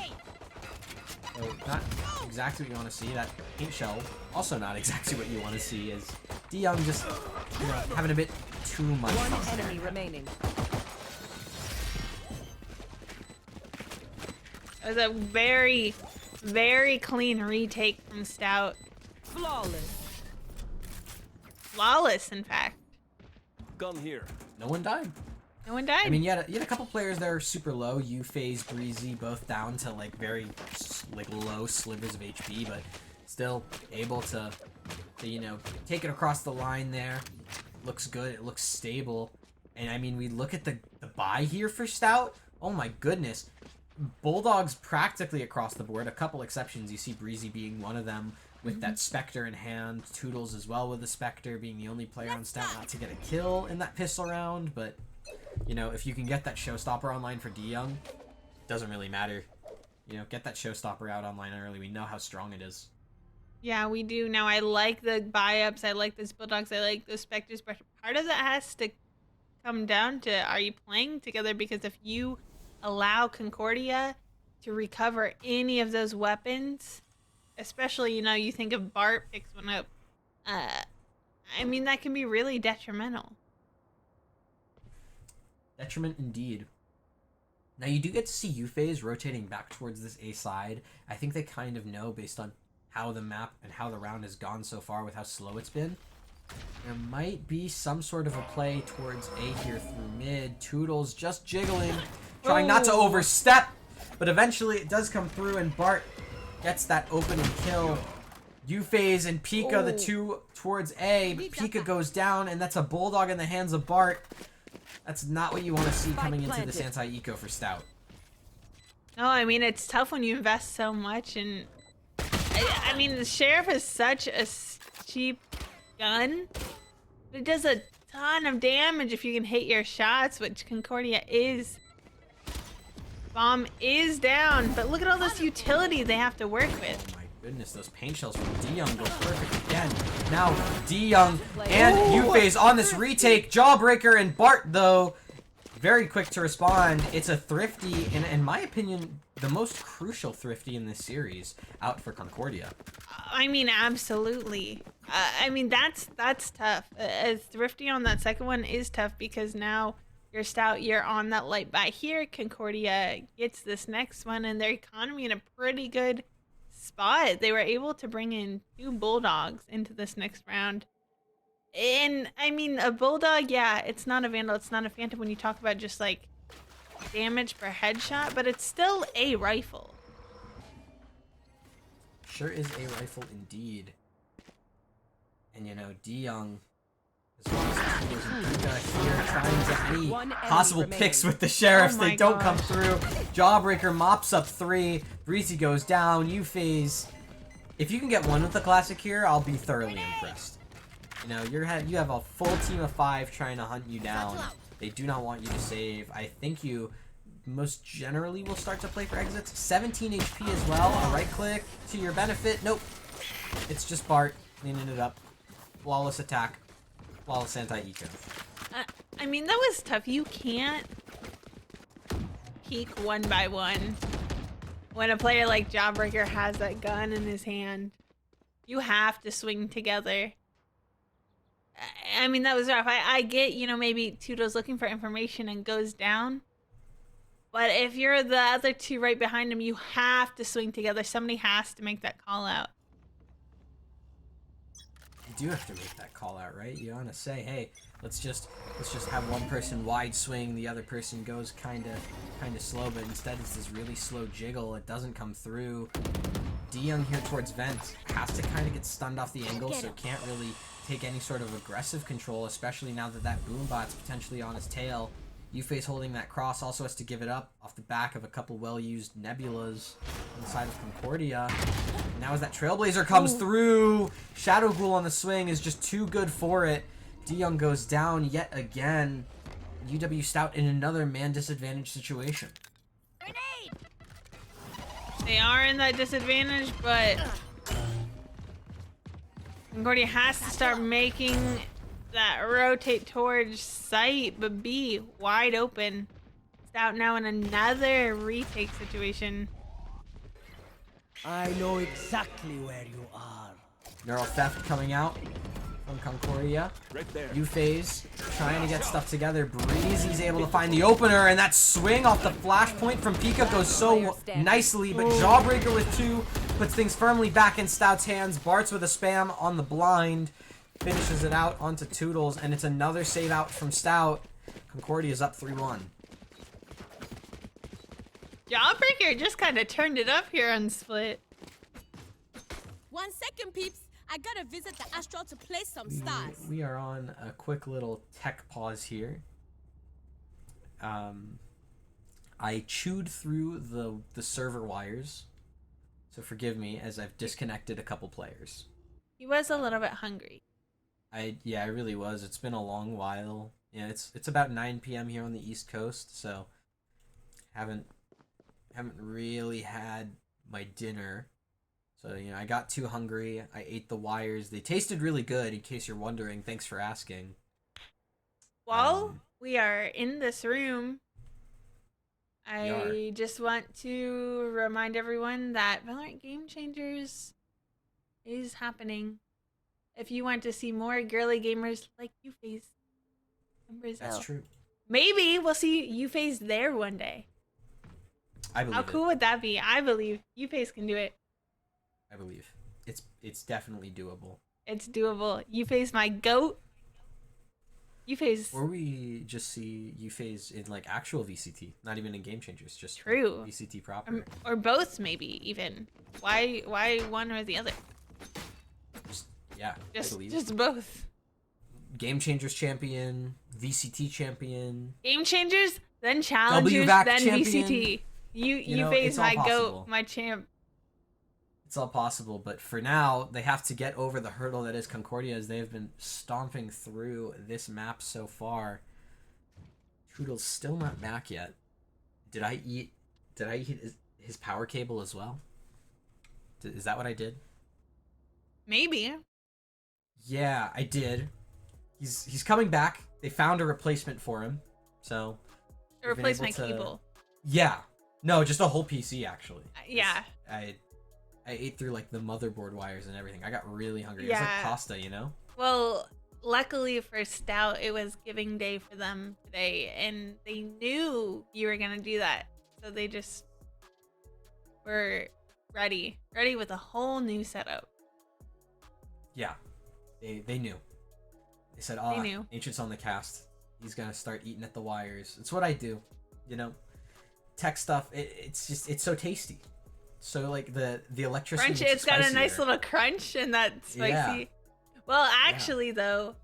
So not exactly what you want to see. That paint shell, also not exactly what you want to see, is DeYoung just, having a bit too much fun. One enemy remaining. It was a very, very clean retake from Stout. Flawless. Flawless, in fact. Gun here. No one died. No one died. I mean, you had a couple players that are super low. U-Phase, Breezy, both down to very low slivers of HP, but still able to take it across the line there. Looks good. It looks stable. And I mean, we look at the buy here for Stout. Oh my goodness. Bulldogs practically across the board. A couple exceptions. You see Breezy being one of them with that Spectre in hand. Toodles as well with the Spectre, being the only player on Stout not to get a kill in that pistol round. But, if you can get that Showstopper online for DeYoung, doesn't really matter. Get that Showstopper out online early. We know how strong it is. Yeah, we do. Now, I like the buy-ups. I like those Bulldogs. I like those Spectres. But part of that has to come down to, are you playing together? Because if you allow Concordia to recover any of those weapons, especially, you think of Bart picks one up, I mean, that can be really detrimental. Detriment indeed. Now, you do get to see U-Phase rotating back towards this A side. I think they kind of know, based on how the map and how the round has gone so far with how slow it's been, there might be some sort of a play towards A here through mid. Toodles just jiggling, trying not to overstep, but eventually it does come through, and Bart gets that opening kill. U-Phase and Pika, the two towards A, but Pika goes down, and that's a Bulldog in the hands of Bart. That's not what you want to see coming into this anti-eco for Stout. No, I mean, it's tough when you invest so much, and I mean, the Sheriff is such a cheap gun. It does a ton of damage if you can hit your shots, which Concordia is. Bomb is down, but look at all this utility they have to work with. Oh my goodness, those paint shells from DeYoung go perfect again. Now DeYoung and U-Phase on this retake. Jawbreaker and Bart, though, very quick to respond. It's a thrifty, and in my opinion, the most crucial thrifty in this series out for Concordia. I mean, absolutely. I mean, that's tough. Thrifty on that second one is tough because now you're Stout, you're on that light by here. Concordia gets this next one, and their economy in a pretty good spot. They were able to bring in 2 Bulldogs into this next round. And, I mean, a Bulldog, yeah, it's not a Vandal, it's not a Phantom when you talk about just, like, damage per headshot, but it's still a rifle. Sure is a rifle indeed. And you know, DeYoung, as well as the Toodles and Pika here, trying to get any One enemy possible remaining. picks with the Sheriffs. Oh my They don't come gosh. through. Jawbreaker mops up 3. Breezy goes down. UFaze. If you can get one with the classic here, I'll be thoroughly impressed. You know, you have a full team of 5 trying to hunt you down. They do not want you to save. I think you most generally will start to play for exits. 17 HP as well. A right click to your benefit. Nope. It's just Bart cleaning it up. Flawless attack. Flawless anti-eco. I mean, that was tough. You can't peek one by one when a player like Jawbreaker has that gun in his hand. You have to swing together. I mean, that was rough. I get, you know, maybe Toodle's looking for information and goes down. But if you're the other 2 right behind him, you have to swing together. Somebody has to make that call out. You do have to make that call out, right? You want to say, hey, let's just have one person wide swing, the other person goes kind of slow, but instead it's this really slow jiggle. It doesn't come through. DeYoung here towards vent has to kind of get stunned off the angle, so can't really take any sort of aggressive control, especially now that that Boombot's potentially on his tail. UFace holding that cross also has to give it up off the back of a couple well-used Nebulas on the side of Concordia. And now as that Trailblazer comes through, Shadow Ghoul on the swing is just too good for it. DeYoung goes down yet again. UW-Stout in another man disadvantage situation. They are in that disadvantage, but Concordia has to start making that rotate towards sight, but B wide open. Stout now in another retake situation. I know exactly where you are. Neural Theft coming out from Concordia. Right there. UFaze trying to get stuff together. Breezy's able to find the opener, and that swing off the flashpoint from Pika goes so nicely, but Jawbreaker with 2 puts things firmly back in Stout's hands. Bart's with a spam on the blind. Finishes it out onto Toodles, and it's another save out from Stout. Concordia's up 3-1. Jawbreaker just kind of turned it up here on Split. 1 second, peeps. I gotta visit the Astral to play some stars. We are on a quick little tech pause here. I chewed through the server wires, so forgive me as I've disconnected a couple players. He was a little bit hungry. I really was. It's been a long while. Yeah, it's about 9 p.m. here on the East Coast, so haven't really had my dinner. So, you know, I got too hungry. I ate the wires. They tasted really good, in case you're wondering. Thanks for asking. While we are in this room, I just want to remind everyone that Valorant Game Changers is happening. If you want to see more girly gamers like UFaze in Brazil, That's true. maybe we'll see UFaze there one day. I believe How cool would that be? I believe UFaze can do it. I believe. It's definitely doable. It's doable. UFaze my goat. UFaze. Or we just see UFaze in like actual VCT, not even in Game Changers, just True. VCT proper. Or both, maybe even. Why one or the other? Yeah, I believe. Just both. Game Changers champion, VCT champion. Game Changers, then Challengers, WVAC then champion. VCT. You know, UFaze it's all my possible. goat, my champ. It's all possible, but for now, they have to get over the hurdle that is Concordia, as they have been stomping through this map so far. Toodle's still not back yet. Did I eat his power cable as well? Is that what I did? Maybe. Yeah, I did. He's coming back. They found a replacement for him, so Or replace my cable. Yeah, no, just a whole PC actually. Yeah. I I ate through like the motherboard wires and everything. I got really hungry. It was like Yeah. pasta, you know? Well, luckily for Stout, it was giving day for them today, and they knew you were gonna do that, so they just were ready with a whole new setup. Yeah, they knew. They said, They knew. Ancient's on the cast. He's gonna start eating at the wires. It's what I do, you know. Tech stuff. It's so tasty. So like the electricity. Crunch. makes it It's got a nice spicier. little crunch and that spicy. Yeah. Well, actually, though,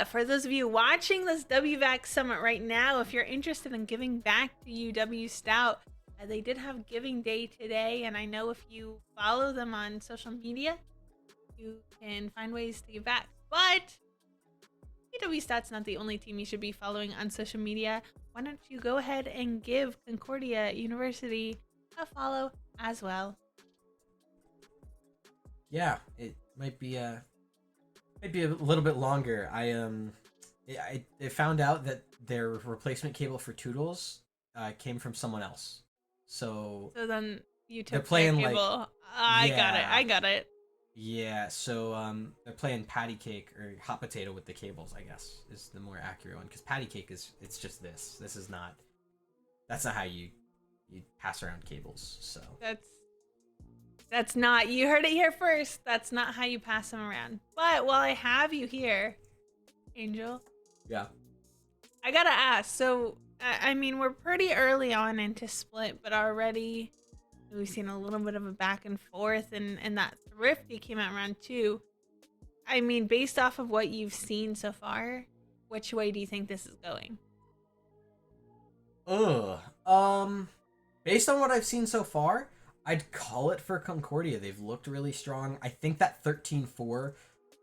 for those of you watching this WVAC summit right now, if you're interested in giving back to UW-Stout, they did have Giving Day today, and I know if you follow them on social media, you can find ways to give back. But UW-Stout's not the only team you should be following on social media. Why don't you go ahead and give Concordia University a follow as well? Yeah, it might be a little bit longer. I found out that their replacement cable for Toodles came from someone else. So then you They're took playing, their like- cable. I got it. yeah, so they're playing patty cake or hot potato with the cables, I guess, is the more accurate one. Because patty cake it's just this. That's not how you pass around cables. So That's not, you heard it here first. That's not how you pass them around. But while I have you here, Angel, yeah. I gotta ask. So, I mean, we're pretty early on into Split, but already we've seen a little bit of a back and forth, and that Thrifty came out round 2. I mean, based off of what you've seen so far, which way do you think this is going? Based on what I've seen so far, I'd call it for Concordia. They've looked really strong. I think that 13-4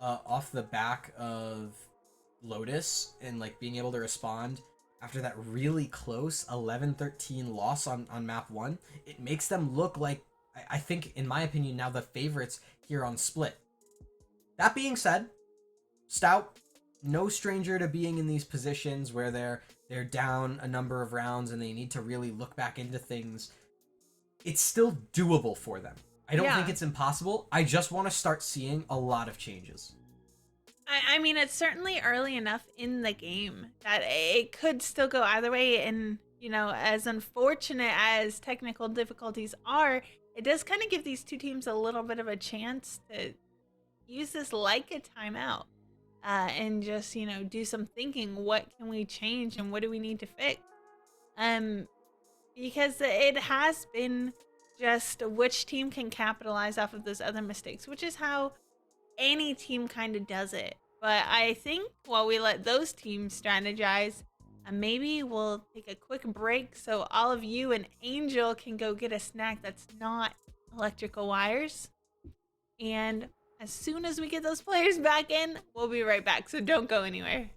off the back of Lotus and like being able to respond after that really close 11-13 loss on map 1, it makes them look like, I think, in my opinion, now the favorites here on Split. That being said, Stout, no stranger to being in these positions where they're down a number of rounds and they need to really look back into things. It's still doable for them. I don't think it's impossible. I just want to start seeing a lot of changes. I mean, it's certainly early enough in the game that it could still go either way. And, you know, as unfortunate as technical difficulties are, it does kind of give these two teams a little bit of a chance to use this like a timeout and just, you know, do some thinking. What can we change and what do we need to fix? Because it has been just which team can capitalize off of those other mistakes, which is how any team kind of does it. But I think while we let those teams strategize, maybe we'll take a quick break so all of you and Angel can go get a snack that's not electrical wires. And as soon as we get those players back in, we'll be right back. So don't go anywhere.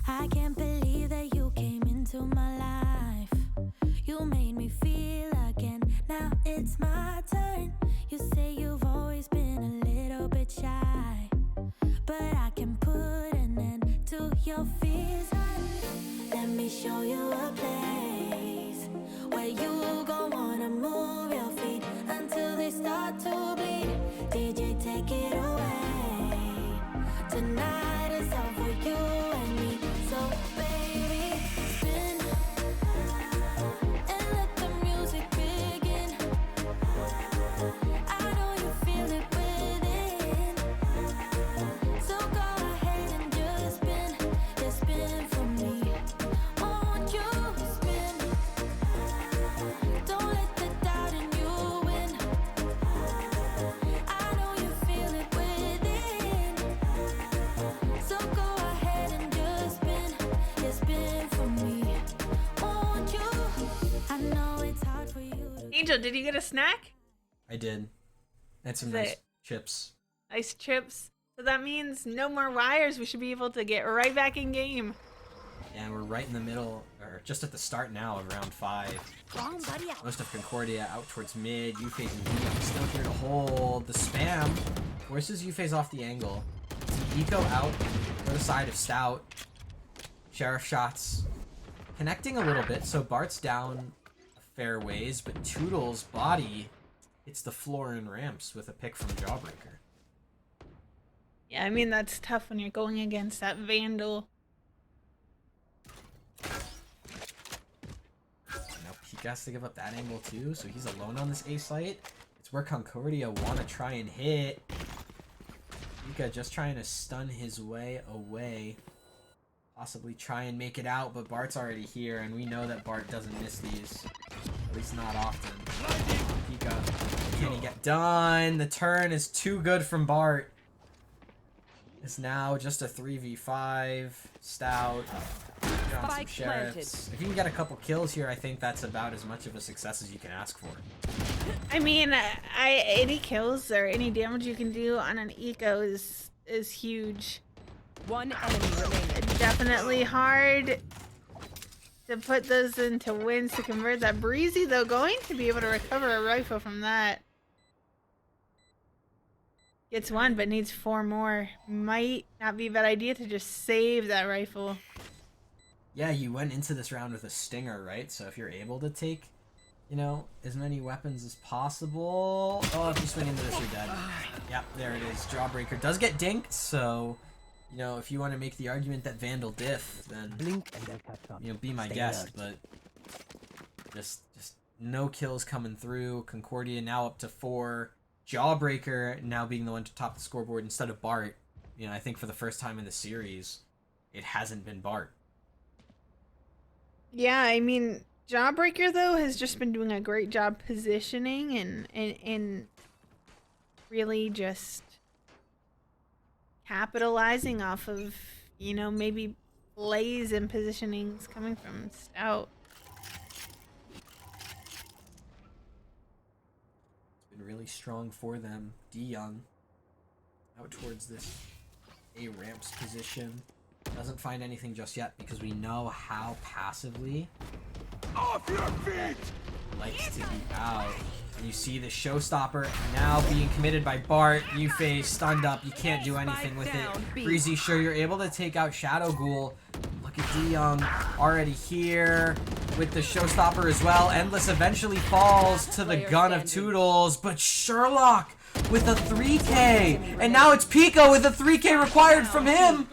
I can't believe that you came into my life. You made me feel again. Now it's my turn. You say you've always been a little bit shy, but I can put an end to your fears. Let me show you a place where you gon' wanna move your feet until they start to bleed. DJ, take it away. Tonight is all for you and me. So baby, spin and let the music begin. I know you feel it within. So go ahead and just spin, just spin for me. Won't you spin? Don't let the doubt in you win. I know you feel it within. So go ahead and just spin for me. Won't you? I know it's hard for you to. Angel, did you get a snack? I did. And some Is nice it- chips. Ice chips. So that means no more wires. We should be able to get right back in game. Yeah, we're right in the middle, or just at the start now of round 5. Wrong buddy out. Most of Concordia out towards mid. Yuffie and Dion still here to hold. The spam forces Yuffie's off the angle. Some eco out for the side of Stout. Sheriff shots connecting a little bit, so Bart's down a fair ways, but Toodle's body hits the floor and ramps with a pick from Jawbreaker. Yeah, I mean, that's tough when you're going against that Vandal. Now Pika has to give up that angle too, so he's alone on this A site. It's where Concordia want to try and hit. Pika just trying to stun his way away. Possibly try and make it out, but Bart's already here, and we know that Bart doesn't miss these. At least not often. Pika, can he get done? The turn is too good from Bart. It's now just a 3v5. Stout. Get on some Spike planted. sheriffs. If you can get a couple kills here, I think that's about as much of a success as you can ask for. I mean, any kills or any damage you can do on an eco is huge. One enemy remaining. Definitely hard to put those into wins to convert that. Breezy, though, going to be able to recover a rifle from that. Gets one, but needs 4 more. Might not be a bad idea to just save that rifle. Yeah, you went into this round with a stinger, right? So if you're able to take, you know, as many weapons as possible. Oh, if you swing into this, you're dead. Yep, there it is. Jawbreaker does get dinked, so, you know, if you want to make the argument that Vandal diff, then, Blink and they'll catch up. you know, be my Stay guest, alert. but just no kills coming through. Concordia now up to 4. Jawbreaker now being the one to top the scoreboard instead of Bart. You know, I think for the first time in the series, it hasn't been Bart. Yeah, I mean, Jawbreaker, though, has just been doing a great job positioning and really just capitalizing off of, you know, maybe plays and positionings coming from Stout. It's been really strong for them. D Young out towards this A ramps position. Doesn't find anything just yet because we know how passively Off your feet! likes to be out. And you see the showstopper now being committed by Bart. Yuffie stunned up. You can't do anything with down, it. B. Breezy, sure, you're able to take out Shadow Ghoul. Look at D Young already here with the showstopper as well. Endless eventually falls to the Player gun of standing. Toodles, but Sherlock with a 3K. And now it's Pico with a 3K required from him.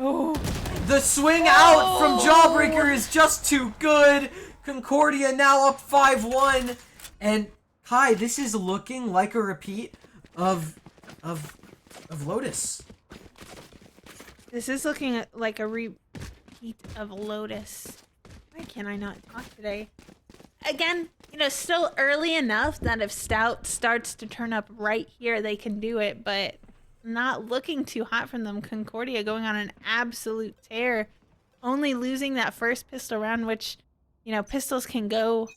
The swing out from Jawbreaker is just too good. Concordia now up 5-1. And Kai, this is looking like a repeat of Lotus. This is looking like a repeat of Lotus. Why can I not talk today? Again, you know, still early enough that if Stout starts to turn up right here, they can do it, but not looking too hot from them. Concordia going on an absolute tear. Only losing that first pistol round, which, you know, pistols can go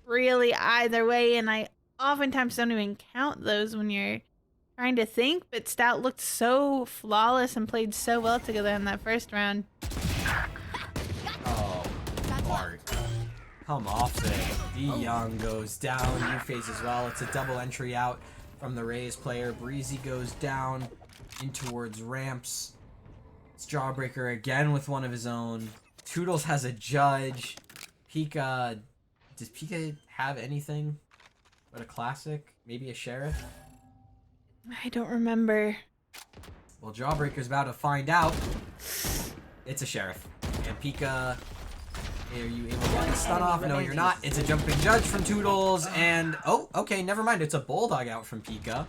really either way, and I oftentimes don't even count those when you're trying to think, but Stout looked so flawless and played so well together in that first round. Come off it. D Young goes down. U-Phase as well. It's a double entry out from the Rays player. Breezy goes down in towards ramps. It's Jawbreaker again with one of his own. Toodles has a judge. Pika. Does Pika have anything but a classic? Maybe a sheriff? I don't remember. Well, Jawbreaker's about to find out. It's a sheriff. And Pika, are you able to get the stun off? No, you're not. It's a jumping judge from Toodles. And, oh, okay, never mind. It's a Bulldog out from Pika.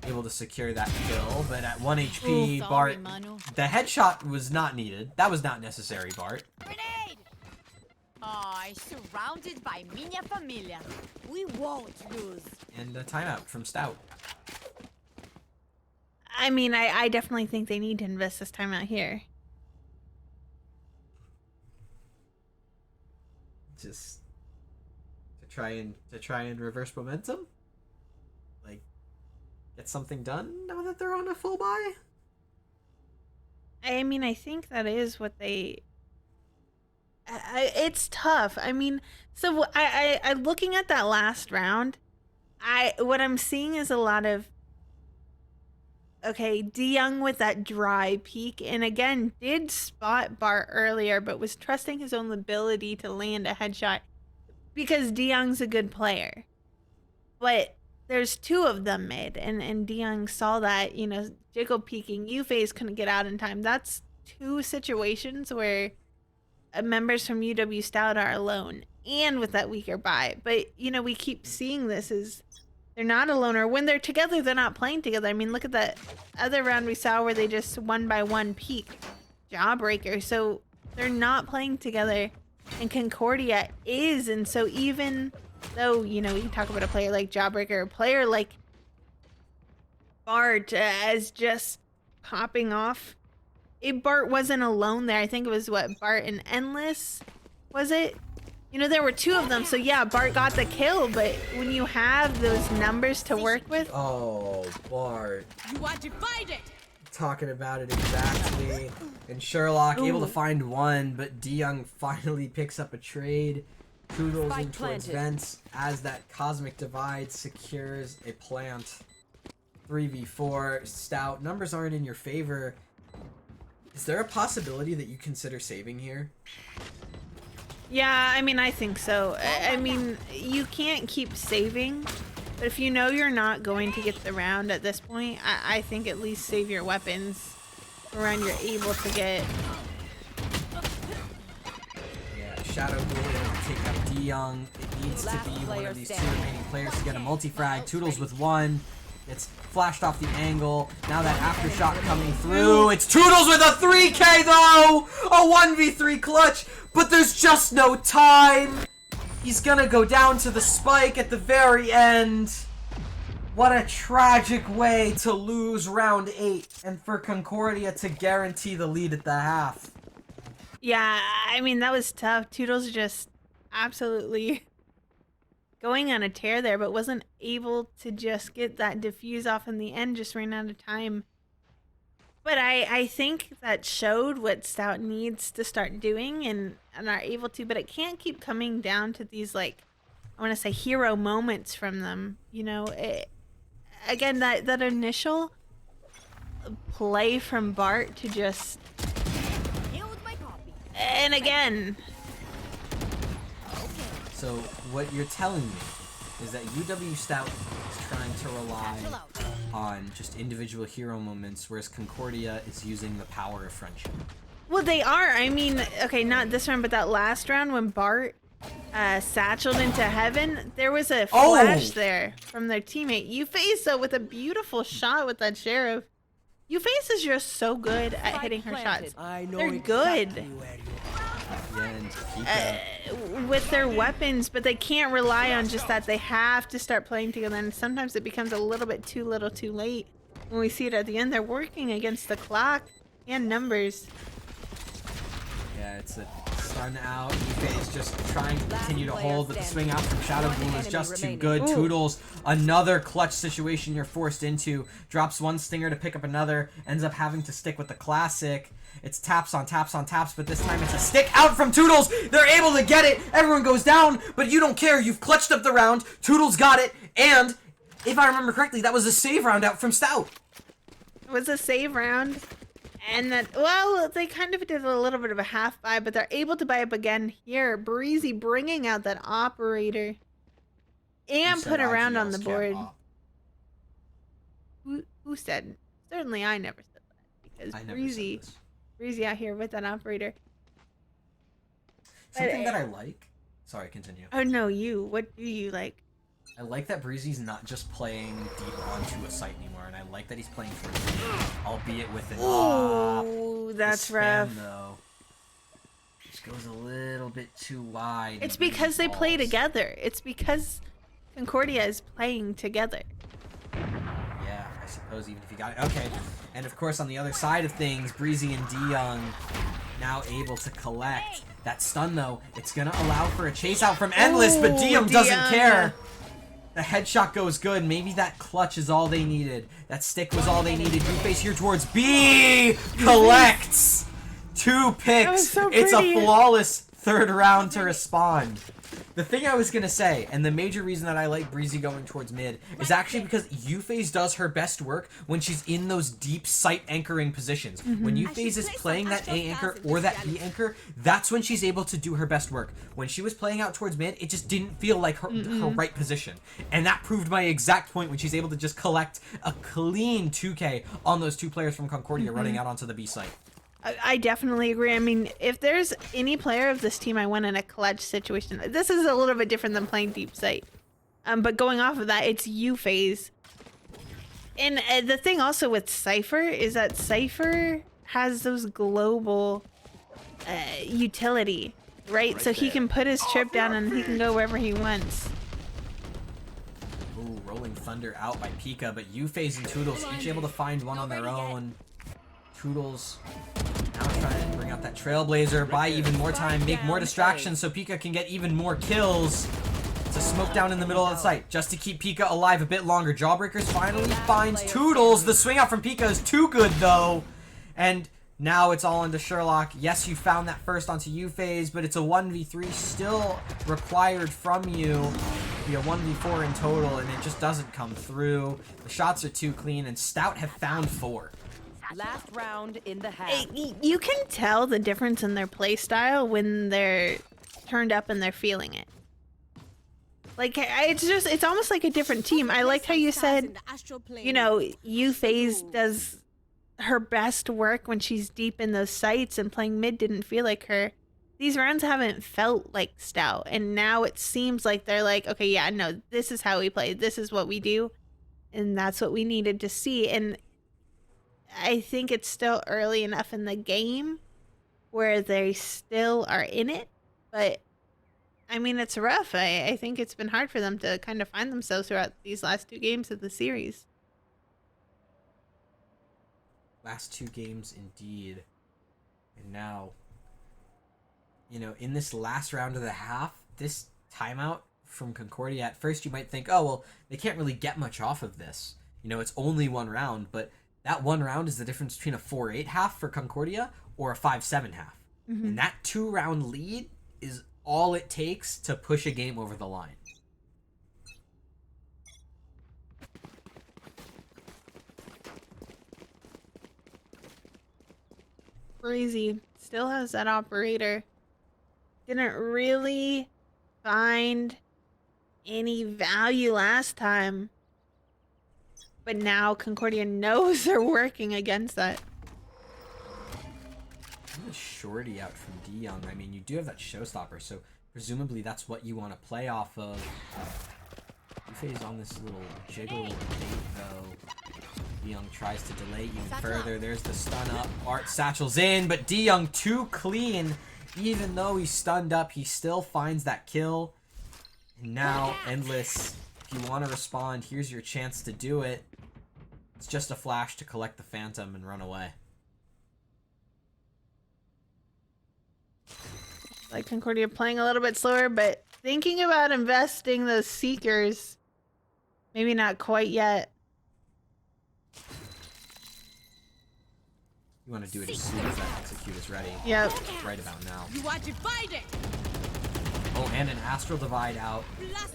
Able to secure that kill. But at 1 HP, Bart, the headshot was not needed. That was not necessary, Bart. Grenade! Oh, surrounded by minha familia. We won't lose. And a timeout from Stout. I mean, I definitely think they need to invest this time out here. Just to try and reverse momentum, like get something done now that they're on a full buy. I mean, I think that is what they. It's tough. I mean, so I looking at that last round, what I'm seeing is a lot of. Okay, D Young with that dry peek, and again, did spot Bart earlier, but was trusting his own ability to land a headshot because D Young's a good player. But there's two of them mid, and D Young saw that, you know, Jiggle peeking, U-Phase couldn't get out in time. That's two situations where members from UW-Stout are alone, and with that weaker buy. But, you know, we keep seeing this as they're not alone, or when they're together, they're not playing together. I mean, look at that other round we saw where they just one by one peaked Jawbreaker. So they're not playing together, and Concordia is. And so even though, you know, we can talk about a player like Jawbreaker, a player like Bart as just popping off, Bart wasn't alone there. I think it was Bart and Endless, was it? You know, there were two of them, so yeah, Bart got the kill, but when you have those numbers to work with... Oh, Bart. You are divided! Talking about it exactly. And Sherlock able to find one, but D Young finally picks up a trade. Toodles in towards vents as that Cosmic Divide secures a plant. 3v4, Stout. Numbers aren't in your favor. Is there a possibility that you consider saving here? Yeah, I mean, I think so. I mean, you can't keep saving, but if you know you're not going to get the round at this point, I think at least save your weapons around you're able to get. Yeah, Shadow Duel able to take out D Young. It needs to be one of these two remaining players to get a multi-frag. Toodles with one. It's flashed off the angle. Now that aftershock coming through. It's Toodles with a 3K though! A 1v3 clutch, but there's just no time. He's gonna go down to the spike at the very end. What a tragic way to lose round 8 and for Concordia to guarantee the lead at the half. Yeah, I mean, that was tough. Toodles just absolutely going on a tear there, but wasn't able to just get that diffuse off in the end, just ran out of time. But I think that showed what Stout needs to start doing and are able to, but it can't keep coming down to these, like, I want to say hero moments from them. You know, again, that initial play from Bart to just... And again... So what you're telling me is that UW-Stout is trying to rely on just individual hero moments, whereas Concordia is using the power of friendship. Well, they are. I mean, okay, not this round, but that last round when Bart satcheled into heaven, there was a flash there from their teammate. U-Phase, though, with a beautiful shot with that sheriff. U-Phase is just so good at hitting her shots. They're good. With their weapons, but they can't rely on just that. They have to start playing together, and sometimes it becomes a little bit too little too late. When we see it at the end, they're working against the clock and numbers. Yeah, it's a stun out. Yufe is just trying to continue to Last player hold, but the standing. swing out from Shadow One Boom is enemy just too remaining. good. Ooh. Toodles, another clutch situation you're forced into. Drops one stinger to pick up another. Ends up having to stick with the classic. It's taps on taps on taps, but this time it's a stick out from Toodles. They're able to get it. Everyone goes down, but you don't care. You've clutched up the round. Toodles got it, and if I remember correctly, that was a save round out from Stout. It was a save round. And then, well, they kind of did a little bit of a half buy, but they're able to buy up again here. Breezy bringing out that operator. And put a round on the board. Who said? Certainly I never said that. Because I never Breezy, said this. Breezy out here with that operator. Something that I like. Sorry, continue. Oh no, you. What do you like? I like that Breezy's not just playing deep onto a site anymore, and I like that he's playing for a albeit with an Ooh, that's the spam, rough. though. Just goes a little bit too wide. It's and Breezy because they play falls. together. It's because Concordia is playing together. Yeah, I suppose even if you got it. Okay. And of course, on the other side of things, Breezy and DeYoung now able to collect. That stun, though, it's going to allow for a chase out from Endless, but Ooh, DeYoung doesn't DeYoung. care. The headshot goes good. Maybe that clutch is all they needed. That stick was all they needed. Blueface here towards B. Collects 2 picks. was so It's a pretty. flawless third round to respond. The thing I was going to say, and the major reason that I like Breezy going towards mid, is actually because Euphase does her best work when she's in those deep sight anchoring positions. When Euphase is playing that A anchor or that B anchor, that's when she's able to do her best work. When she was playing out towards mid, it just didn't feel like her right position. And that proved my exact point when she's able to just collect a clean 2K on those 2 players from Concordia running out onto the B site. I definitely agree. I mean, if there's any player of this team I want in a clutch situation, this is a little bit different than playing deep sight. But going off of that, it's U-Phase. And the thing also with Cypher is that Cypher has those global utility, right? So he can put his trip down and he can go wherever he wants. Ooh, Rolling Thunder out by Pika, but Euphase and Toodles each able to find one on their own. Toodles now trying to bring out that Trailblazer, buy even more time, make more distractions so Pika can get even more kills. It's a smoke down in the middle of the site just to keep Pika alive a bit longer. Jawbreakers finally finds Toodles. The swing out from Pika is too good though. And now it's all into Sherlock. Yes, you found that first onto Euphase, but it's a 1v3 still required from you. Be a 1v4 in total, and it just doesn't come through. The shots are too clean, and Stout have found 4. Last round in the half. You can tell the difference in their play style when they're turned up and they're feeling it. Like, it's almost like a different team. I liked how you said, you know, U-Phase does her best work when she's deep in those sites, and playing mid didn't feel like her. These rounds haven't felt like Stout, and now it seems like they're like, okay, yeah, no, this is how we play. This is what we do, and that's what we needed to see. And I think it's still early enough in the game where they still are in it, but I mean, it's rough. I think it's been hard for them to kind of find themselves throughout these last 2 games of the series. Last 2 games indeed. And now, you know, in this last round of the half, this timeout from Concordia, at first you might think, oh, well, they can't really get much off of this. You know, it's only 1 round, but that 1 round is the difference between a 4-8 half for Concordia or a 5-7 half. And that 2-round lead is all it takes to push a game over the line. Breezy still has that operator. Didn't really find any value last time. But now Concordia knows they're working against that. A shorty out from DeYoung. I mean, you do have that showstopper, so presumably that's what you want to play off of. Yuffe's on this little jiggle bait, though. DeYoung tries to delay even further. There's the stun up. Art satchels in, but DeYoung too clean. Even though he's stunned up, he still finds that kill. And now, Endless, if you want to respond, here's your chance to do it. It's just a flash to collect the Phantom and run away. Like Concordia playing a little bit slower, but thinking about investing those Seekers. Maybe not quite yet. You want to do it as soon as that execute is ready. Yep. Right about now. You are divided. Oh, and an Astral Divide out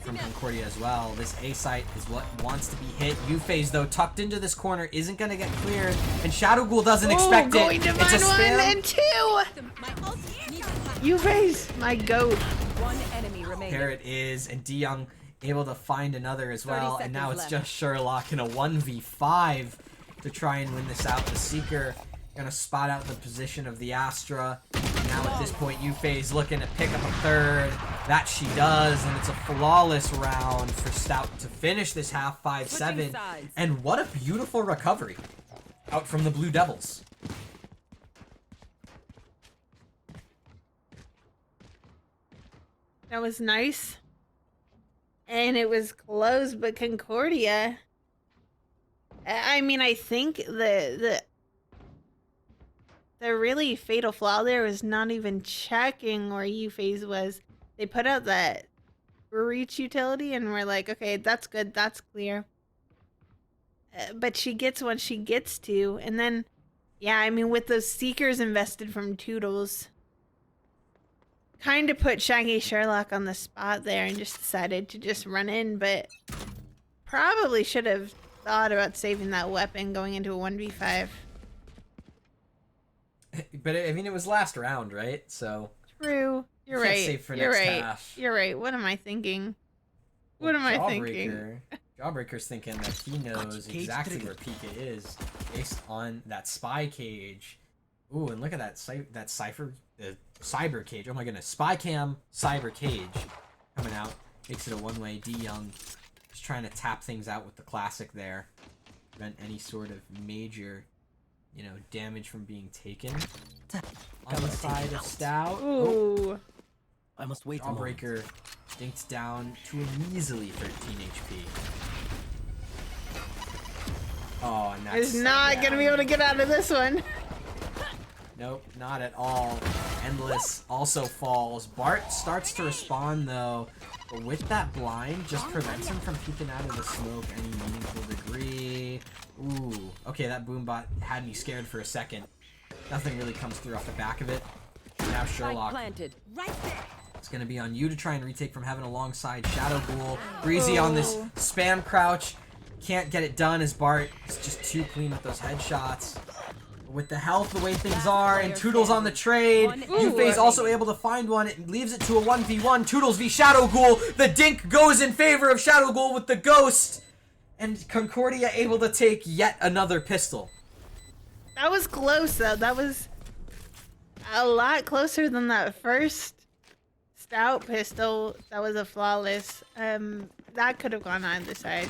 from Concordia as well. This A site is what wants to be hit. U-Phase, though, tucked into this corner, isn't going to get cleared. And Shadow Ghoul doesn't expect going it. to It's a find 1 spam. and 2. My ult needs attack. U-Phase, my goat. One enemy remaining. There it is, and DeYoung able to find another as 30 well. And now seconds it's left. just Sherlock in a 1v5 to try and win this out. The Seeker gonna spot out the position of the Astra. Now at this point, U-Phase looking to pick up a third. That she does, and it's a flawless round for Stout to finish this half 5-7. Switching sides. And what a beautiful recovery out from the Blue Devils. That was nice. And it was close, but Concordia. I mean, I think the really fatal flaw there was not even checking where U-Phase was. They put out that breach utility, and we're like, okay, that's good, that's clear. But she gets what she gets to, and then, yeah, I mean, with those Seekers invested from Toodles, kind of put Shaggy Sherlock on the spot there and just decided to just run in, but probably should have thought about saving that weapon going into a 1v5. But I mean, it was last round, right? So True. You're can't right. save for You're next right. half. You're right. What am I thinking? What am I thinking? Jawbreaker's thinking that he knows exactly where Pika is based on that spy cage. Ooh, and look at that cyber cage. Oh my goodness, spy cam cyber cage coming out. Makes it a one-way. DeYoung just trying to tap things out with the classic there, prevent any sort of major, damage from being taken. On the side of Stout. Ooh. I must wait a moment. Jawbreaker dinks down to a measly 13 HP. Oh, and that's Is not gonna be able to get out of this one. Nope, not at all. Endless also falls. Bart starts to respond though, but with that blind, just prevents him from peeking out of the smoke any meaningful degree. Ooh, okay, that boombot had me scared for a second. Nothing really comes through off the back of it. Now Sherlock. Planted. Right there. It's gonna be on you to try and retake from heaven alongside Shadow Ghoul. Breezy on this spam crouch. Can't get it done as Bart is just too clean with those headshots. With the health the way things are, and Toodles on the trade. U-Phase also able to find one. It leaves it to a 1v1. Toodles v Shadow Ghoul. The dink goes in favor of Shadow Ghoul with the ghost. And Concordia able to take yet another pistol. That was close though. That was a lot closer than that first Stout pistol. That was a flawless. That could have gone on either side.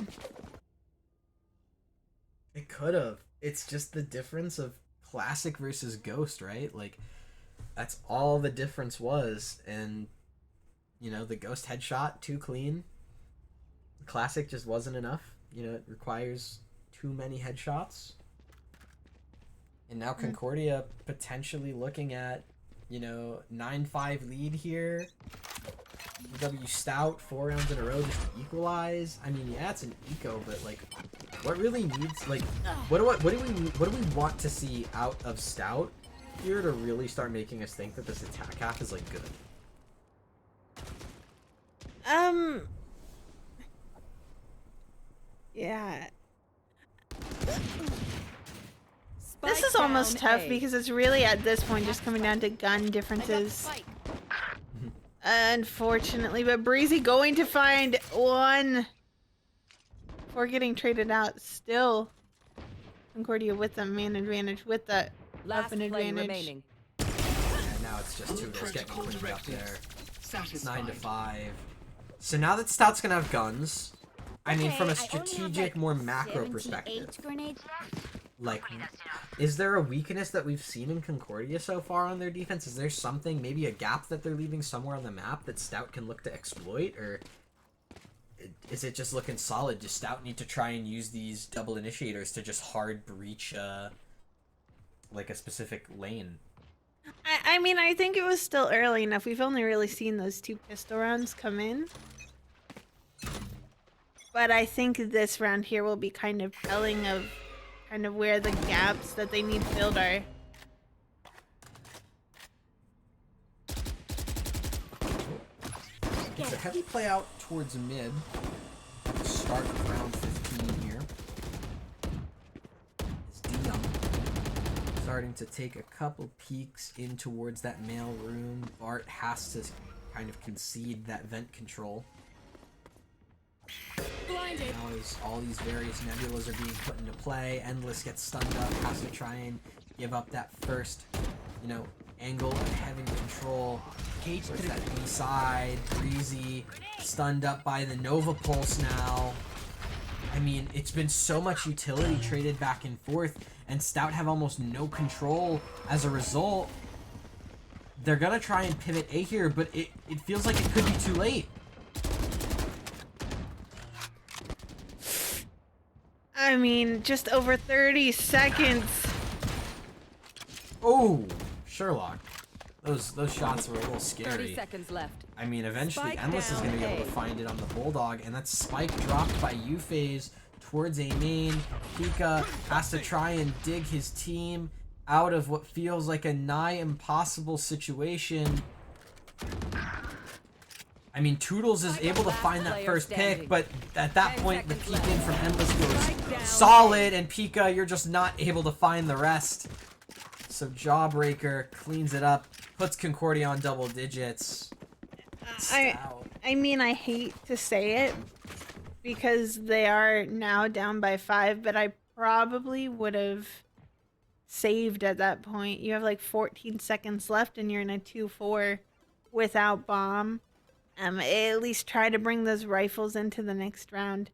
It could have. It's just the difference of Classic versus Ghost, right? Like, that's all the difference was. And, the Ghost headshot, too clean. Classic just wasn't enough. It requires too many headshots. And now Concordia potentially looking at, 9-5 lead here. UW-Stout 4 rounds in a row just to equalize. I mean, yeah, it's an eco, but what really needs what do we want to see out of Stout here to really start making us think that this attack half is good? Yeah. Spike This is almost down tough A. because it's really at this point just coming down to gun differences. Unfortunately, but Breezy going to find one before getting traded out. Still, Concordia with the man advantage, with the Last weapon play advantage. remaining. And now it's just Toodles getting cleaned up there. It's 9-5. So now that Stout's gonna have guns, I mean, from a strategic, more macro perspective, is there a weakness that we've seen in Concordia so far on their defense? Is there something, maybe a gap that they're leaving somewhere on the map that Stout can look to exploit? Or is it just looking solid? Does Stout need to try and use these double initiators to just hard breach, a specific lane? I mean, I think it was still early enough. We've only really seen those 2 pistol rounds come in. But I think this round here will be kind of telling of kind of where the gaps that they need filled are. It's a heavy play out towards mid at the start of round 15 here. It's Dion starting to take a couple peeks in towards that mail room. Bart has to kind of concede that vent control. Blinded. Now as all these various nebulas are being put into play, Endless gets stunned up, has to try and give up that first, you know, angle of having control. Towards that B side, Breezy stunned up by the Nova Pulse now. I mean, it's been so much utility traded back and forth, and Stout have almost no control as a result. They're gonna try and pivot A here, but it feels like it could be too late. I mean, just over 30 seconds. Oh, Sherlock. Those shots were a little 30 scary. seconds left. I mean, eventually Spike Endless is down going to be able to A. find it on the Bulldog, and that spike dropped by U-Phase towards A main. Pika has to try and dig his team out of what feels like a nigh impossible situation. I mean, Toodles is able to find that first pick, but at that point, the peek in from Endless goes solid, and Pika, you're just not able to find the rest. So Jawbreaker cleans it up, puts Concordia on double digits. I mean, I hate to say it because they are now down by 5, but I probably would have saved at that point. You have like 14 seconds left and you're in a 2-4 without bomb. At least try to bring those rifles into the next round.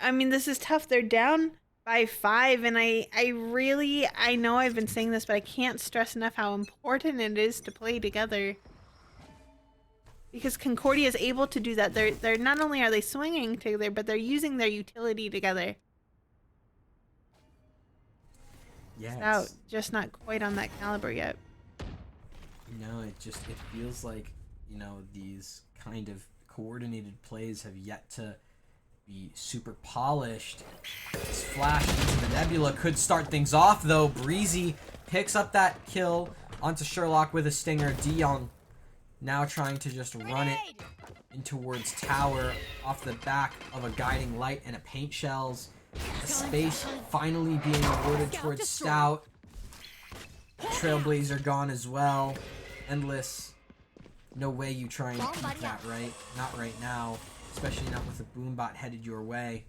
I mean, this is tough. They're down by 5, and I know I've been saying this, but I can't stress enough how important it is to play together. Because Concordia is able to do that. They're not only are they swinging together, but they're using their utility together. Yes. Stout, just not quite on that caliber yet. No, it feels like, you know, these kind of coordinated plays have yet to be super polished. This flash into the Nebula could start things off, though. Breezy picks up that kill onto Sherlock with a stinger. Dion now trying to just run it in towards tower off the back of a guiding light and a paint shells. The space finally being awarded towards Stout. Trailblazer gone as well. Endless. No way you try and keep that, right? Not right now. Especially not with a boombot headed your way.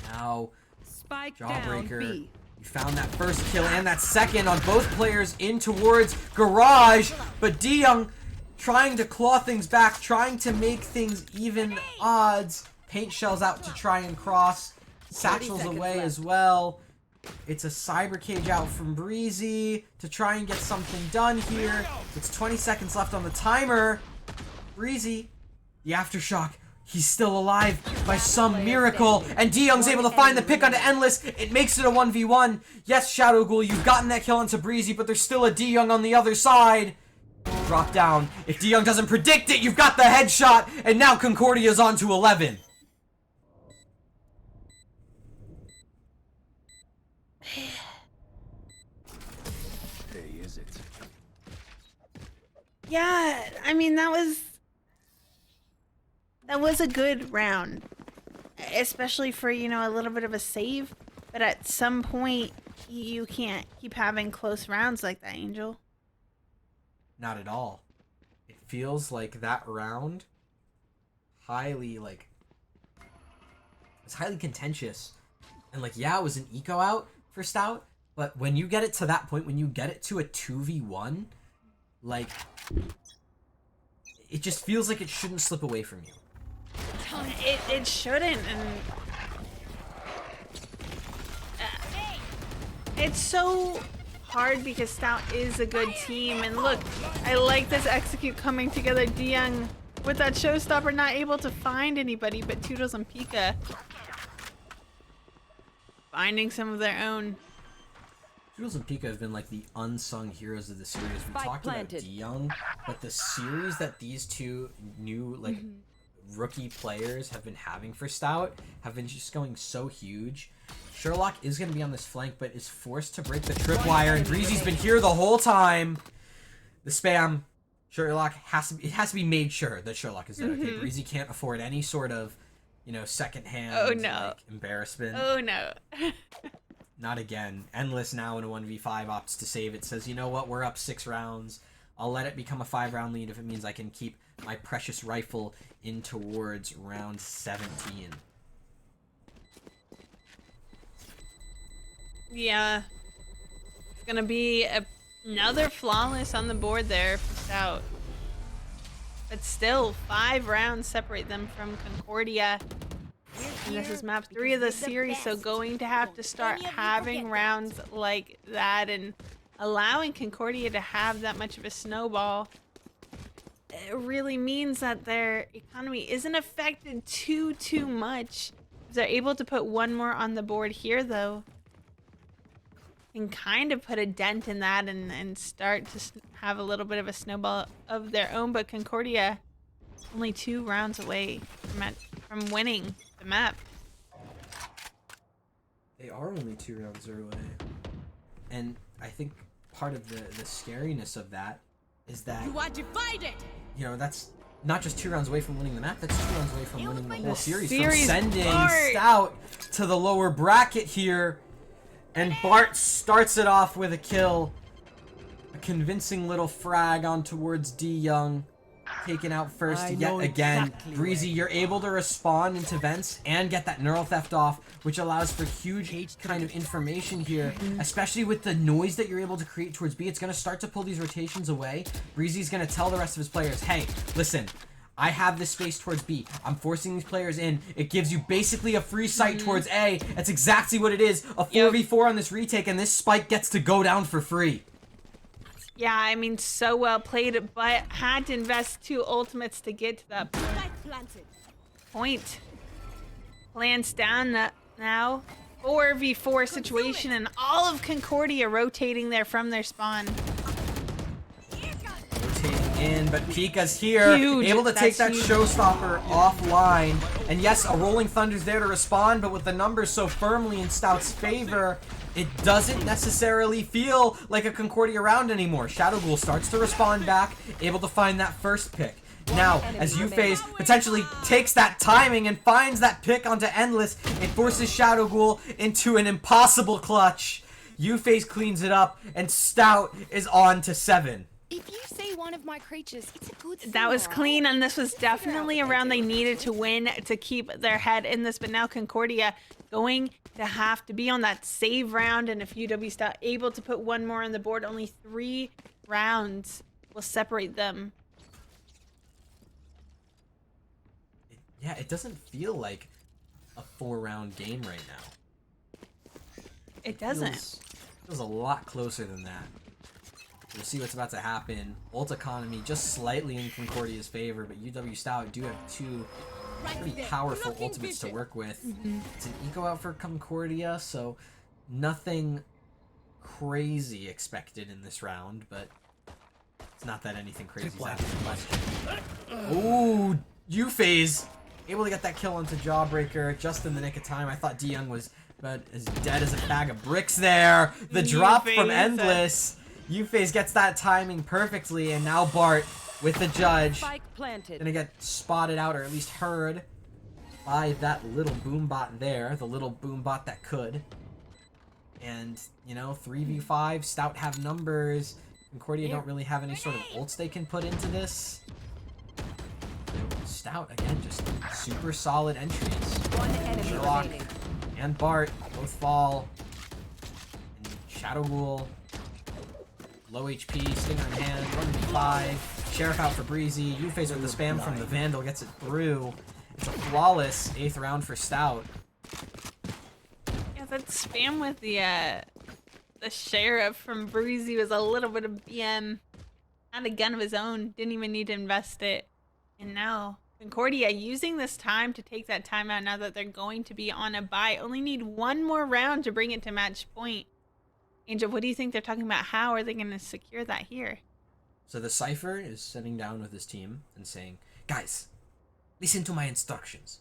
Now, Spike down Jawbreaker, B. you found that first kill and that second on both players in towards Garage, but D-Young trying to claw things back, trying to make things even odds. Paint shells out to try and cross. Satchels away as well. It's a cyber cage out from Breezy to try and get something done here. It's 20 seconds left on the timer. Breezy, the aftershock, he's still alive by some miracle, and D-Young's able to find the pick onto Endless. It makes it a 1v1. Yes, Shadow Ghoul, you've gotten that kill onto Breezy, but there's still a D-Young on the other side. Drop down. If D-Young doesn't predict it, you've got the headshot, and now Concordia's on to 11. Hey, is it? Yeah, I mean, that was a good round, especially for, you know, a little bit of a save, but at some point you can't keep having close rounds like that, Angel. Not at all. It feels like that round it's highly contentious, and like, yeah, it was an eco out for Stout, but when you get it to that point, when you get it to a 2v1, like, it just feels like it shouldn't slip away from you. It shouldn't, and it's so hard because Stout is a good team. And look, I like this execute coming together. D-Young with that showstopper not able to find anybody, but Toodles and Pika finding some of their own. Jules and Pika have been like the unsung heroes of the series. We Spike talked planted. about DeYoung, but the series that these two new like rookie players have been having for Stout have been just going so huge. Sherlock is going to be on this flank, but is forced to break the tripwire, and Breezy's been here the whole time. The spam, Sherlock has to be made sure that Sherlock is there. Okay, Breezy can't afford any sort of, secondhand like, embarrassment. Oh no. Not again. Endless now in a 1v5 opts to save it. Says, you know what? We're up 6 rounds. I'll let it become a 5-round lead if it means I can keep my precious rifle in towards round 17. Yeah. It's gonna be another flawless on the board there for Stout. But still, 5 rounds separate them from Concordia. And this is map 3 of the series, so going to have to start having rounds like that and allowing Concordia to have that much of a snowball. It really means that their economy isn't affected too much. If they're able to put one more on the board here, though, and kind of put a dent in that and start to have a little bit of a snowball of their own. But Concordia only 2 rounds away from winning the map. They are only 2 rounds away. And I think part of the scariness of that is that, You are divided. That's not just 2 rounds away from winning the map, that's 2 rounds away from winning the whole series. From series, sending Bart. Stout to the lower bracket here. And Bart starts it off with a kill. A convincing little frag on towards DeYoung. Taken out first I yet know again. exactly Breezy, where you're able to respawn into vents and get that neural theft off, which allows for huge kind of information here, especially with the noise that you're able to create towards B. It's going to start to pull these rotations away. Breezy's going to tell the rest of his players, hey, listen, I have this space towards B. I'm forcing these players in. It gives you basically a free sight towards A. That's exactly what it is. A 4v4 on this retake, and this spike gets to go down for free. Yeah, I mean, so well played, but had to invest 2 ultimates to get to that Spike planted. point. Lands down now. 4v4 situation, and all of Concordia rotating there from their spawn. Rotating in, but Pika's here, Huge. able to take that That's huge. showstopper offline. And yes, a Rolling Thunder's there to respond, but with the numbers so firmly in Stout's favor, it doesn't necessarily feel like a Concordia round anymore. Shadow Ghoul starts to respond back, able to find that first pick. Now, as UFaze potentially takes that timing and finds that pick onto Endless, it forces Shadow Ghoul into an impossible clutch. UFaze cleans it up, and Stout is on to 7. If you say one of my creatures, it's a good thing. That was alright? clean, and this was definitely a round they needed to win to keep their head in this. But now Concordia going to have to be on that save round, and if UW-Stout able to put one more on the board, only 3 rounds will separate them. Yeah, it doesn't feel like a 4-round game right now. It doesn't. Feels a lot closer than that. We'll see what's about to happen. Ult economy just slightly in Concordia's favor, but UW-Stout do have 2 pretty powerful ultimates to work with. It's an eco out for Concordia, so nothing crazy expected in this round, but it's not that anything crazy is out of the question. Ooh, UFaze able to get that kill onto Jawbreaker just in the nick of time. I thought DeYoung was about as dead as a bag of bricks there. The drop from Endless. UFaze gets that timing perfectly, and now Bart with the judge. Spike planted. Gonna get spotted out, or at least heard, by that little boombot there. The little boombot that could. And, 3v5, Stout have numbers. Concordia don't really have any sort of ults they can put into this. Stout, again, just super solid entries. One enemy Sherlock remaining. and Bart both fall. And Shadow Ghoul, low HP, Stinger in hand, 1v5. Sheriff out for Breezy. UFaze with the spam from the Vandal gets it through. It's a flawless 8th round for Stout. Yeah, that spam with the Sheriff from Breezy was a little bit of BM. Had a gun of his own, didn't even need to invest it. And now Concordia using this time to take that timeout now that they're going to be on a bye. Only need 1 more round to bring it to match point. Angel, what do you think they're talking about? How are they going to secure that here? So the Cypher is sitting down with his team and saying, guys, listen to my instructions.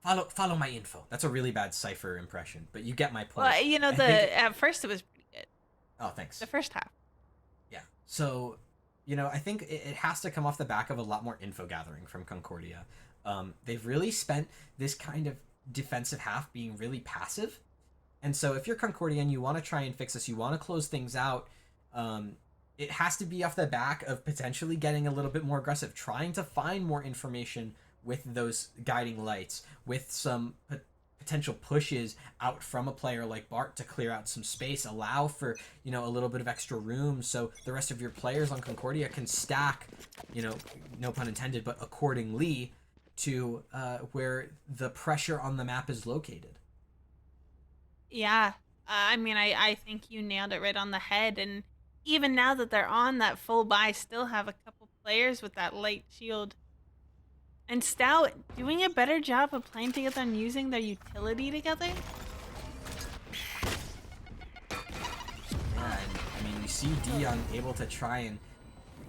Follow my info. That's a really bad Cypher impression, but you get my point. Well, you know, at first it was pretty good. Oh, thanks. The first half. Yeah. So, you know, I think it has to come off the back of a lot more info gathering from Concordia. They've really spent this kind of defensive half being really passive. And so if you're Concordia and you want to try and fix this, you want to close things out, it has to be off the back of potentially getting a little bit more aggressive, trying to find more information with those guiding lights, with some potential pushes out from a player like Bart to clear out some space, allow for, you know, a little bit of extra room so the rest of your players on Concordia can stack, you know, no pun intended, but accordingly to where the pressure on the map is located. Yeah. I mean, I think you nailed it right on the head. And even now that they're on that full buy, still have a couple players with that light shield. And Stout doing a better job of playing together and using their utility together. Yeah, and I mean, you see Dion able to try and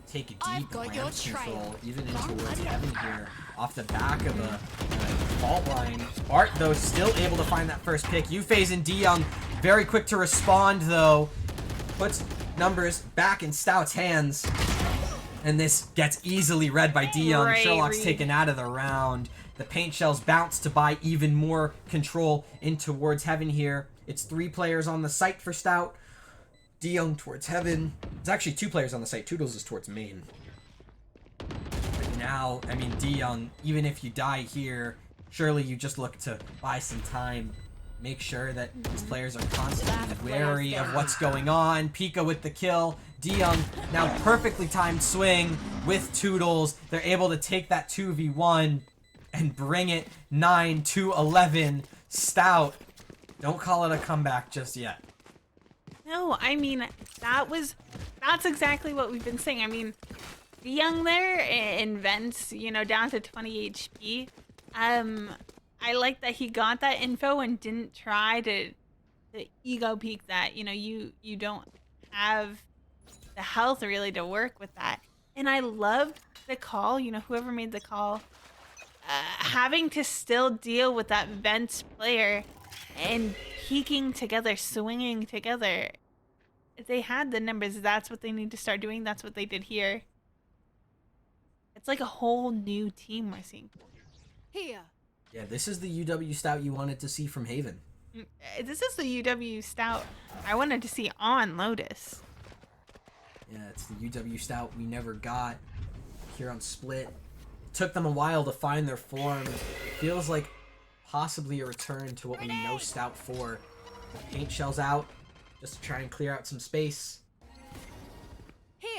take a deep ramp control even in towards heaven here off the back of a fault line. Bart, though, still able to find that first pick. Yuphase and Dion very quick to respond, though. Puts numbers back in Stout's hands. And this gets easily read by Dion. Right, Sherlock's taken out of the round. The paint shells bounce to buy even more control in towards heaven here. It's 3 players on the site for Stout. Dion towards heaven. It's actually 2 players on the site. Toodles is towards main. But now, I mean, Dion, even if you die here, surely you just look to buy some time. Make sure that these players are constantly wary of what's going on. Pika with the kill. Dion, now perfectly timed swing with Toodles. They're able to take that 2v1 and bring it 9-11. Stout, don't call it a comeback just yet. No, I mean, that's exactly what we've been saying. I mean, Dion there in vents, you know, down to 20 HP. I like that he got that info and didn't try to ego peek that. You know, you don't have the health really to work with that. And I loved the call, you know, whoever made the call, having to still deal with that vents player and peeking together, swinging together. If they had the numbers, that's what they need to start doing. That's what they did here. It's like a whole new team we're seeing. Here. Yeah, this is the UW-Stout you wanted to see from Haven. This is the UW-Stout I wanted to see on Lotus. Yeah, it's the UW-Stout we never got here on Split. It took them a while to find their form. Feels like possibly a return to what we know Stout for. Paint shells out, just to try and clear out some space.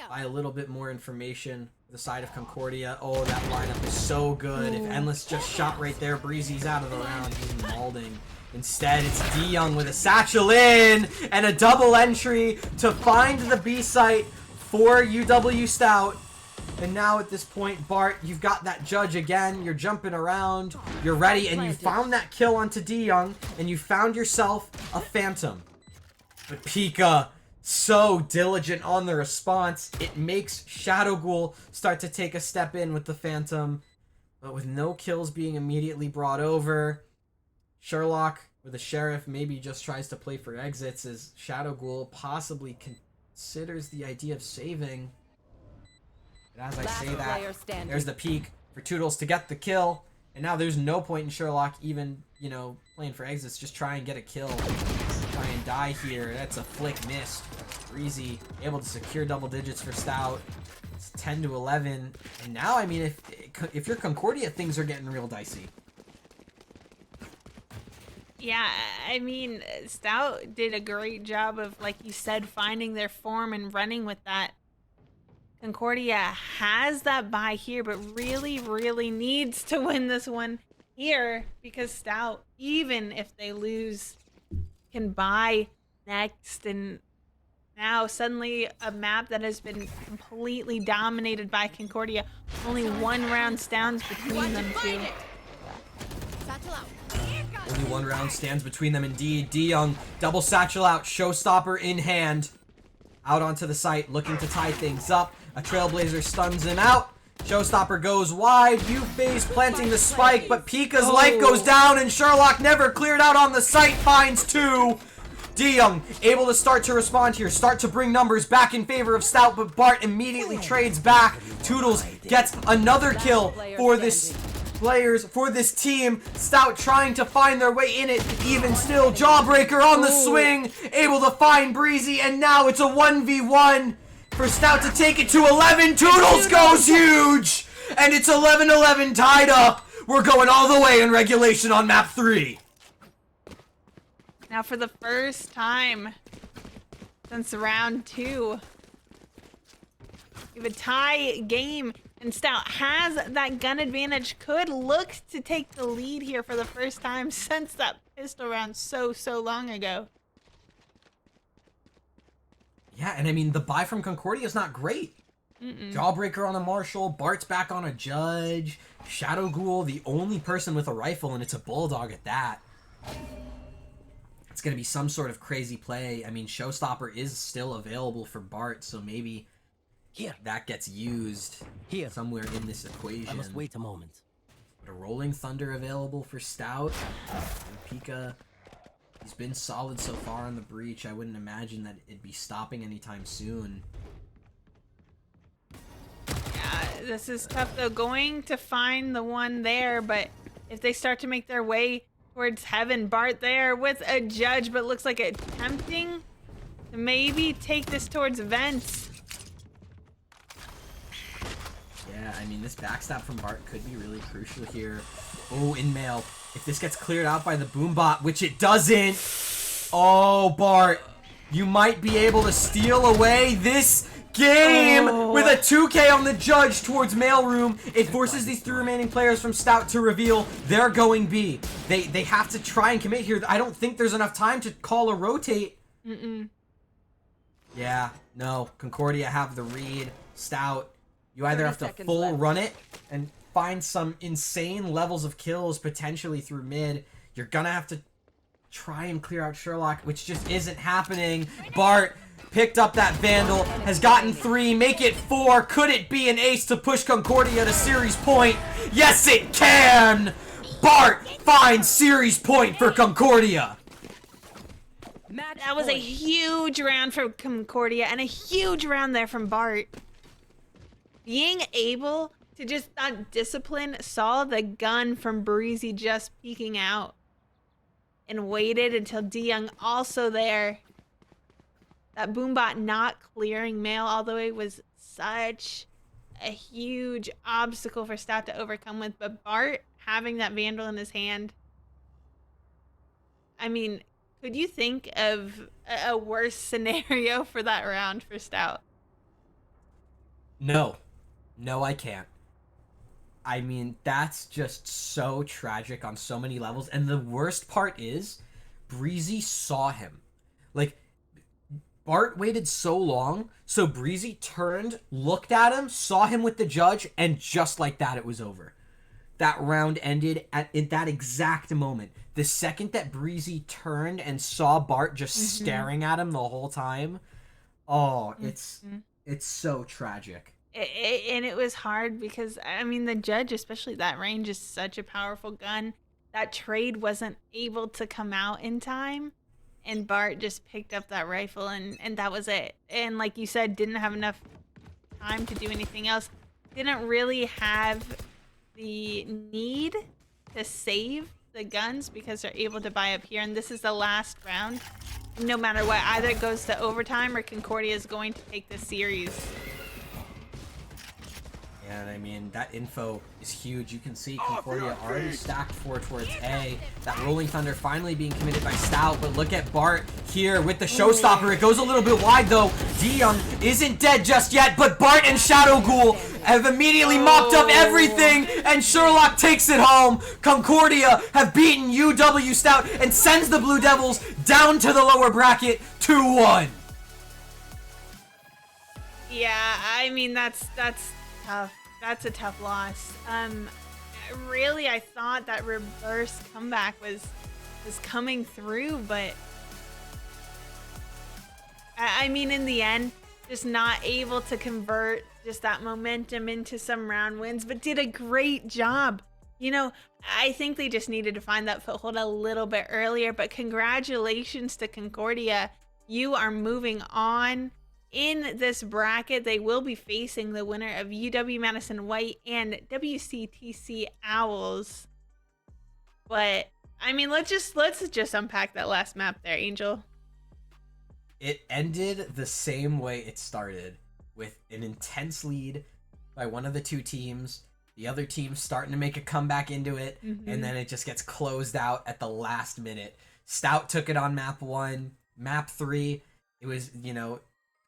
Buy a little bit more information. The side of Concordia. Oh, that lineup is so good. If Endless just shot right there, Breezy's out of the round. He's mauling. Instead, it's Dion with a satchel in and a double entry to find the B site for UW-Stout. And now at this point, Bart, you've got that judge again. You're jumping around. You're ready, and you found that kill onto Dion, and you found yourself a Phantom. But Pika, so diligent on the response. It makes Shadow Ghoul start to take a step in with the Phantom. But with no kills being immediately brought over, Sherlock with a Sheriff maybe just tries to play for exits as Shadow Ghoul possibly considers the idea of saving. But as I say that, there's the peek for Toodles to get the kill. And now there's no point in Sherlock even, you know, playing for exits. Just try and get a kill. Try and die here. That's a flick missed. Breezy able to secure double digits for Stout. It's 10-11. And now, I mean, if you're Concordia, things are getting real dicey. Yeah, I mean, Stout did a great job of, like you said, finding their form and running with that. Concordia has that bye here, but really, really needs to win this one here because Stout, even if they lose, can buy next. And now suddenly a map that has been completely dominated by Concordia, only 1 round stands between them two. Only one round stands between them indeed. D-Young, double satchel out, showstopper in hand. Out onto the site, looking to tie things up. A Trailblazer stuns him out. Showstopper goes wide. U-Phase planting the spike, but Pika's life goes down, and Sherlock never cleared out on the site, finds 2. D-Young able to start to respond here, start to bring numbers back in favor of Stout, but Bart immediately trades back. Toodles gets another kill for this team. Stout trying to find their way in it. Even still, Jawbreaker on the swing, able to find Breezy, and now it's a 1v1 for Stout to take it to 11. Toodles goes huge, and it's 11-11 tied up. We're going all the way in regulation on map 3. Now for the first time since round 2, we have a tie game, and Stout has that gun advantage, could look to take the lead here for the first time since that pistol round so long ago. Yeah, and I mean, the buy from Concordia is not great. Jawbreaker on a Marshall, Bart's back on a Judge, Shadow Ghoul, the only person with a rifle, and it's a Bulldog at that. It's going to be some sort of crazy play. I mean, Showstopper is still available for Bart, so maybe that gets used somewhere in this equation. I must wait a moment. But a Rolling Thunder available for Stout. And Pika, he's been solid so far on the breach. I wouldn't imagine that it'd be stopping anytime soon. Yeah, this is tough though. Going to find the one there, but if they start to make their way towards heaven, Bart there with a Judge, but looks like attempting to maybe take this towards vents. Yeah, I mean, this backstab from Bart could be really crucial here. Oh, in mail. If this gets cleared out by the Boombot, which it doesn't. Oh, Bart, you might be able to steal away this game with a 2K on the Judge towards mailroom. It forces these 3 remaining players from Stout to reveal they're going B. They have to try and commit here. I don't think there's enough time to call a rotate. Yeah, no. Concordia have the read. Stout, you either have to full run it and find some insane levels of kills potentially through mid. You're gonna have to try and clear out Sherlock, which just isn't happening. Bart picked up that Vandal, has gotten 3, make it 4. Could it be an ace to push Concordia to series point? Yes, it can! Bart finds series point for Concordia. That was a huge round for Concordia and a huge round there from Bart. Being able to just, that discipline, saw the gun from Breezy just peeking out and waited until D-Young also there. That Boombot not clearing mail all the way was such a huge obstacle for Stout to overcome with, but Bart having that Vandal in his hand. I mean, could you think of a worse scenario for that round for Stout? No. No, I can't. I mean, that's just so tragic on so many levels. And the worst part is, Breezy saw him. Like, Bart waited so long, so Breezy turned, looked at him, saw him with the Judge, and just like that, it was over. That round ended at that exact moment. The second that Breezy turned and saw Bart just staring at him the whole time, oh, it's so tragic. And it was hard because, I mean, the Judge, especially that range, is such a powerful gun. That trade wasn't able to come out in time, and Bart just picked up that rifle, and that was it. And like you said, didn't have enough time to do anything else. Didn't really have the need to save the guns because they're able to buy up here. And this is the last round. No matter what, either it goes to overtime or Concordia is going to take this series. And I mean, that info is huge. You can see Concordia already stacked 4 towards A. That Rolling Thunder finally being committed by Stout, but look at Bart here with the Showstopper. It goes a little bit wide though. D-Young isn't dead just yet, but Bart and Shadow Ghoul have immediately mopped up everything, and Sherlock takes it home. Concordia have beaten UW-Stout and sends the Blue Devils down to the lower bracket 2-1. Yeah, I mean, that's tough. That's a tough loss. Really, I thought that reverse comeback was was coming through, but I mean, in the end, just not able to convert just that momentum into some round wins, but did a great job. You know, I think they just needed to find that foothold a little bit earlier, but congratulations to Concordia. You are moving on in this bracket. They will be facing the winner of UW-Madison White and WCTC Owls. But I mean, let's just unpack that last map there, Angel. It ended the same way it started, with an intense lead by one of the two teams. The other team starting to make a comeback into it, and then it just gets closed out at the last minute. Stout took it on map 1. Map 3, it was, you know,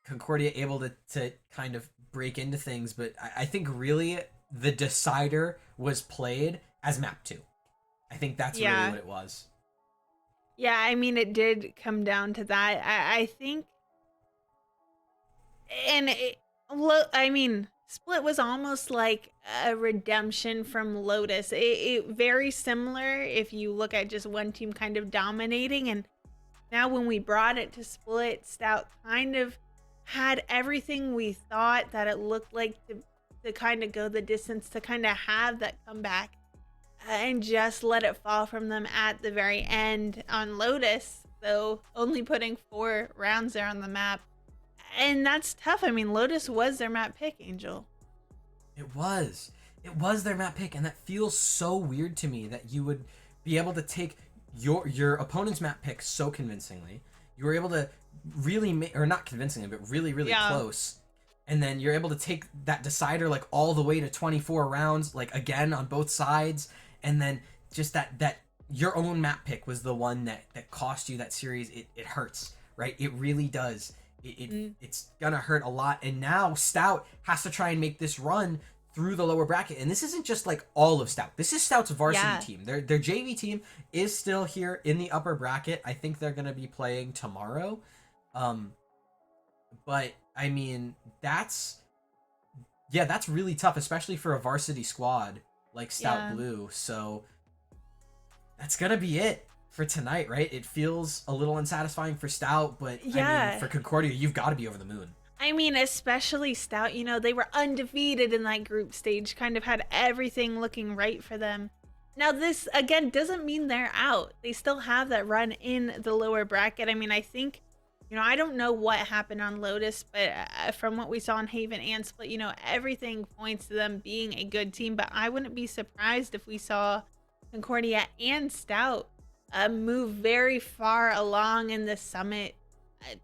Concordia able to kind of break into things, but I think really the decider was played as map 2. I think that's really what it was. Yeah, I mean, it did come down to that. I think, and I mean, Split was almost like a redemption from Lotus. It very similar if you look at just one team kind of dominating, and now when we brought it to Split, Stout kind of had everything we thought that it looked like to kind of go the distance, to kind of have that comeback, and just let it fall from them at the very end on Lotus. So only putting 4 rounds there on the map. And that's tough. I mean, Lotus was their map pick, Angel. It was their map pick, and that feels so weird to me that you would be able to take your opponent's map pick so convincingly. You were able to really or not convincingly, but really close. And then you're able to take that decider like all the way to 24 rounds, like again on both sides. And then just that your own map pick was the one that cost you that series. It hurts, right? It really does. It's gonna hurt a lot. And now Stout has to try and make this run through the lower bracket. And this isn't just like all of Stout. This is Stout's varsity team. Their JV team is still here in the upper bracket. I think they're gonna be playing tomorrow. But I mean, that's really tough, especially for a varsity squad like Stout Blue. So that's gonna be it for tonight, right? It feels a little unsatisfying for Stout, but I mean, for Concordia, you've got to be over the moon. I mean, especially Stout, you know, they were undefeated in that group stage, kind of had everything looking right for them. Now this, again, doesn't mean they're out. They still have that run in the lower bracket. I mean, I think, you know, I don't know what happened on Lotus, but from what we saw in Haven and Split, you know, everything points to them being a good team. But I wouldn't be surprised if we saw Concordia and Stout move very far along in the Summit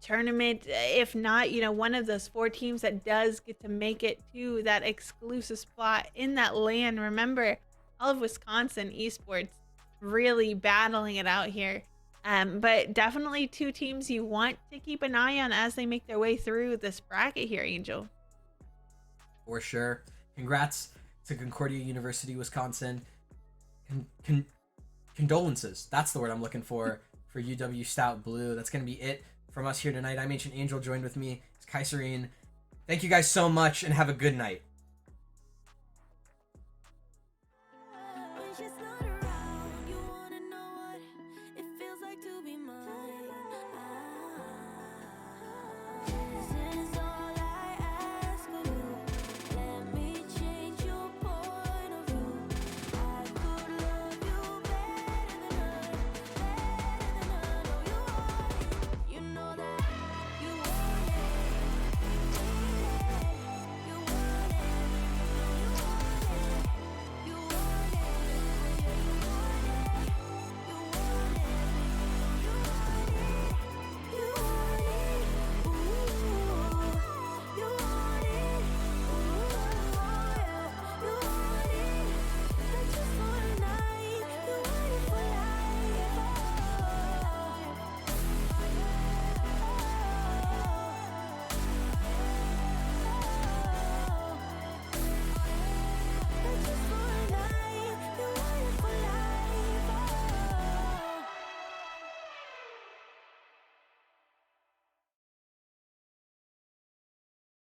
tournament. If not, you know, one of those 4 teams that does get to make it to that exclusive spot in that LAN. Remember, all of Wisconsin Esports really battling it out here. But definitely 2 teams you want to keep an eye on as they make their way through this bracket here, Angel. For sure. Congrats to Concordia University, Wisconsin. Condolences. That's the word I'm looking for UW-Stout Blue. That's going to be it from us here tonight. I'm Ancient Angel. Joined with me is Kaiserine. Thank you guys so much, and have a good night. Just know